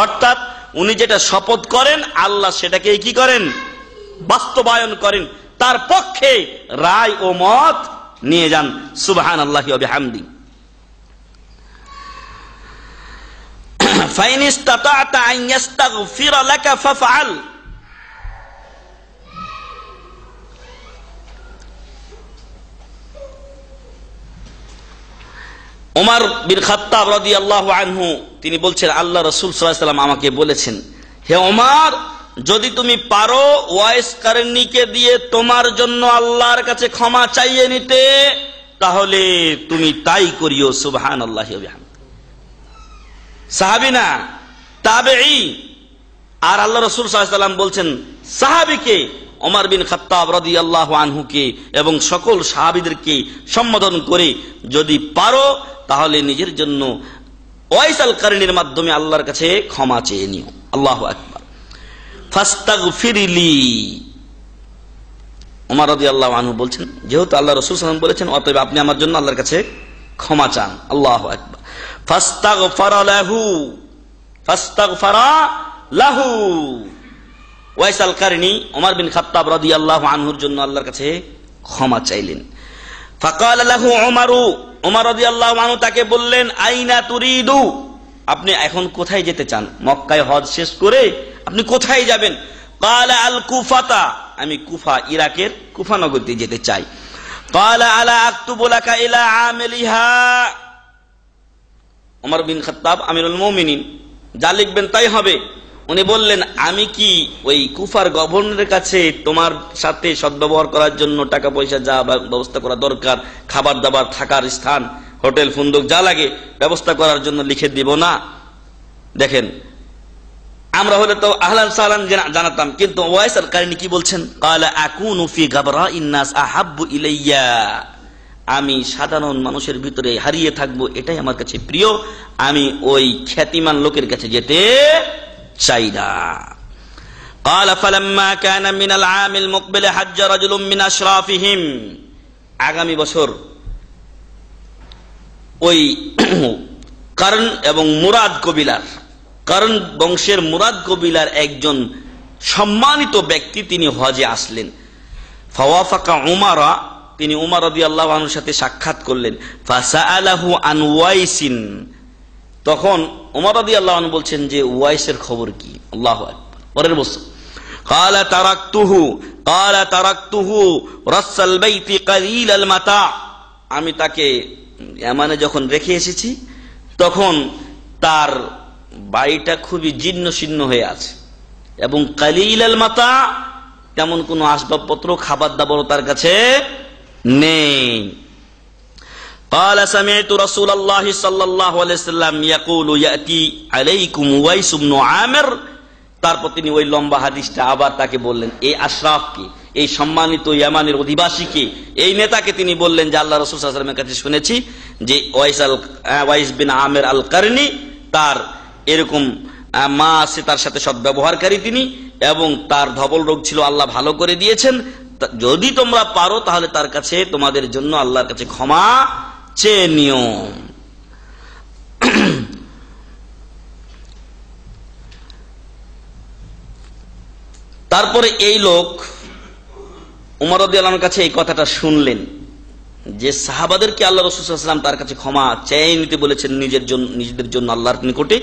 অর্থাৎ উনি যেটা শপথ করেন আল্লাহ সেটাকে কি করেন? বাস্তবায়ন করেন, তার পক্ষে রায় ও মত নিয়ে যান। সুবহানাল্লাহি ওয়া বিহামদি। ফাইন ইসতাতা'তা আন ইস্তাগফিরা লাকা ফাফআল, ওমর বিন খাত্তাব রাদিয়াল্লাহু আনহু তিনি বলছেন, আল্লাহ রাসূল সাল্লাল্লাহু আলাইহি ওয়াসাল্লাম আমাকে বলেছেন, হে ওমর, যদি তুমি পারো ওয়াইস কারনীকে দিয়ে তোমার জন্য আল্লাহর কাছে ক্ষমা চাইয়ে নিতে, তাহলে তুমি তাই করিও। সুবহানাল্লাহি ওয়া বিহামদিহি। সাহাবী না, তাবেঈ। আর আল্লাহ রাসূল সাল্লাল্লাহু আলাইহি ওয়াসাল্লাম বলছেন সাহাবীকে, ওমর বিন খাত্তাব রাদিয়াল্লাহু আনহুকে এবং সকল সাহাবীদেরকে সম্বোধন করে, যদি পারো তাহলে নিজের জন্য ওয়াইস আল কারনীর মাধ্যমে আল্লাহর কাছে ক্ষমা চেয়ে নিও। আল্লাহু আকবার। ফাস্তাগফিরলি, ওমর রাদিয়াল্লাহু আনহু বলছেন যেহেতু আল্লাহ রাসূল সাল্লাল্লাহু আলাইহি ওয়াসাল্লাম বলেছেন, অতএব আপনি আমার জন্য আল্লাহর কাছে ক্ষমা চান। আল্লাহু আকবার। ফাস্তাগফারা লাহু, ফাস্তাগফারা লাহু। ওয়াইস আল কারনী ওমর বিন খাত্তাব রাদিয়াল্লাহু আনহুর জন্য আল্লাহর কাছে ক্ষমা চাইলেন। ফাকাল লাহু উমারু, ওমর রাদিয়াল্লাহু আনহু তাকে বললেন, আইনা তুরিদু, আপনি এখন কোথায় যেতে চান? মক্কায় হজ শেষ করে আপনি কোথায় যাবেন? ক্বালা আল কুফাতা, আমি কুফা, ইরাকের কুফা নগরীতে যেতে চাই। ক্বালা আলা আকতুবু লাকা ইলা আমিলিহা, ওমর বিন খাত্তাব আমিরুল মুমিনিন, যা লিখবেন তাই হবে। উনি বললেন, আমি কি ওই কুফার গভর্নরের কাছে তোমার সাথে সদ্ব্যবহার করার জন্য টাকা পয়সা যা ব্যবস্থা করা দরকার, খাবার দাবার, থাকার স্থান, হোটেল ফুন্দক যা লাগে ব্যবস্থা করার জন্য লিখে দিব না? দেখেন, আমরা হলে তো আহলান সাহলান জানাতাম, কিন্তু ওয়াইস আল কারনী কি বলছেন? ক্বালা আকুনু ফি গাবরাইন নাস আহাব্বু ইলাইয়া, আমি সাধারণ মানুষের ভিতরে হারিয়ে থাকবো, এটাই আমার কাছে প্রিয়। আমি ওই খ্যাতিমান লোকের কাছে যেতে চাই না। ক্বালা ফালাম্মা কানা মিনাল আমিল মুকবিল হাজ্জা রাজুলুম মিন আশরাফিহিম, আগামী বছর ওই কারণ এবং মুরাদ কবিলার, কারণ বংশের মুরাদ কবিলার একজন সম্মানিত ব্যক্তি তিনি হজে আসলেন। ফাওয়াফাকা উমারা, তিনি উমর রাদিয়াল্লাহু আনহুর সাথে সাক্ষাৎ করলেন। ফাসাআলাহু আন ওয়াইসিন, তখন উমর রাদিয়াল্লাহু আনহু বলছেন যে ওয়াইসের খবর কি? আল্লাহু আকবার। পরের বছর ক্বালা তারাকতুহু রাসাল বাইতি কালিলাল মাতা, আমি তাকে ইয়ামানে যখন রেখে এসেছি তখন তার বাড়িটা খুবই জীর্ণ শীর্ণ হয়ে আছে এবং কালিলাল মাতা, তেমন কোনো আসবাবপত্র, খাবার দাবারও তার কাছে নেই। قال سمعت رسول الله صلى الله عليه وسلم يقول ياتي عليكم ওয়াইস ইবনে আমির, তারপর তিনি ওই লম্বা হাদিসটা আবার তাকে বললেন। এই আশরাফকে, এই সম্মানিত ইয়ামানের অধিবাসীকে, এই নেতাকে তিনি বললেন যে আল্লাহ রাসূল সাল্লাল্লাহু আলাইহি ওয়াসাল্লামের কাছে শুনেছি যে ওয়াইস বিন আমির আল কারনী, তার এরকম মা আছে, তার সাথে সদ্ব্যবহারকারী তিনি, এবং তার ধবল রোগ ছিল, আল্লাহ ভালো করে দিয়েছেন। যদি তোমরা পারো তাহলে তার কাছে তোমাদের জন্য আল্লাহর কাছে ক্ষমা চেয়ে নিও। তারপরে এই লোক উমর রাদিয়াল্লাহু আনহুর কাছে এই কথাটা শুনলেন যে সাহাবাদেরকে আল্লাহ রাসূল সাল্লাল্লাহু আলাইহি ওয়াসাল্লাম তার কাছে ক্ষমা চেয়ে নিতে বলেছেন নিজেদের জন্য আল্লাহর নিকটে।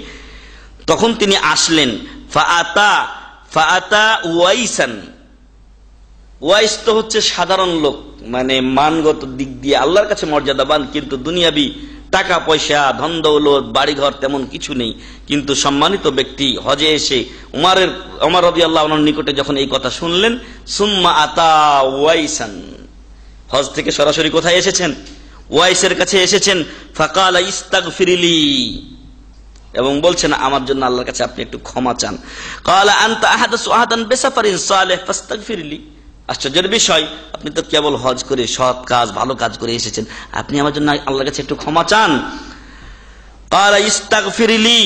তখন তিনি আসলেন। ফাআতা ওয়াইসান, ওয়াইস তো হচ্ছে সাধারণ লোক, মানে মানগত দিক দিয়ে আল্লাহর কাছে মর্যাদাবান, কিন্তু দুনিয়াবি টাকা পয়সা, ধন দৌলত, বাড়িঘর তেমন কিছু নেই, কিন্তু সম্মানিত ব্যক্তি। হজে এসে ওমর রাদিয়াল্লাহু আনহুর নিকটে যখন এই কথা শুনলেন, সুম্মা আতা ওয়াইসান, হজ থেকে সরাসরি কোথায় এসেছেন? ওয়াইসের কাছে এসেছেন। ফাকালা ইস্তাগফিরলি, এবং বলছেন আমার জন্য আল্লাহর কাছে আপনি একটু ক্ষমা চান। ক্বালা আনতা আহাদাসু আহাদান বিসাফারিন সালিহ ফাস্তাগফিরলি, আশ্চর্যের বিষয়, আপনি তো কেবল হজ করে সৎ কাজ, ভালো কাজ করে এসেছেন, আপনি আমার জন্য আল্লাহর কাছে একটু ক্ষমা চান। ক্বালা ইস্তাগফিরলি,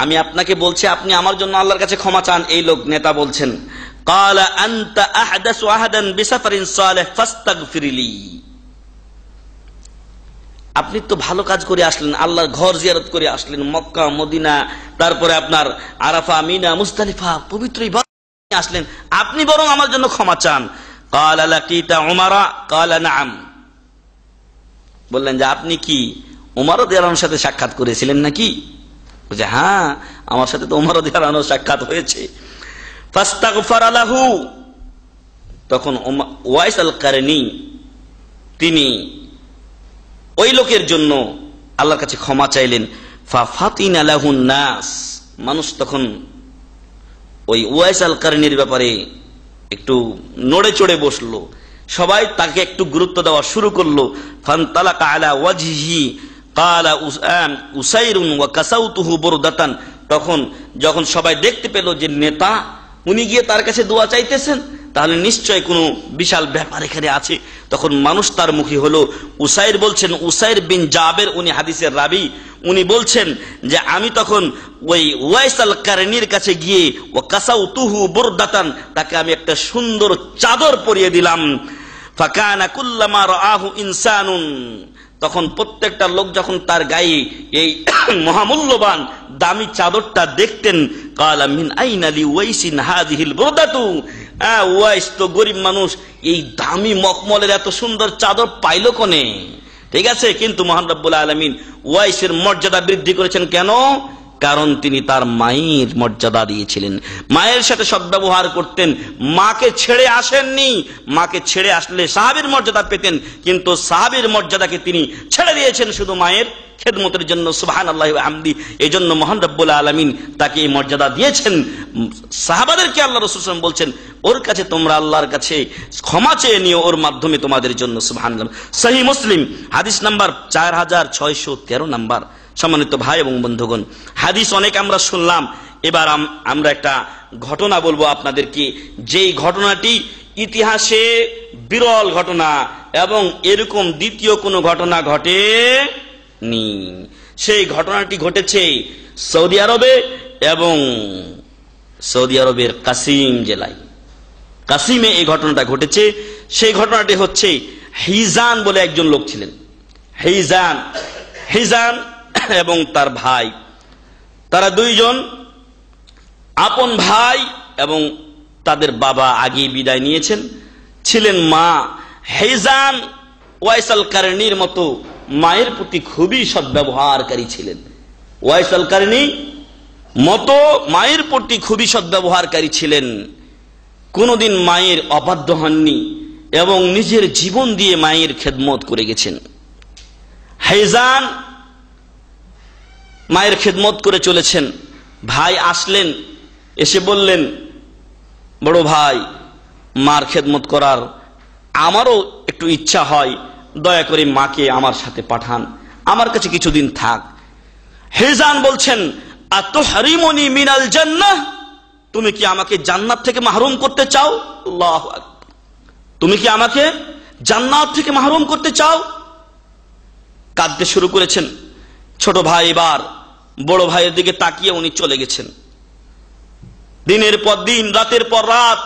আমি আপনাকে বলছি আপনি আমার জন্য আল্লাহর কাছে ক্ষমা চান। এই লোক নেতা বলছেন, ক্বালা আনতা আহাদাসু আহাদান বিসাফারিন সালিহ ফাস্তাগফিরলি, আপনি তো ভালো কাজ করে আসলেন, আল্লাহর ঘর জিয়ারত করে আসলেন, মক্কা মদিনা, তারপরে আপনার আরাফা, মিনা, মুজদালিফা, পবিত্র আসলেন, আপনি বরং আমার জন্য ক্ষমা চান। ক্বালা লাকিতা উমারা, ক্বালা নাআম, বললেন যে আপনি কি উমর রাদিয়াল্লাহু আনহুর সাথে সাক্ষাৎ করেছিলেন নাকি? বলছে হ্যাঁ, আমার সাথে তো উমর রাদিয়াল্লাহু আনহুর সাক্ষাৎ হয়েছে। ফাস্তাগফারা লাহু, তখন ওয়াইস আল কারনী তিনি ওই লোকের জন্য আল্লাহর কাছে ক্ষমা চাইলেন। ফাতিনা লাহুন নাস, মানুষ তখন ওই উওয়াইস আল কারনির ব্যাপারে একটু নড়ে চড়ে বসলো, সবাই তাকে একটু গুরুত্ব দেওয়া শুরু করলো। ফানতালাকা আলা ওয়াজহিহি ক্বালা উসাইরুন ওয়া কাসাউতুহু বুরদাতান। তখন যখন সবাই দেখতে পেল যে নেতা উনি গিয়ে তার কাছে দোয়া চাইতেছেন, তাহলে নিশ্চয় কোনো বিশাল ব্যাপার এখানে আছে। তখন মানুষ তার মুখী হলো। উসাইর বলছেন, উসাইর বিন জাবের, উনি হাদিসের রাবি, উনি বলছেন যে আমি তখন ওই উওয়াইস আল কারনির কাছে গিয়ে ওয়া কাসাউতুহু বুরদাতান, তাকে আমি একটা সুন্দর চাদর পরিয়ে দিলাম। ফাকানা কুল্লামা রাআহু ইনসানুন, তখন প্রত্যেকটা লোক যখন তার গায়ে এই মহামূল্যবান দামি চাদরটা দেখতেন, ক্বালা মিন আইনা লি ওয়াইসিন হাযিহিল বুরদাতু, ওয়াইস তো গরিব মানুষ, এই দামি মখমলের এত সুন্দর চাদর পাইলো কোনে? ঠিক আছে, কিন্তু মহান রব্বুল আলামিন ওয়াইসের মর্যাদা বৃদ্ধি করেছেন। কেন? কারণ তিনি তার মায়ের মর্যাদা দিয়েছিলেন, মায়ের সাথে সদ্ব্যবহার করতেন, মাকে ছেড়ে আসেননি। মাকে ছেড়ে আসলে সাহাবীর মর্যাদা পেতেন, কিন্তু সাহাবীর মর্যাদাকে তিনি ছেড়ে দিয়েছেন শুধু মায়ের খেদমতের জন্য। সুবহানাল্লাহি ওয়া হামদি। এই জন্য মহান রব্বুল আলামিন তাকে এই মর্যাদা দিয়েছেন। সাহাবাদেরকে আল্লাহ রাসূল সাল্লাল্লাহু আলাইহি ওয়াসাল্লাম বলছেন, ওর কাছে তোমরা আল্লাহর কাছে ক্ষমা চেয়ে নিও, ওর মাধ্যমে তোমাদের জন্য। সুবহানাল্লাহ। সহিহ মুসলিম হাদিস নাম্বার 4613 নাম্বার। সম্মানিত ভাই এবং বন্ধুগণ, হাদিস অনেক আমরা শুনলাম, এবার আমরা একটা ঘটনা বলবো আপনাদেরকে, যেই ঘটনাটি ইতিহাসে বিরল ঘটনা এবং এরকম দ্বিতীয় কোনো ঘটনা ঘটেনি। সেই ঘটনাটি ঘটেছে সৌদি আরবে এবং সৌদি আরবের কাসিম জেলায়। কাসিমে এই ঘটনাটা ঘটেছে। সেই ঘটনাটি হচ্ছে, হিজান বলে একজন লোক ছিলেন। হিজান এবং তার ভাই, তারা দুইজন আপন ভাই এবং তাদের বাবা আগে বিদায় নিয়েছেন, ছিলেন মা। হিজান ওয়াইস আল কারনির মতো মায়ের প্রতি খুবই সদ্ব্যবহারকারী ছিলেন। ওয়াইস আল কারনি মতো মায়ের প্রতি খুবই সদ্ব্যবহারকারী ছিলেন, কোনোদিন মায়ের অবাধ্য হননি এবং নিজের জীবন দিয়ে মায়ের খেদমত করে গেছেন। হিজান মায়ের খেদমত করে চলেছেন। ভাই আসলেন, এসে বললেন, বড় ভাই, মার খেদমত করার আমারও একটু ইচ্ছা হয়, দয়া করে মাকে আমার সাথে পাঠান, আমার কাছে কিছুদিন থাক। হিজান বলছেন, আতুহরিমুনি মিনাল জান্নাহ, তুমি কি আমাকে জান্নাত থেকে মাহরুম করতে চাও? আল্লাহু আকবার। তুমি কি আমাকে জান্নাত থেকে মাহরুম করতে চাও? কাঁদতে শুরু করেছেন। ছোট ভাই এবার বড় ভাইয়ের দিকে তাকিয়ে উনি চলে গেছেন। দিনের পর দিন, রাতের পর রাত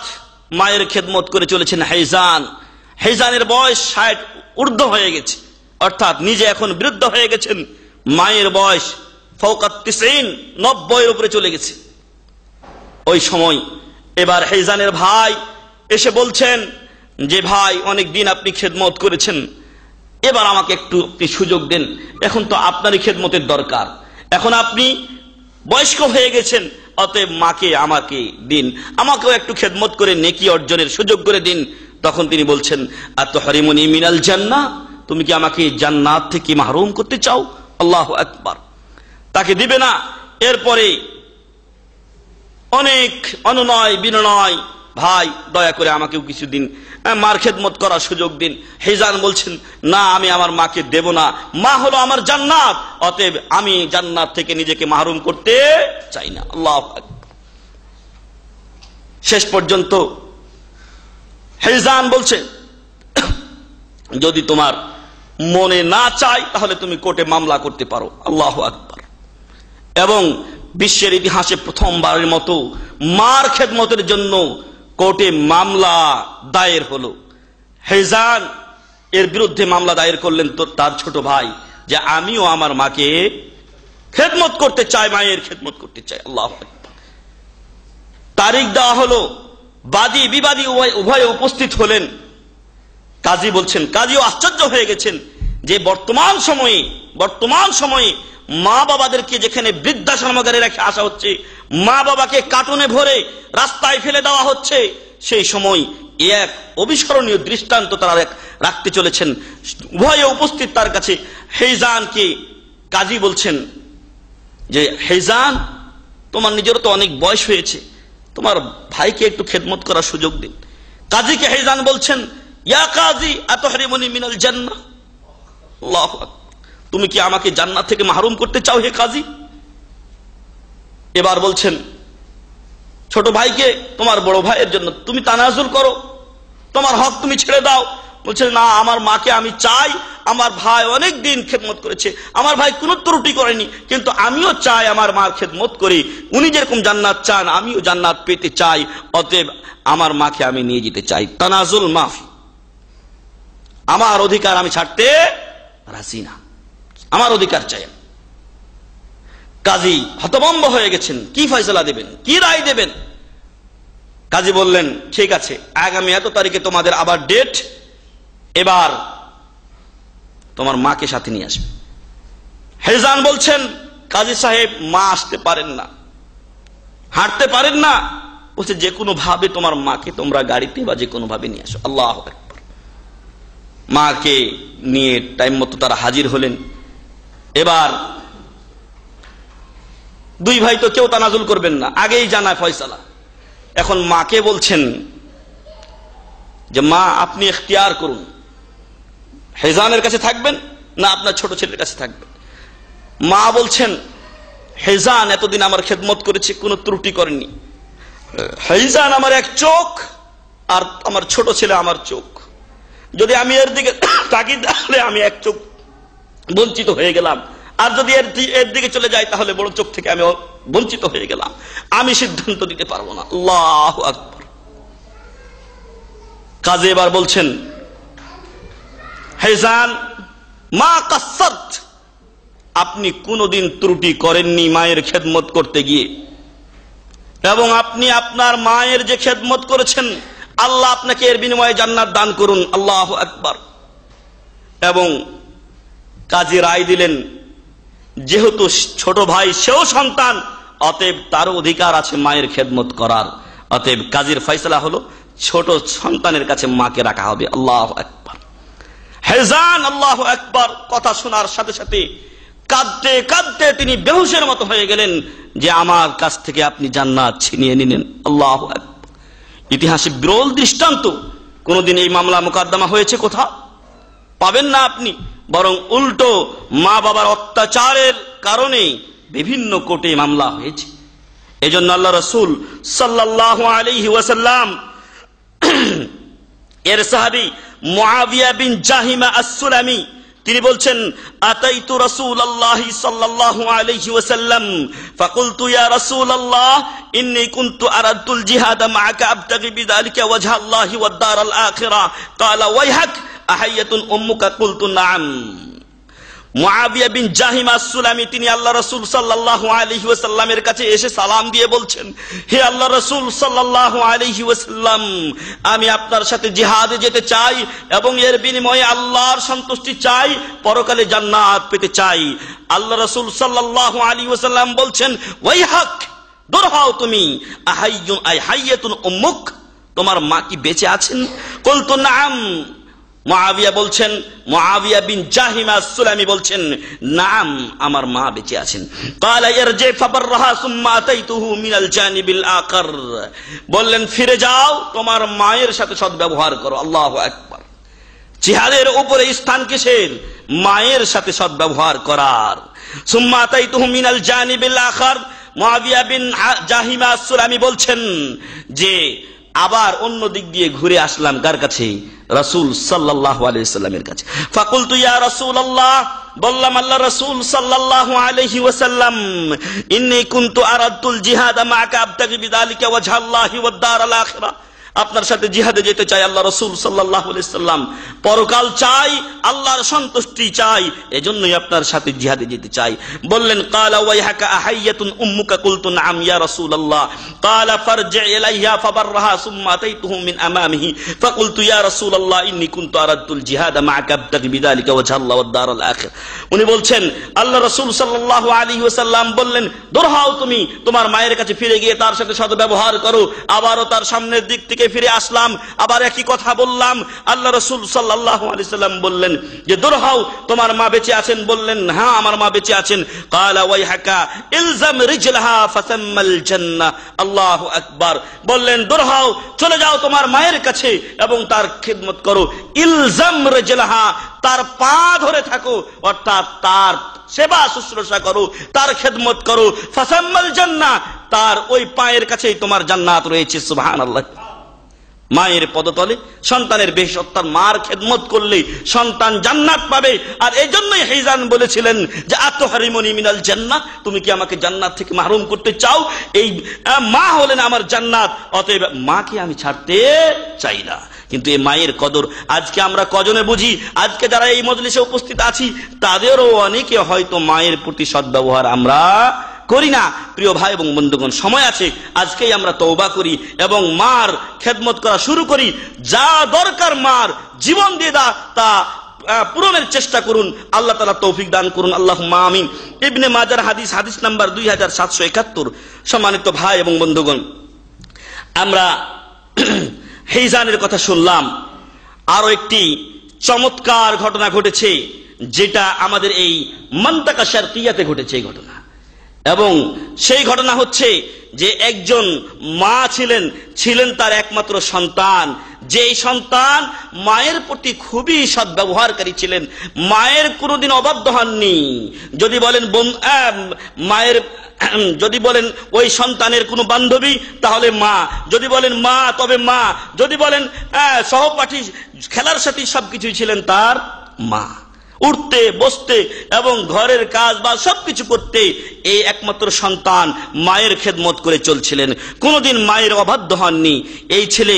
মায়ের খেদমত করে চলেছেন হিজানের বয়স 60 ঊর্ধ্ব হয়ে গেছে, অর্থাৎ নিজে এখন বৃদ্ধ হয়ে গেছেন। মায়ের বয়স ফাওকাত 90 উপরে চলে গেছে। ওই সময় এবার হিজানের ভাই এসে বলছেন যে, ভাই, অনেক দিন আপনি খেদমত করেছেন, এবার আমাকে একটু সুযোগ দেন, এখন তো আপনারই খেদমতের দরকার, এখন আপনি বয়স্ক হয়ে গেছেন, অতএব মাকে আমাকে দিন, আমাকেও একটু খেদমত করে নেকি অর্জনের সুযোগ করে দিন। তখন তিনি বলছেন, আতুহরিমুনি মিনাল জান্নাহ, তুমি কি আমাকে জান্নাত থেকে মাহরুম করতে চাও? আল্লাহু আকবার। তাকে দিবে না। এরপরে অনেক অনুনয় বিনয়, ভাই দয়া করে আমাকেও কিছুদিন মার খেদমত করার সুযোগ দিন। হিজান বলছেন, না, আমি আমার মাকে দেব না, মা হলো আমার জান্নাত, অতএব আমি জান্নাত থেকে নিজেকে মাহরুম করতে চাই না। আল্লাহু আকবার। শেষ পর্যন্ত হিজান বলছে, যদি তোমার মনে না চায় তাহলে তুমি কোর্টে মামলা করতে পারো। আল্লাহু আকবার। এবং বিশ্বের ইতিহাসে প্রথমবারের মতো মার খেদমতের জন্য কোর্টে মামলা দায়ের হলো। হিজান এর বিরুদ্ধে মামলা দায়ের করলেন তো তার ছোট ভাই, যে আমিও আমার মাকে খেদমত করতে চাই, মায়ের খেদমত করতে চাই। আল্লাহু আকবার। তারিখ দেওয়া হলো, বাদী বিবাদী উভয়ে উপস্থিত হলেন। কাজী বলছেন, কাজীও আশ্চর্য হয়ে গেছেন যে বর্তমান সময়ে মা বাবাদেরকে যেখানে বৃদ্ধাশ্রমাগারে রেখে আসা হচ্ছে, মা বাবাকে কার্টুনে ভরে রাস্তায় ফেলে দেওয়া হচ্ছে, সেই সময় এক অবিস্মরণীয় দৃষ্টান্ত তারা রাখতে চলেছেন। উভয়ে উপস্থিত তার কাছে। হিজানকে কাজী বলছেন যে, হিজান, তোমার নিজেরও তো অনেক বয়স হয়েছে, তোমার ভাইকে একটু খেদমত করার সুযোগ দিন। কাজীকে হেজান বলছেন, ইয়া কাজী আতহরিমুনি মিনাল জান্নাহ, আল্লাহু আকবার, তুমি কি আমাকে জান্নাত থেকে মাহরুম করতে চাও হে কাজী? এবার বলছেন ছোট ভাইকে, তোমার বড় ভাইয়ের জন্য তুমি তানাজুল করো, তোমার হক তুমি ছেড়ে দাও। বলছেন না, আমার মাকে আমি চাই, আমার ভাই অনেক দিন খেদমত করেছে, আমার ভাই কোনো ত্রুটি করেনি, কিন্তু আমিও চাই আমার মার খেদমত করি, উনি যেরকম জান্নাত চান আমিও জান্নাত পেতে চাই, অতএব আমার মাকে আমি নিয়ে যেতে চাই। তানাজুল মাফি, আমার অধিকার আমি ছাড়তে রাজি না, আমার অধিকার চাই। কাজী হতভম্ব হয়ে গেছেন, কি ফয়সালা দেবেন, কি রায় দেবেন? কাজী বললেন, ঠিক আছে, আগামী এত তারিখে তোমাদের আবার ডেট, এবার তোমার মাকে সাথে নিয়ে আসবে। হেজান বলছেন, কাজী সাহেব মা আসতে পারেন না, হাঁটতে পারেন না, বলছে যে কোনো ভাবে তোমার মাকে তোমরা গাড়িতে বা যে কোনো ভাবে নিয়ে আসো। আল্লাহু আকবার। মাকে নিয়ে টাইম মতো তারা হাজির হলেন। এবার দুই ভাই তো কেউ তানাজুল করবেন না, আগেই জানা ফয়সালা। এখন মাকে বলছেন যে মা আপনি ইখতিয়ার করুন, হেজানের কাছে থাকবেন না আপনার ছোট ছেলের কাছে থাকবেন। মা বলছেন, হেজান এতদিন আমার খেদমত করেছে, কোনো ত্রুটি করেনি, হেজান আমার এক চোখ আর আমার ছোট ছেলে আমার চোখ, যদি আমি এর দিকে তাকি তাহলে আমি এক চোখ বঞ্চিত হয়ে গেলাম, আর যদি এর দিকে চলে যায় তাহলে বড় চোখ থেকে আমি বঞ্চিত হয়ে গেলাম, আমি সিদ্ধান্ত দিতে পারবো না। আল্লাহু আকবার। কাজী এবার বলছেন, হেজান মা কাসসাত, আপনি কোনদিন ত্রুটি করেননি মায়ের খেদমত করতে গিয়ে, এবং আপনি আপনার মায়ের যে খেদমত করেছেন আল্লাহ আপনাকে এর বিনিময়ে জান্নাত দান করুন। আল্লাহু আকবার। এবং কাজী রায় দিলেন, যেহেতু ছোট ভাই সেও সন্তান, অতএব তার অধিকার আছে মায়ের খেদমত করার, অতএব কাজীর ফয়সালা হলো ছোট সন্তানের কাছে মাকে রাখা হবে। আল্লাহু আকবার। হেজান আল্লাহু আকবার কথা শোনার সাথে সাথে কাঁদতে কাঁদতে তিনি বেহুশের মতো হয়ে গেলেন যে আমার কাছ থেকে আপনি জান্নাত ছিনিয়ে নিলেন। আল্লাহু আকবার। ইতিহাসে বিরল দৃষ্টান্ত, কোনদিন এই মামলা মোকদ্দমা হয়েছে কোথাও পাবেন না আপনি, বরং উল্টো মা বাবার অত্যাচারের কারণে বিভিন্ন কোর্টে মামলা হয়েছে। এজন্য আল্লাহ রাসূল সাল্লাল্লাহু আলাইহি ওয়াসাল্লাম এর সাহাবী মুআবিয়া বিন জাহিমা আস-সুলামি তিনি বলছেন, আতাইতু রাসূলুল্লাহি সাল্লাল্লাহু আলাইহি ওয়াসাল্লাম ফাকুলতু ইয়া রাসূলুল্লাহ ইন্নী কুনতু আরাদতুল জিহাদ মা'আকা আবতাগি বিযালিকা ওয়াজহা আল্লাহি ওয়াদ দারাল আখিরা ক্বালা ওয়াইহাক আহাইয়াতুন উম্মুকা কুলতু না'ম। মুআবিয়া বিন জাহিম আস-সুলামি তিনি আল্লাহ রাসূল সাল্লাল্লাহু আলাইহি ওয়াসাল্লামের কাছে এসে সালাম দিয়ে বলছেন, হে আল্লাহ রাসূল সাল্লাল্লাহু আলাইহি ওয়াসাল্লাম, আমি আপনার সাথে জিহাদে যেতে চাই এবং এর বিনিময়ে আল্লাহর সন্তুষ্টি চাই, পরকালে জান্নাত পেতে চাই। আল্লাহ রাসূল সাল্লাল্লাহু আলাইহি ওয়াসাল্লাম বলছেন, ওয়াইহাক, দূর হও তুমি, আহাইয়াতুন উম্মুক, তোমার মা কি বেঁচে আছেন? কুলতু না'ম। মুআবিয়া বলছেন, মুআবিয়া বিন জাহিম আস-সুলামি বলছেন, নাম, আমার মা বেঁচে আছেন। ক্বালা ইরজি ফাবাররাহা সুম্মা আতাইতুহু মিনাল জানিবিল আকার, বললেন ফিরে যাও, তোমার মায়ের সাথে সদ্ব্যবহার করো। আল্লাহু আকবার। জিহাদের উপরে স্থান কিসের? মায়ের সাথে সদ্ব্যবহার করার। সুম্মা আতাইতুহু মিনাল জানিবিল আকার, মুআবিয়া বিন জাহিম আস-সুলামি বলছেন যে আবার অন্য দিক দিয়ে ঘুরে আসলাম কার কাছে? রাসূল সাল্লাল্লাহু আলাইহি ওয়াসাল্লামের কাছে। ফাকুলতু ইয়া রাসূলুল্লাহ, বললাম আল্লাহ রাসূল সাল্লাল্লাহু আলাইহি ওয়াসাল্লাম, ইন্নী কুনতু আরাদতুল জিহাদ মা'আকা আবতাগি বিযালিকা ওয়াজহা আল্লাহি ওয়াদ দারাল আখিরা, আপনার সাথে জিহাদে যেতে চাই আল্লাহ রাসূল সাল্লাল্লাহু আলাইহি ওয়াসাল্লাম, পরকাল চাই, আল্লাহর সন্তুষ্টি চাই, এজন্যই আপনার সাথে জিহাদে যেতে চাই। বললেন, ক্বালা ওয়াইহাকা আহাইয়াতুন উম্মুকা, কুলতু না'ম ইয়া রাসূলুল্লাহ। ক্বালা ফারজি ইলাইহা ফাবাররাহা সুম্মা আতাইতুহু মিন আমামিহি ফাকুলতু ইয়া রাসূলুল্লাহ ইন্নী কুনতু আরাদতুল জিহাদ মা'আকা আবতাগি বিযালিকা ওয়াজহা আল্লাহি ওয়াদ দারাল আখির। উনি বলছেন, আল্লাহ রাসূল সাল্লাল্লাহু আলাইহি ওয়াসাল্লাম বললেন, দূর হও তুমি, তোমার মায়ের কাছে ফিরে গিয়ে তার সাথে সদ্ব্যবহার করো, আবারও তার সামনের দিক থেকে থেকে ফিরে আসলাম, আবার একই কথা বললাম। আল্লাহ রাসূল সাল্লাল্লাহু আলাইহি সাল্লাম বললেন যে দূর হও, তোমার মা বেঁচে আছেন? বললেন হ্যাঁ, আমার মা বেঁচে আছেন। ক্বালা ওয়াইহাকা ইলজাম রিজলাহা ফাসাম্মাল জান্নাহ। আল্লাহু আকবার। বললেন দূর হও, চলে যাও তোমার মায়ের কাছে এবং তার খিদমত করো। ইলজাম রিজলাহা, তার পা ধরে থাকো, অর্থাৎ তার সেবা শুশ্রূষা করো, তার খেদমত করো। ফাসাম্মাল জান্নাহ, তার ওই পায়ের কাছেই তোমার জান্নাত রয়েছে। সুবহানাল্লাহ। মায়ের পদতলে সন্তানের বেহেশত, মার খেদমত করলে সন্তান জান্নাত পাবে। আর এই জন্যই হিজান বলেছিলেন যে আতহারিমুনি মিনাল জান্নাহ, তুমি কি আমাকে জান্নাত থেকে মাহরুম করতে চাও? এই মা হলেন আমার জান্নাত, অতএব মাকে আমি ছাড়তে চাই না। কিন্তু এই মায়ের কদর আজকে আমরা কজনে বুঝি? আজকে যারা এই মজলিসে উপস্থিত আছি তাদেরও অনেকে হয়তো মায়ের প্রতি সদ্ব্যবহার আমরা করি না। প্রিয় ভাই এবং বন্ধুগণ, সময় আছে, আজকেই আমরা তওবা করি এবং মার খেদমত করা শুরু করি। যা দরকার মার জীবন দিয়ে তা পূরণের চেষ্টা করুন। আল্লাহ তাআলা তৌফিক দান করুন, আল্লাহুম্মা আমিন। ইবনে মাজার হাদিস, হাদিস নাম্বার 2771। সম্মানিত ভাই এবং বন্ধুগণ, আমরা হিজানের কথা শুনলাম। আরো একটি চমৎকার ঘটনা ঘটেছে, যেটা আমাদের এই মান্তাকা শারকিয়াতে ঘটেছে এই ঘটনা। এবং সেই ঘটনা হচ্ছে যে একজন মা ছিলেন তার একমাত্র সন্তান, যেই সন্তান মায়ের প্রতি খুবই সদ্ব্যবহারকারী ছিলেন, মায়ের কোনোদিন অবাধ্য হননি। যদি বলেন মায়ের, যদি বলেন ওই সন্তানের কোনো বান্ধবী তাহলে মা, যদি বলেন মা তবে মা, যদি বলেন সহপাঠী, খেলার সাথে সবকিছুই ছিলেন তার মা। উঠতে বসতে এবং ঘরের কাজ বা সবকিছু করতে এই একমাত্র সন্তান মায়ের খেদমত করে চলছিলেন, কোনোদিন মায়ের অবাধ্য হননি। এই ছেলে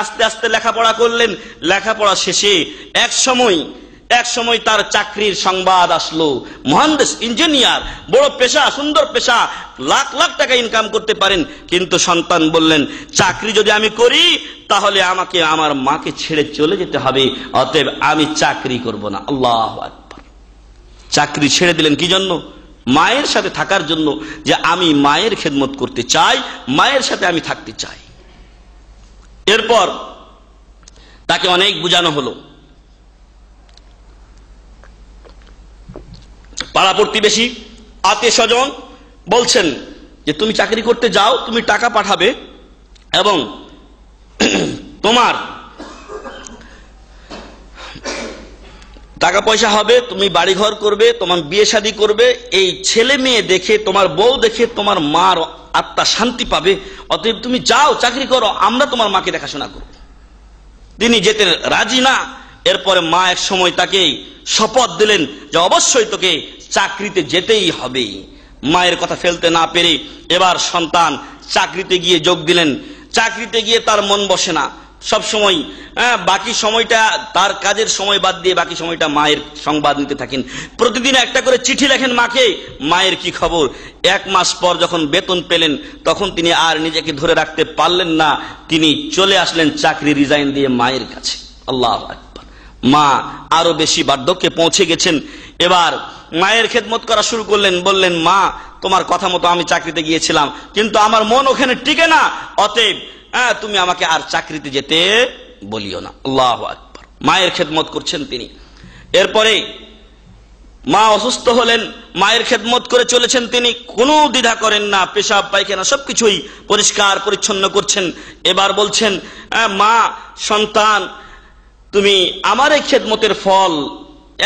আস্তে আস্তে লেখাপড়া করলেন। লেখাপড়া শেষে এক সময় তার চাকরির সংবাদ আসলো। মহানদেশ ইঞ্জিনিয়ার, বড় পেশা, সুন্দর পেশা, লাখ লাখ টাকা ইনকাম করতে পারেন। কিন্তু সন্তান বললেন চাকরি যদি আমি করি তাহলে আমাকে আমার মাকে ছেড়ে চলে যেতে হবে, অতএব আমি চাকরি করব না। আল্লাহু আকবার। চাকরি ছেড়ে দিলেন কি জন্য? মায়ের সাথে থাকার জন্য, যে আমি মায়ের খেদমত করতে চাই, মায়ের সাথে আমি থাকতে চাই। এরপর তাকে অনেক বোঝানো হলো। পাড়া প্রতিবেশী, আত্মীয় স্বজন বলছেন যে তুমি চাকরি করতে যাও, তুমি টাকা পাঠাবে এবং তোমার টাকা পয়সা হবে, তুমি বাড়িঘর করবে, তোমার বিয়ে শাদী করবে। এই ছেলে মেয়ে দেখে, তোমার বউ দেখে তোমার মার আত্মা শান্তি পাবে, অতএব তুমি যাও, চাকরি করো, আমরা তোমার মাকে দেখাশোনা করব। তিনি যেতে রাজি না। এরপরে মা এক সময় তাকে শপথ দিলেন যে অবশ্যই তোকে চাকরিতে যেতেই হবে। মায়ের কথা ফেলতে না পেরে এবার সন্তান চাকরিতে গিয়ে যোগ দিলেন। চাকরিতে গিয়ে তার মন বসে না, সব সময় বাকি সময়টা তার কাজের সময় বাদ দিয়ে বাকি সময়টা মায়ের সংবাদ নিতে থাকেন। প্রতিদিন একটা করে চিঠি লেখেন মাকে, মায়ের কি খবর। এক মাস পর যখন বেতন পেলেন তখন তিনি আর নিজেকে ধরে রাখতে পারলেন না, তিনি চলে আসলেন চাকরি রিজাইন দিয়ে মায়ের কাছে। আল্লাহু আকবার। মা আরো বেশি বার্ধক্যে পৌঁছে গেছেন। এবার মায়ের খেদমত করা শুরু করলেন। বললেন মা, তোমার কথা মতো আমি চাকরিতে গিয়েছিলাম, কিন্তু আমার মন ওখানে টিকে না, অতএব তুমি আমাকে আর চাকরিতে যেতে বলিও না। আল্লাহু আকবার। মায়ের খেদমত করছেন তিনি। এরপরে মা অসুস্থ হলেন, মায়ের খেদমত করে চলেছেন তিনি, কোনো দ্বিধা করেন না, পেশাব পায়খানা সবকিছুই পরিষ্কার পরিচ্ছন্ন করছেন। এবার বলছেন মা, সন্তান, তুমি আমার এই খেদমতের ফল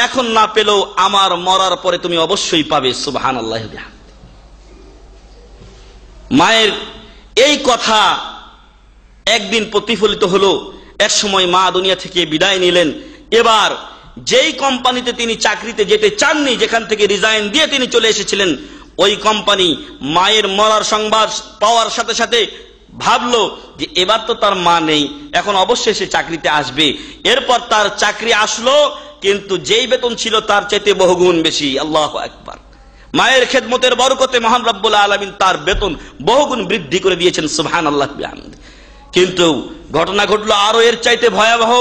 এখন না পেলেও আমার মরার পরে তুমি অবশ্যই পাবে। সুবহানাল্লাহ। মায়ের এই কথা একদিন প্রতিফলিত হলো। এক সময় মা দুনিয়া থেকে বিদায় নিলেন। এবার যেই কোম্পানিতে তিনি চাকরিতে যেতে চাননি, যেখান থেকে রিজাইন দিয়ে তিনি চলে এসেছিলেন, ওই কোম্পানি মায়ের মরার সংবাদ পাওয়ার সাথে সাথে ভাবলো যে এবার তো তার মা নেই, এখন অবশ্যই সে চাকরিতে আসবে। এরপর তার চাকরি আসলো, কিন্তু যেই বেতন ছিল তার চাইতে বহুগুণ বেশি। আল্লাহু আকবার। মায়ের খেদমতের বরকতে মহান রব্বুল আলামিন তার বেতন বহুগুণ বৃদ্ধি করে দিয়েছেন। সুবহানাল্লাহ বিহামদিহি। কিন্তু ঘটনা ঘটলো আরো এর চাইতে ভয়াবহ।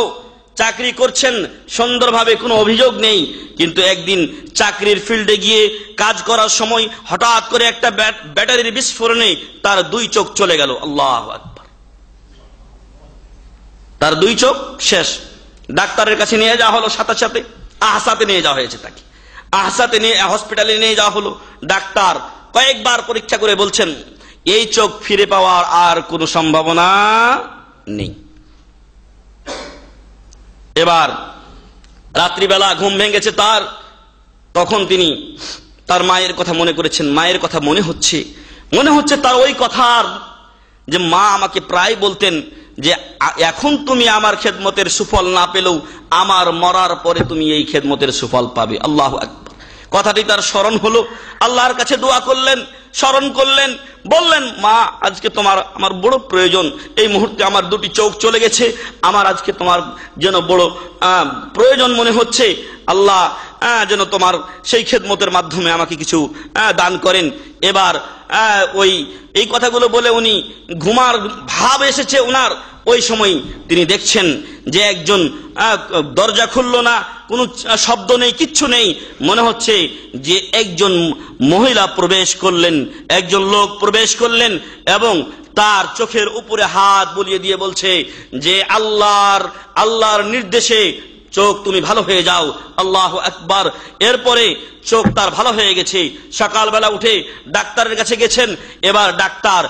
চাকরি করছেন সুন্দরভাবে, কোনো অভিযোগ নেই, কিন্তু একদিন চাকরির ফিল্ডে গিয়ে কাজ করার সময় হঠাৎ করে একটা ব্যাটারির বিস্ফোরণে তার দুই চোখ চলে গেল। আল্লাহু আকবার। তার 2 চোখ শেষ। ডাক্তারের কাছে নিয়ে যাওয়া হলো, সাথে সাথে আহসাতে নিয়ে যাওয়া হয়েছে তাকে। আহসাতে নিয়ে হসপিটালে নিয়ে যাওয়া হলো। ডাক্তার কয়েকবার পরীক্ষা করে বলছেন এই চোখ ফিরে পাওয়ার আর কোনো সম্ভাবনা নেই। এবার রাত্রিবেলা ঘুম ভেঙেছে তার, তখন তিনি তার মায়ের কথা মনে করেছেন। মায়ের কথা মনে হচ্ছে তার ওই কথার, যে মা আমাকে প্রায় বলতেন যে এখন তুমি আমার খেদমতের সুফল না পেলেও আমার মরার পরে তুমি এই খেদমতের সুফল পাবে। আল্লাহু আকবার। কথাটি তার স্মরণ হলো, আল্লাহর কাছে দোয়া করলেন, স্মরণ করলেন, বললেন মা আজকে আমার বড় প্রয়োজন, এই মুহূর্তে আমার 2টি চোখ চলে গেছে, আমার আজকে তোমার যেন বড় প্রয়োজন মনে হচ্ছে, আল্লাহ যেন তোমার সেই খেদমতের মাধ্যমে আমাকে কিছু দান করেন। এবার এই কথাগুলো বলে উনি ঘুমার ভাব এসেছে উনার। ওই সময় তিনি দেখছেন যে একজন দরজা খুললো না, কোনো শব্দ নেই, কিচ্ছু নেই, মনে হচ্ছে যে একজন মহিলা প্রবেশ করলেন, একজন লোক প্রবেশ করলেন এবং তার চোখের উপরে হাত বুলিয়ে দিয়ে বলছে যে আল্লাহর নির্দেশে চোখ তুমি ভালো হয়ে যাও। আল্লাহু আকবার। এরপরে চোখ তার ভালো হয়ে গেছে। সকালবেলা উঠে ডাক্তারের কাছে গেছেন। এবার ডাক্তার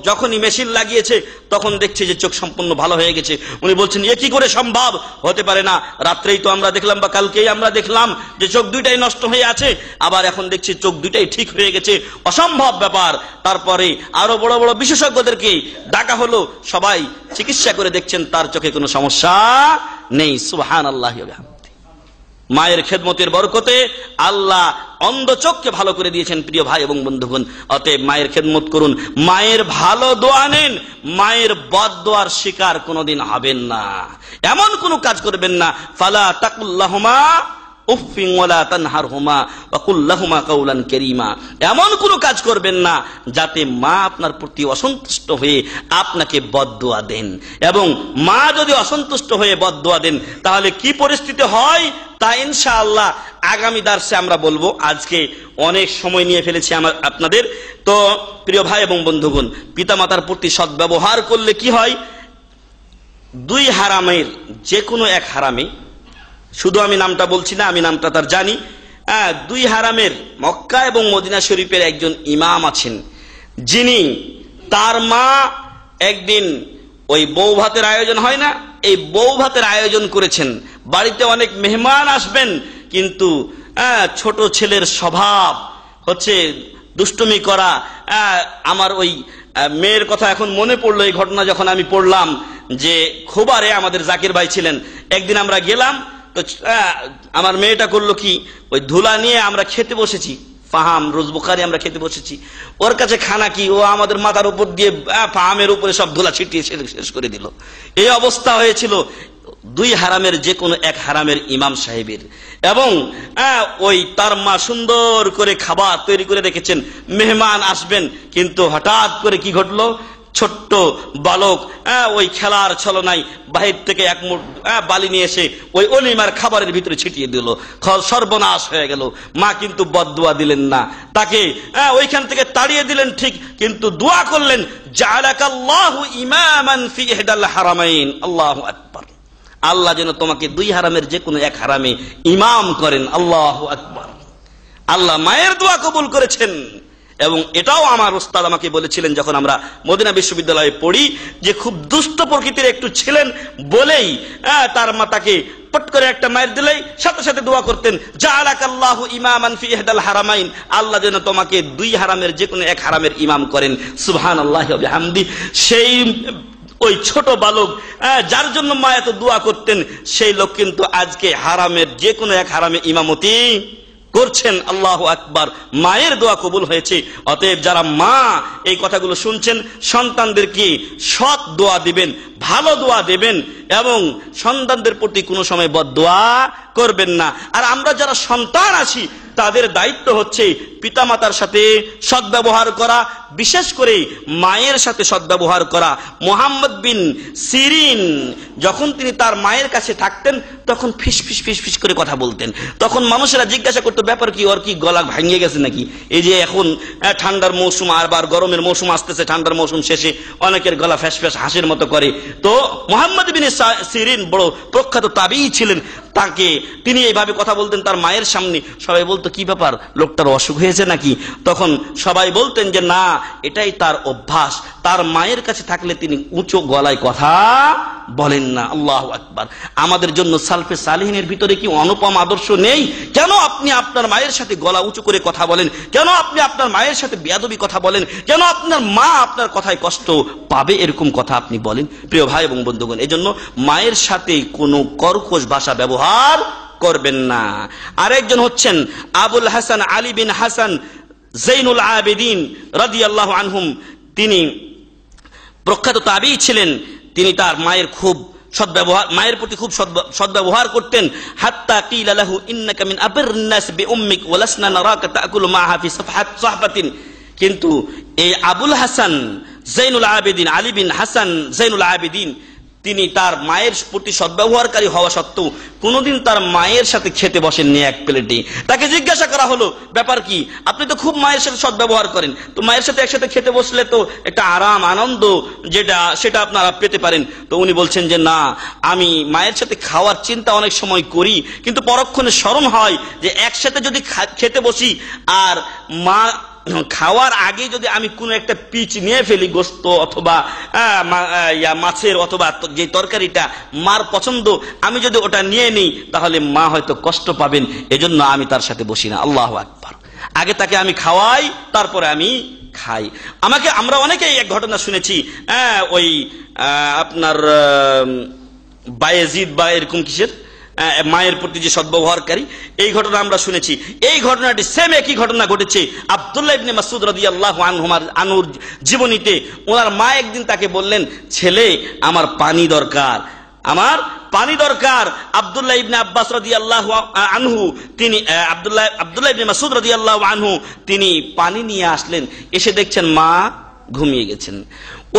যখনই মেশিন লাগিয়েছে তখন দেখছে যে চোখ সম্পূর্ণ ভালো হয়ে গেছে। উনি বলছেন এ কি করে সম্ভব, হতে পারে না, রাত্রেই তো আমরা দেখলাম বা কালকেই আমরা দেখলাম যে চোখ 2টাই নষ্ট হয়ে আছে, আবার এখন দেখছি চোখ 2টাই ঠিক হয়ে গেছে, অসম্ভব ব্যাপার। তারপরে আরো বড় বড় বিশেষজ্ঞদেরকে ডাকা হলো, সবাই চিকিৎসা করে দেখছেন তার চোখে কোনো সমস্যা নেই। সুবহানাল্লাহ। মায়ের খেদমতের বরকতে আল্লাহ অন্ধ চোখকে ভালো করে দিয়েছেন প্রিয় ভাই এবং বন্ধুগণ। অতএব মায়ের খেদমত করুন, মায়ের ভালো দোয়া নেন, মায়ের বদ দোয়ার শিকার কোনোদিন হবেন না, এমন কোনো কাজ করবেন না। ফালা তাকুল্লাহুমা উফিন ওয়ালা তানহারহুমা ওয়া কুল লাহুমা কাওলান কারীমা। এমন কোনো কাজ করবেন না যাতে মা আপনার প্রতি অসন্তুষ্ট হয়ে আপনাকে বদদোয়া দেন। এবং মা যদি অসন্তুষ্ট হয়ে বদদোয়া দেন তাহলে কি পরিস্থিতি হয় তা ইনশাআল্লাহ আগামী দার্সে আমরা বলবো। আজকে অনেক সময় নিয়ে ফেলেছি আপনাদের। তো প্রিয় ভাই এবং বন্ধুগণ, পিতামাতার প্রতি সদ্ব্যবহার করলে কি হয়, 2 হারামের যে কোনো এক হারামে, শুধু আমি নামটা বলছি না, আমি নামটা তার জানি, 2 হারামের মক্কা এবং মদিনা শরীফের একজন ইমাম আছেন, যিনি তার মা একদিন ওই বউ ভাতের আয়োজন হয় না, এই বউ ভাতের আয়োজন করেছেন। বাড়িতে অনেক মেহমান আসবেন, কিন্তু ছোট ছেলের স্বভাব হচ্ছে দুষ্টুমি করা। আমার ওই মেয়ের কথা এখন মনে পড়লো, এই ঘটনা যখন আমি পড়লাম যে খোবারে আমাদের জাকির ভাই ছিলেন, একদিন আমরা গেলাম, তো আমার মেয়েটা করলো কি, ওই ধুলা নিয়ে আমরা খেতে বসেছি, ফাহাম রোজ বুখারি আমরা খেতে বসেছি, ওর কাছে খানা কি, ও আমাদের মাথার উপর দিয়ে ফাহামের উপরে সব ধুলা ছিটিয়ে শেষ করে দিল। এই অবস্থা হয়েছিল 2 হারামের যে কোনো এক হারামের ইমাম সাহেবের। এবং ওই তার মা সুন্দর করে খাবার তৈরি করে রেখেছেন, মেহমান আসবেন, কিন্তু হঠাৎ করে কি ঘটলো, ছোট্ট বালক ওই খেলার ছলনায় বাহির থেকে 1 মুঠ বালি নিয়ে এসে ওই অলিমার খাবারের ভিতরে ছিটিয়ে দিল, সর্বনাশ হয়ে গেল। মা কিন্তু বদদোয়া দিলেন না, তাকে ওইখান থেকে তাড়িয়ে দিলেন ঠিক, কিন্তু দোয়া করলেন জাআলাকাল্লাহু ইমামান ফি ইহদাল হারামাইন। আল্লাহু আকবার। আল্লাহ যেন তোমাকে 2 হারামের যে কোনো এক হারামে ইমাম করেন। আল্লাহু আকবার। আল্লাহ মায়ের দোয়া কবুল করেছেন। এবং এটাও আমার উস্তাদ আমাকে বলেছিলেন যখন আমরা মদিনা বিশ্ববিদ্যালয়ে পড়ি, যে খুব দুষ্ট প্রকৃতির একটু ছিলেন বলেই তার মাতাকে পট করে একটা মায়ের দিলেই সাথে সাথে দোয়া করতেন জাআলাকাল্লাহু ইমামান ফি ইহদাল হারামাইন, আল্লাহ যেন তোমাকে 2 হারামের যে কোনো এক হারামের ইমাম করেন। সুবহানাল্লাহি ওয়া বিহামদি। সেই ওই ছোট বালক যার জন্য মা এত দোয়া করতেন, সেই লোক কিন্তু আজকে হারামের যে কোনো এক হারামে ইমামতি করছেন। আল্লাহু আকবার। মায়ের দোয়া কবুল হয়েছে। অতএব যারা মা এই কথাগুলো শুনছেন, সন্তানদেরকে সৎ দোয়া দিবেন, ভালো দোয়া দেবেন এবং সন্তানদের প্রতি কোনো সময় বদদোয়া করবেন না। আর আমরা যারা সন্তান আছি তাদের দায়িত্ব হচ্ছে পিতামাতার সাথে সদ্ব্যবহার করা, বিশেষ করে মায়ের সাথে সদ্ব্যবহার করা। মুহাম্মদ বিন সিরিন যখন তিনি তার মায়ের কাছে থাকতেন তখন ফিস ফিস ফিস ফিস করে কথা বলতেন। তখন মানুষেরা জিজ্ঞাসা করতো, ব্যাপার কি, ওর কি গলা ভাঙিয়ে গেছে নাকি? এই যে এখন ঠান্ডার মৌসুম, আবার গরমের মৌসুম আসতেছে, ঠান্ডার মৌসুম শেষে অনেকের গলা ফ্যাস ফ্যাস হাসির মতো করে। তো মুহাম্মদ বিন সিরিন বড় প্রখ্যাত তাবিঈ ছিলেন, তাকে তিনি এইভাবে কথা বলতেন তার মায়ের সামনে। সবাই বলতো, কি ব্যাপার, লোকটার অসুখ হয়েছে নাকি? তখন সবাই বলতেন যে না, এটাই তার অভ্যাস, তার মায়ের কাছে থাকলে তিনি উঁচু গলায় কথা বলেন না। আল্লাহু আকবার। আমাদের জন্য সালফে সালিহিনের ভিতরে কি অনুপম আদর্শ নেই? কেন আপনি আপনার মায়ের সাথে গলা উঁচু করে কথা বলেন? কেন আপনি আপনার মায়ের সাথে বেয়াদবি কথা বলেন? কেন আপনার মা আপনার কথায় কষ্ট পাবে এরকম কথা আপনি বলেন? প্রিয় ভাই এবং বন্ধুগণ, এজন্য মায়ের সাথে কোনো কর্কশ ভাষা ব্যবহার করবেন না। আরেকজন হচ্ছেন আবুল হাসান আলী বিন হাসান জৈনুল আবেদিন রাদিয়াল্লাহু আনহুম। তিনি প্রখ্যাত তাবিঈ ছিলেন। তিনি তার মায়ের খুব সদ্ব্যবহার, মায়ের প্রতি খুব সদ্ব্যবহার করতেন। হাত্তা কিলা লাহু ইন্নাকা মিন আবরিন নাস বিউম্মিক ওয়া লাসনা নারাকা তাকুলু মাহা ফি সাহফাতিন। কিন্তু এই আবুল হাসান জৈনুল আবেদিন, আলী বিন হাসান জৈনুল আবেদিন, তিনি তার মায়ের প্রতি সদ্ব্যবহারকারী হওয়া সত্ত্বেও কোনোদিন তার মায়ের সাথে খেতে বসেননি এক প্লেটে। তাকে জিজ্ঞাসা করা হলো, ব্যাপার কি, আপনি তো খুব মায়ের সাথে সদ্ব্যবহার করেন, তো মায়ের সাথে একসাথে খেতে বসলে তো একটা আরাম আনন্দ সেটা আপনারা পেতে পারেন। তো উনি বলছেন যে না, আমি মায়ের সাথে খাওয়ার চিন্তা অনেক সময় করি, কিন্তু পরক্ষণে স্মরণ হয় যে একসাথে যদি খেতে বসি আর মা খাওয়ার আগে যদি আমি কোনো একটা পিচ নিয়ে ফেলি, গোস্ত অথবা মাছের অথবা যে তরকারিটা মার পছন্দ, আমি যদি ওটা নিয়ে নিই তাহলে মা হয়তো কষ্ট পাবেন, এজন্য আমি তার সাথে বসি না। আল্লাহু আকবার। আগে তাকে আমি খাওয়াই, তারপরে আমি খাই। আমরা অনেকেই এক ঘটনা শুনেছি, ওই আপনার বায়েজিদ বা এরকম কিসের মায়ের প্রতি যে সদ্ব্যবহারকারী, এই ঘটনা আমরা শুনেছি। এই ঘটনাটি সেম একই ঘটনা ঘটেছে আব্দুল্লাহ ইবনে মাসউদ রাদিয়াল্লাহু আনহুর জীবনীতে। ওনার মা একদিন তাকে বললেন, ছেলে, আমার পানি দরকার, আমার পানি দরকার। আব্দুল্লাহ ইবনে আব্বাস রাদিয়াল্লাহু আনহু, তিনি আব্দুল্লাহ ইবনে মাসউদ রাদিয়াল্লাহু আনহু তিনি পানি নিয়ে আসলেন। এসে দেখছেন মা ঘুমিয়ে গেছেন।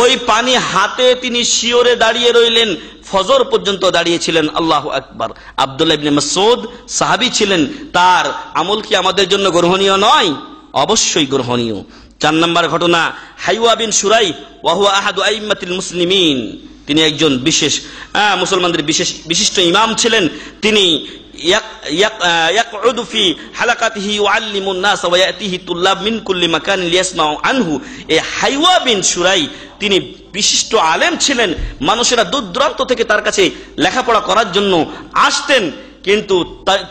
ওই পানি হাতে তিনি শিওরে দাঁড়িয়ে রইলেন, ফজর পর্যন্ত দাঁড়িয়েছিলেন। আল্লাহু আকবার। আব্দুল্লাহ ইবনে মাসউদ সাহাবী ছিলেন, তার আমল কি আমাদের জন্য গ্রহণীয় নয়? অবশ্যই গ্রহণীয়। 4 নম্বর ঘটনা, হাইওয়া বিন শুরাই ওয়া হুয়া আহাদু আইম্মাতিল মুসলিমিন। তিনি একজন মুসলমানদের বিশিষ্ট ইমাম ছিলেন। তিনি ইয়াকউদু ফি হালাকাতিহি ইউআল্লিমুন নাস ওয়া ইয়াতিহি তুল্লাব মিন কুল্লি মাকান লিয়াসমাউ আনহু। এই হাইওয়া বিন শুরাই তিনি বিশিষ্ট আলেম ছিলেন। মানুষেরা দূর দূরান্ত থেকে তার কাছে লেখাপড়া করার জন্য আসতেন, কিন্তু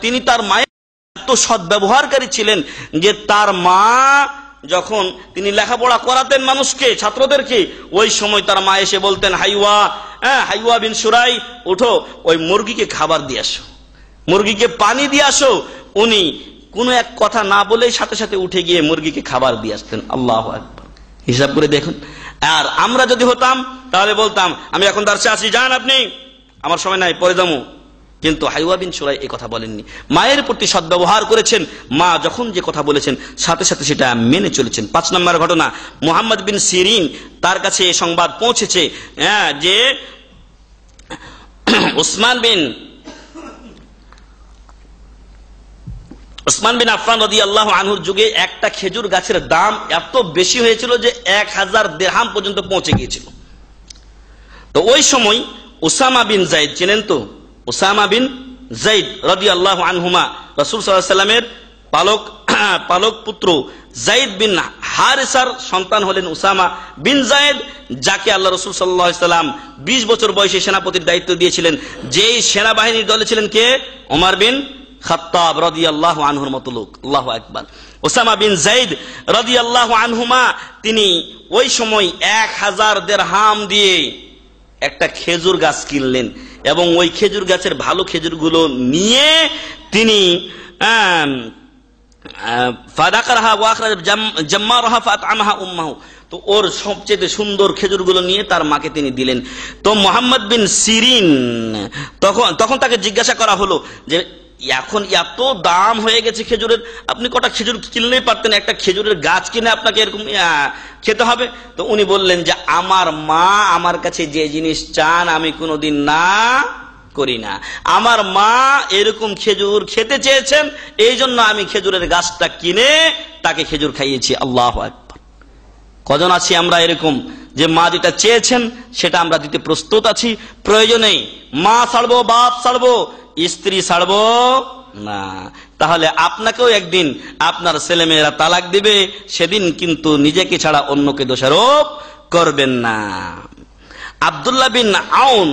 তিনি তার মায়ের এত সদ্ব্যবহারকারী ছিলেন যে তার মা যখন তিনি লেখাপড়া করাতেন মানুষকে, ছাত্রদেরকে, ওই সময় তার মা এসে বলতেন, হাইওয়া বিন শুরাই, উঠো, ওই মুরগিকে খাবার দিয়ে আসো, মুরগিকে পানি দিয়ে আসো। উনি কোনো এক কথা না বলেই সাথে সাথে উঠে গিয়ে মুরগিকে খাবার দিয়ে আসতেন। আল্লাহু আকবার। হিসাব করে দেখুন। আর আমরা যদি হতাম তাহলে বলতাম, আমি এখন দার্সে আছি, যান আপনি, আমার সময় নাই, পরে যাবো। কিন্তু হাইওয়া বিন শুরাই এই কথা বলেননি। মায়ের প্রতি সদ্ব্যবহার করেছেন। মা যখন যে কথা বলেছেন সাথে সাথে সেটা মেনে চলেছেন। 5 নম্বর ঘটনা, মুহাম্মদ বিন সিরিন, তার কাছে এই সংবাদ পৌঁছেছে যে উসমান বিন আফফান রাদিয়াল্লাহু আনহুর যুগে একটা খেজুর গাছের দাম এত বেশি হয়েছিল যে 1000 দিরহাম পর্যন্ত পৌঁছে গিয়েছিল। তো ওই সময় উসামা বিন যায়েদ, চেনেন তো? উসামা বিন যায়েদ রাদিয়াল্লাহু আনহুমা, রাসূল সাল্লাল্লাহু আলাইহি ওয়াসাল্লামের পালক পুত্র যায়েদ বিন হারিসার সন্তান হলেন উসামা বিন যায়েদ, যাকে আল্লাহ রাসূল সাল্লাল্লাহু আলাইহি ওয়াসাল্লাম 20 বছর বয়সে সেনাপতির দায়িত্ব দিয়েছিলেন। যেই সেনাবাহিনীর দলে ছিলেন কে? ওমর বিন খাত্তাব রাদিয়াল্লাহু আনহুর মতো লোক। আল্লাহু আকবার। উসামা বিন যায়েদ রাদিয়াল্লাহু আনহুমা তিনি ওই সময় 1000 দিরহাম দিয়ে একটা খেজুর গাছ কিনলেন এবং ওই খেজুর গাছের ভালো খেজুরগুলো নিয়ে তিনি ফাদাকারহা ওয়া আখরাজ জাম্মারহা ফাতআমাহা উম্মাহু, তো ওর সবচেয়ে সুন্দর খেজুরগুলো নিয়ে তার মাকে তিনি দিলেন। তো মুহাম্মদ বিন সিরিন তখন তাকে জিজ্ঞাসা করা হলো যে এখন এত দাম হয়ে গেছে খেজুরের, আপনি কটা খেজুর কিনলেই পারতেন, একটা খেজুরের গাছ কিনে আপনাকে এরকম খেতে হবে। তো উনি বললেন যে আমার মা আমার কাছে যে জিনিস চান আমি কোনোদিন না করি না, আমার মা এরকম খেজুর খেতে চেয়েছেন, এই জন্য আমি খেজুরের গাছটা কিনে তাকে খেজুর খাইয়েছি। আল্লাহু আকবার। কজন আছি আমরা এরকম যে মা যেটা চেয়েছেন সেটা আমরা দিতে প্রস্তুত আছি? প্রয়োজনে মা ছাড়বো, বাপ ছাড়বো, স্ত্রী ছাড়বো না। তাহলে আপনাকেও একদিন আপনার ছেলেমেয়েরা তালাক দিবে, সেদিন কিন্তু নিজেকে ছাড়া অন্যকে দোষারোপ করবেন না। আব্দুল্লাহ বিন আউন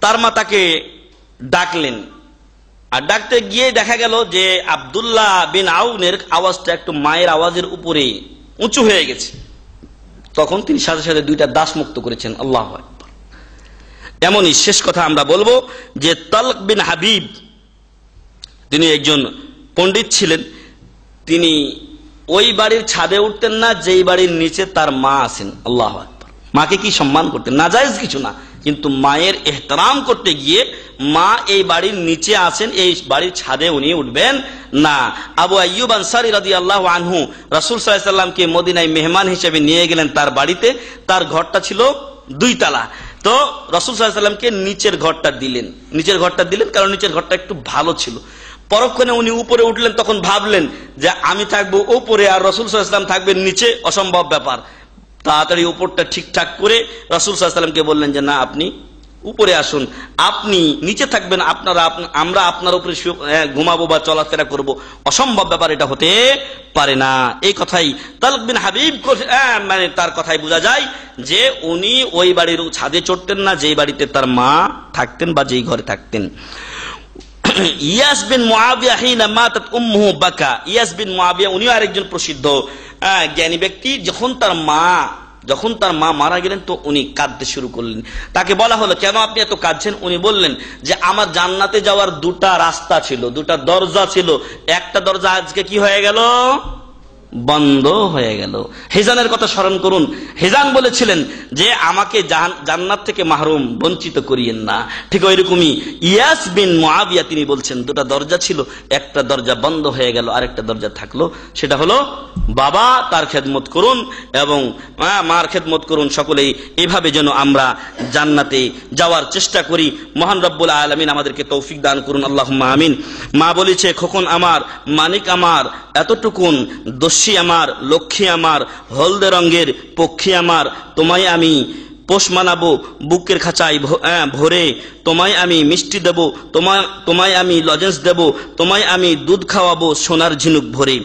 তার মা তাকে ডাকলেন, আর ডাকতে গিয়ে দেখা গেল যে আব্দুল্লাহ বিন আউনের আওয়াজটা একটু মায়ের আওয়াজের উপরে উঁচু হয়ে গেছে। তখন তিনি সাথে সাথে দুইটা দাস মুক্ত করেছেন। আল্লাহু আকবার। এমনই শেষ কথা আমরা বলবো যে তালক বিন হাবিব তিনি একজন পণ্ডিত ছিলেন। তিনি ওই বাড়ির ছাদে উঠতেন না যেই বাড়ির নিচে তার মা আছেন। আল্লাহু আকবার। মাকে কি সম্মান করতেন, নাজায়েজ কিছু না, কিন্তু মায়ের এহতরাম করতে গিয়ে মা এই বাড়ির নিচে আছেন, এই বাড়ির ছাদে উনি উঠবেন না। আবু আইয়ুব আনসারী রাদিয়াল্লাহু আনহু রাসূল সাল্লাল্লাহু আলাইহি ওয়াসাল্লামকে মদিনায় মেহমান হিসেবে নিয়ে গেলেন তার বাড়িতে। তার ঘরটা ছিল 2 তলা। তো রাসূল সাল্লাল্লাহু আলাইহি ওয়াসাল্লামকে নিচের ঘরটা দিলেন, কারণ নিচের ঘরটা একটু ভালো ছিল। পরক্ষণে উনি উপরে উঠলেন, তখন ভাবলেন যে আমি থাকবো উপরে আর রাসূল সাল্লাল্লাহু আলাইহি ওয়াসাল্লাম থাকবেন নিচে, অসম্ভব ব্যাপার। তাড়াতাড়ি উপরটা ঠিকঠাক করে রাসূল সাল্লাল্লাহু আলাইহি ওয়াসাল্লামকে বললেন যে না, আপনি উপরে আসুন, আপনি নিচে থাকবেন, আমরা আপনার উপরে ঘুমাবো বা চলাফেরা করব, অসম্ভব ব্যাপার, এটা হতে পারে না। এই কথাই তালক বিন হাবিব মানে তার কথাই বোঝা যায় যে উনি ওই বাড়ির ছাদে চড়তেন না যেই বাড়িতে তার মা থাকতেন বা যেই ঘরে থাকতেন। ইয়াস বিন মুআবিয়া হিনা মাতাত উম্মুহু বাকা। ইয়াস বিন মুআবিয়া উনিও আরেকজন প্রসিদ্ধ জ্ঞানী ব্যক্তি। যখন তার মা মারা গেলেন তো উনি কাঁদতে শুরু করলেন। তাকে বলা হলো কেন আপনি এত কাঁদছেন? উনি বললেন যে আমার জান্নাতে যাওয়ার 2টা রাস্তা ছিল, 2টা দরজা ছিল, একটা দরজা আজকে কি হয়ে গেল? বন্ধ হয়ে গেল। হিজানের কথা স্মরণ করুন। হিজান বলেছিলেন যে আমাকে জান্নাত থেকে মাহরুম, বঞ্চিত করিয়েন না। ঠিক ওইরকমই ইয়াস বিন মুআবিয়া তিনি বলছেন 2টা দরজা ছিল, একটা দরজা বন্ধ হয়ে গেল, আরেকটা দরজা থাকলো, সেটা হলো বাবা, তার খেদমত করুন এবং মার খেদমত করুন। সকলেই এইভাবে যেন আমরা জান্নাতে যাওয়ার চেষ্টা করি। মহান রব্বুল আলামিন আমাদেরকে তৌফিক দান করুন, আল্লাহুম্মা আমিন। মা বলেছে খোকন আমার, মানিক আমার, এতটুকুন দস্যি আমার, লক্ষ্মী আমার, হলদে রঙের পক্ষী আমার, তোমায় আমি পোষ মানাবো বুকের খাঁচায় ভরে, তোমায় আমি মিষ্টি দেব, তোমায় আমি লজেন্স দেব, তোমায় আমি দুধ খাওয়াবো সোনার ঝিনুক ভরে।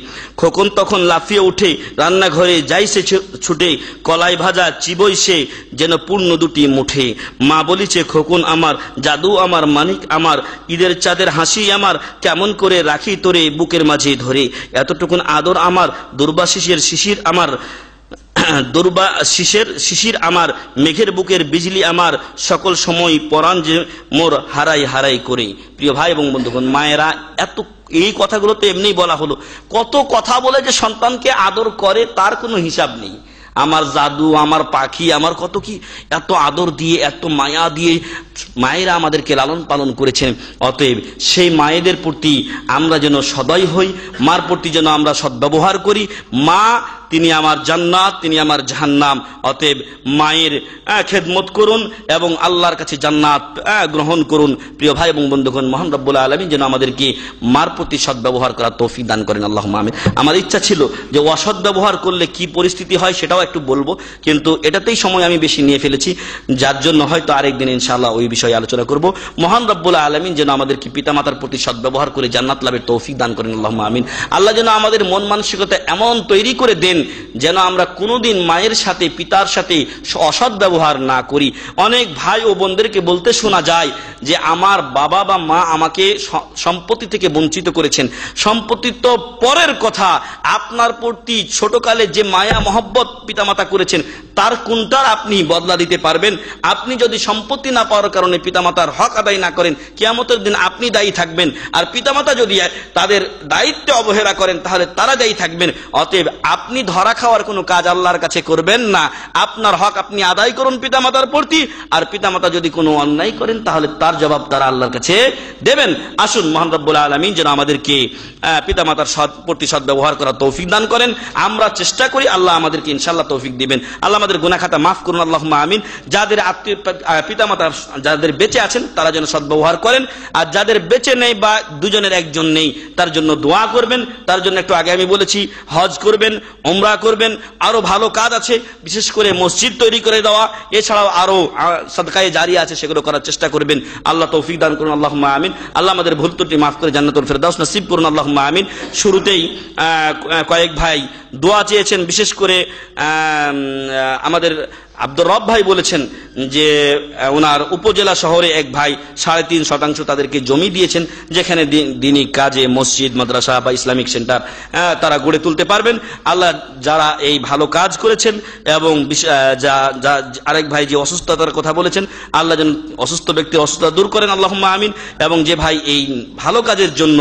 খোকন তখন লাফিয়ে উঠে রান্নাঘরে যাইছে ছুটে, কলাই ভাজা চিবই সে যেন পূর্ণ 2টি মুঠে। মা বলিছে খোকন আমার, জাদু আমার, মানিক আমার, ঈদের চাঁদের হাসি আমার, কেমন করে রাখি তোরে বুকের মাঝে ধরে। এতটুকুন আদর আমার, দুর্বাশিসের শিশির আমার, শিশির আমার, মেঘের বুকের বিজলি আমার, সকল সময় পরাণ যে মোর হারাই হারাই করে। প্রিয় ভাই এবং বন্ধুগণ, মায়েরা এই কথাগুলো তো এমনি বলা হলো, কত কথা বলে যে সন্তানকে আদর করে তার কোনো হিসাব নেই। আমার জাদু, আমার পাখি, আমার কত কি, এত আদর দিয়ে, এত মায়া দিয়ে মায়েরা আমাদেরকে লালন পালন করেছেন। অতএব সেই মায়েদের প্রতি আমরা যেন সদয় হই, মার প্রতি যেন আমরা সদ্ব্যবহার করি। মা তিনি আমার জান্নাত, তিনি আমার জাহান্নাম। অতএব মায়ের খেদমত করুন এবং আল্লাহর কাছে জান্নাত গ্রহণ করুন। প্রিয় ভাই এবং বন্ধুগণ, মহান রব্বুল আলামিন যেন আমাদেরকে মার প্রতি সদ্ব্যবহার করার তৌফিক দান করেন, আল্লাহুম্মা আমিন। আমার ইচ্ছা ছিল যে অসদ্ব্যবহার করলে কি পরিস্থিতি হয় সেটাও একটু বলবো, কিন্তু এটাতেই সময় আমি বেশি নিয়ে ফেলেছি, যার জন্য হয়তো আরেকদিন ইনশাআল্লাহ ওই বিষয়ে আলোচনা করব। মহান রব্বুল আলামিন যেন আমাদেরকে পিতামাতার প্রতি সদ্ব্যবহার করে জান্নাত লাভের তৌফিক দান করেন, আল্লাহুম্মা আমিন। আল্লাহ যেন আমাদের মন মানসিকতা এমন তৈরি করে দেন যেন আমরা কোনোদিন মায়ের সাথে, পিতার সাথে অসৎ ব্যবহার না করি। অনেক ভাই ও বোনদেরকে বলতে শোনা যায় যে আমার বাবা বা মা আমাকে সম্পত্তি থেকে বঞ্চিত করেছেন। সম্পত্তি তো পরের কথা, আপনার প্রতি ছোটকালে যে মায়া মহব্বত পিতামাতা করেছেন তার কোনটার আপনি বদলা দিতে পারবেন? আপনি যদি সম্পত্তি না পাওয়ার কারণে পিতামাতার হক আদায় না করেন, কিয়ামতের দিন আপনি দায়ী থাকবেন। আর পিতামাতা যদি তাদের দায়িত্বে অবহেলা করেন তাহলে তারা দায়ী থাকবেন। অতএব আপনি ধরা খাওয়ার কোনো কাজ আল্লাহর কাছে করবেন না। আপনার হক আপনি আদায় করুন পিতামাতার প্রতি, আর পিতামাতা যদি কোনো অন্যায় করেন তাহলে তার জবাব তারা আল্লাহর কাছে দেবেন। আসুন মহান রব্বুল আলামিন যেন আমাদেরকে পিতামাতার প্রতি সদ্ব্যবহার করার তৌফিক দান করেন। আমরা চেষ্টা করি, আল্লাহ আমাদেরকে ইনশাআল্লাহ তৌফিক দিবেন। আল্লাহ আমাদের গুনাহ খাতা মাফ করুন, আল্লাহুম্মা আমিন। যাদের আত্মীয় পিতামাতা যাদের বেঁচে আছেন তারা যেন সদ্ব্যবহার করেন, আর যাদের বেঁচে নেই বা দুজনের একজন নেই তার জন্য দোয়া করবেন। তার জন্য একটু আগে আমি বলেছি হজ করবেন, উমরা করবেন, আরো ভালো কাজ আছে, বিশেষ করে মসজিদ তৈরি করে দেওয়া, এছাড়াও আরো সাদকায়ে জারিয়া আছে, সেগুলো করার চেষ্টা করবেন। আল্লাহ তৌফিক দান করুন, আল্লাহুম্মা আমিন। আল্লাহ আমাদের ভুল ত্রুটি মাফ করে জান্নাতুল ফেরদাউস নসিব করুন, আল্লাহুম্মা আমিন। শুরুতেই কয়েক ভাই দোয়া চেয়েছেন, বিশেষ করে আমাদের আব্দুর রব ভাই বলেছেন যে ওনার উপজেলা শহরে এক ভাই 3.5% তাদেরকে জমি দিয়েছেন, যেখানে দিনী কাজে মসজিদ, মাদ্রাসা বা ইসলামিক সেন্টার তারা গড়ে তুলতে পারবেন। আল্লাহ যারা এই ভালো কাজ করেছেন এবং আরেক ভাই যে অসুস্থতার কথা বলেছেন, আল্লাহ যেন অসুস্থ ব্যক্তির অসুস্থতা দূর করেন, আল্লাহুম্মা আমিন। এবং যে ভাই এই ভালো কাজের জন্য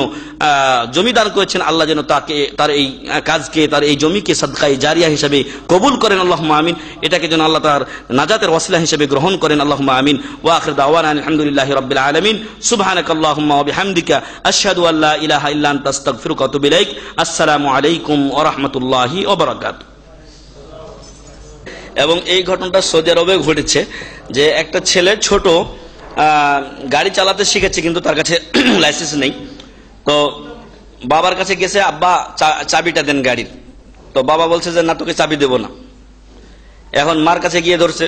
জমি দান করেছেন, আল্লাহ যেন তাকে তার এই কাজকে, তার এই জমিকে সাদকায়ে জারিয়া হিসেবে কবুল করেন, আল্লাহুম্মা আমিন। এটাকে যেন আল্লাহ তার নাজাতের ওয়াসিলা হিসেবে গ্রহণ করেন, আল্লাহুম্মা আমিন। ওয়া আখির দাওয়ানা আলহামদুলিল্লাহি রাব্বিল আলামিন। সুবহানাকাল্লাহুম্মা ওয়া বিহামদিকা আশহাদু আল্লা ইলাহা ইল্লা আনতা আস্তাগফিরুকা ওয়া আতুবু ইলাইক। আসসালামু আলাইকুম ওয়া রাহমাতুল্লাহি ওয়া বারাকাতুহু। এবং এই ঘটনাটা সৌদি আরবে ঘটেছে যে একটা ছেলে ছোট গাড়ি চালাতে শিখেছে, কিন্তু তার কাছে লাইসেন্স নেই। তো বাবার কাছে গেছে, আব্বা চাবিটা দেন গাড়ির। তো বাবা বলছে যে না, তোকে চাবি দেব না। এখন মার কাছে গিয়ে ধরছে,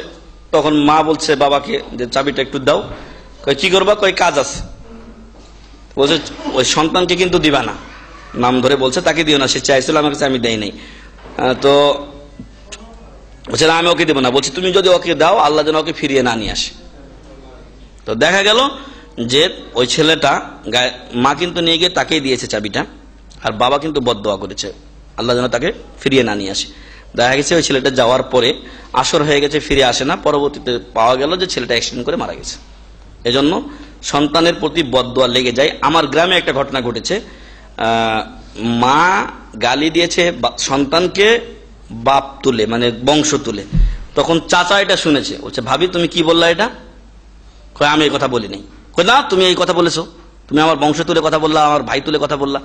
তখন মা বলছে বাবাকে যে চাবিটা একটু দাও। কই কি করবা? কই কাজ আছে। বলছে ওই সন্তানকে কিন্তু দিবা না, নাম ধরে বলছে, তাকে দিও না, সে চাইছিল আমার কাছে, আমি দেই নাই। তো বলছে না, আমি ওকে দেবো না। বলছে তুমি যদি ওকে দাও, আল্লাহ যেন ওকে ফিরিয়ে না নিয়ে আসে। তো দেখা গেল যে ওই ছেলেটা মা কিন্তু নিয়ে গিয়ে তাকেই দিয়েছে চাবিটা, আর বাবা কিন্তু বদদোয়া করেছে আল্লাহ যেন তাকে ফিরিয়ে না নিয়ে আসে। দেখা গেছে ওই ছেলেটা যাওয়ার পরে আসর হয়ে গেছে, ফিরে আসে না। পরবর্তীতে পাওয়া গেল যে ছেলেটা অ্যাক্সিডেন্ট করে মারা গেছে। এজন্য সন্তানের প্রতি বদদোয়া লেগে যায়। আমার গ্রামে একটা ঘটনা ঘটেছে, মা গালি দিয়েছে সন্তানকে বাপ তুলে, মানে বংশ তুলে। তখন চাচা এটা শুনেছে, বলছে ভাবি তুমি কি বললা এটা? কয় আমি এই কথা বলি নাই। কয় না, তুমি এই কথা বলেছো, তুমি আমার বংশ তুলে কথা বললা, আমার ভাই তুলে কথা বললা।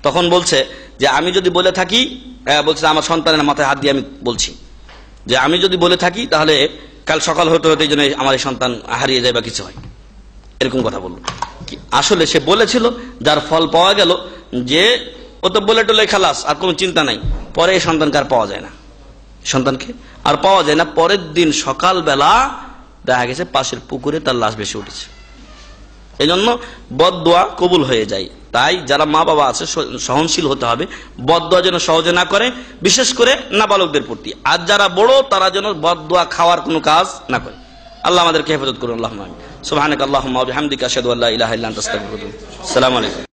তখন বলছে যে আমি যদি বলে থাকি, বলছে আমার সন্তানের মাথায় হাত দিয়ে আমি বলছি যে আমি যদি বলে থাকি তাহলে কাল সকাল হতে হতে যেন আমার এই সন্তান হারিয়ে যায় বা কিছু হয়, এরকম কথা বললো। আসলে সে বলেছিল, যার ফল পাওয়া গেল যে ও তো বলে টলে খালাস, আর কোনো চিন্তা নাই। পরে এই সন্তানকে আর পাওয়া যায় না, সন্তানকে আর পাওয়া যায় না। পরের দিন সকালবেলা দেখা গেছে পাশের পুকুরে তার লাশ ভেসে উঠেছে। এই জন্য বদদোয়া কবুল হয়ে যায়। তাই যারা মা বাবা আছে সহনশীল হতে হবে, বদদোয়া যেন সহজে না করে, বিশেষ করে নাবালকদের প্রতি। আর যারা বড় তারা যেন বদদোয়া খাওয়ার কোনো কাজ না করে। আল্লাহ আমাদেরকে হেফাজত করুন, আল্লাহুম্মা আমিন। সুবহানাকাল্লাহুম্মা ওয়া বিহামদিকা আশহাদু আল্লা ইলাহা ইল্লা আনতা আস্তাগফিরুকা ওয়া আতুবু ইলাইক। আসসালামু আলাইকুম।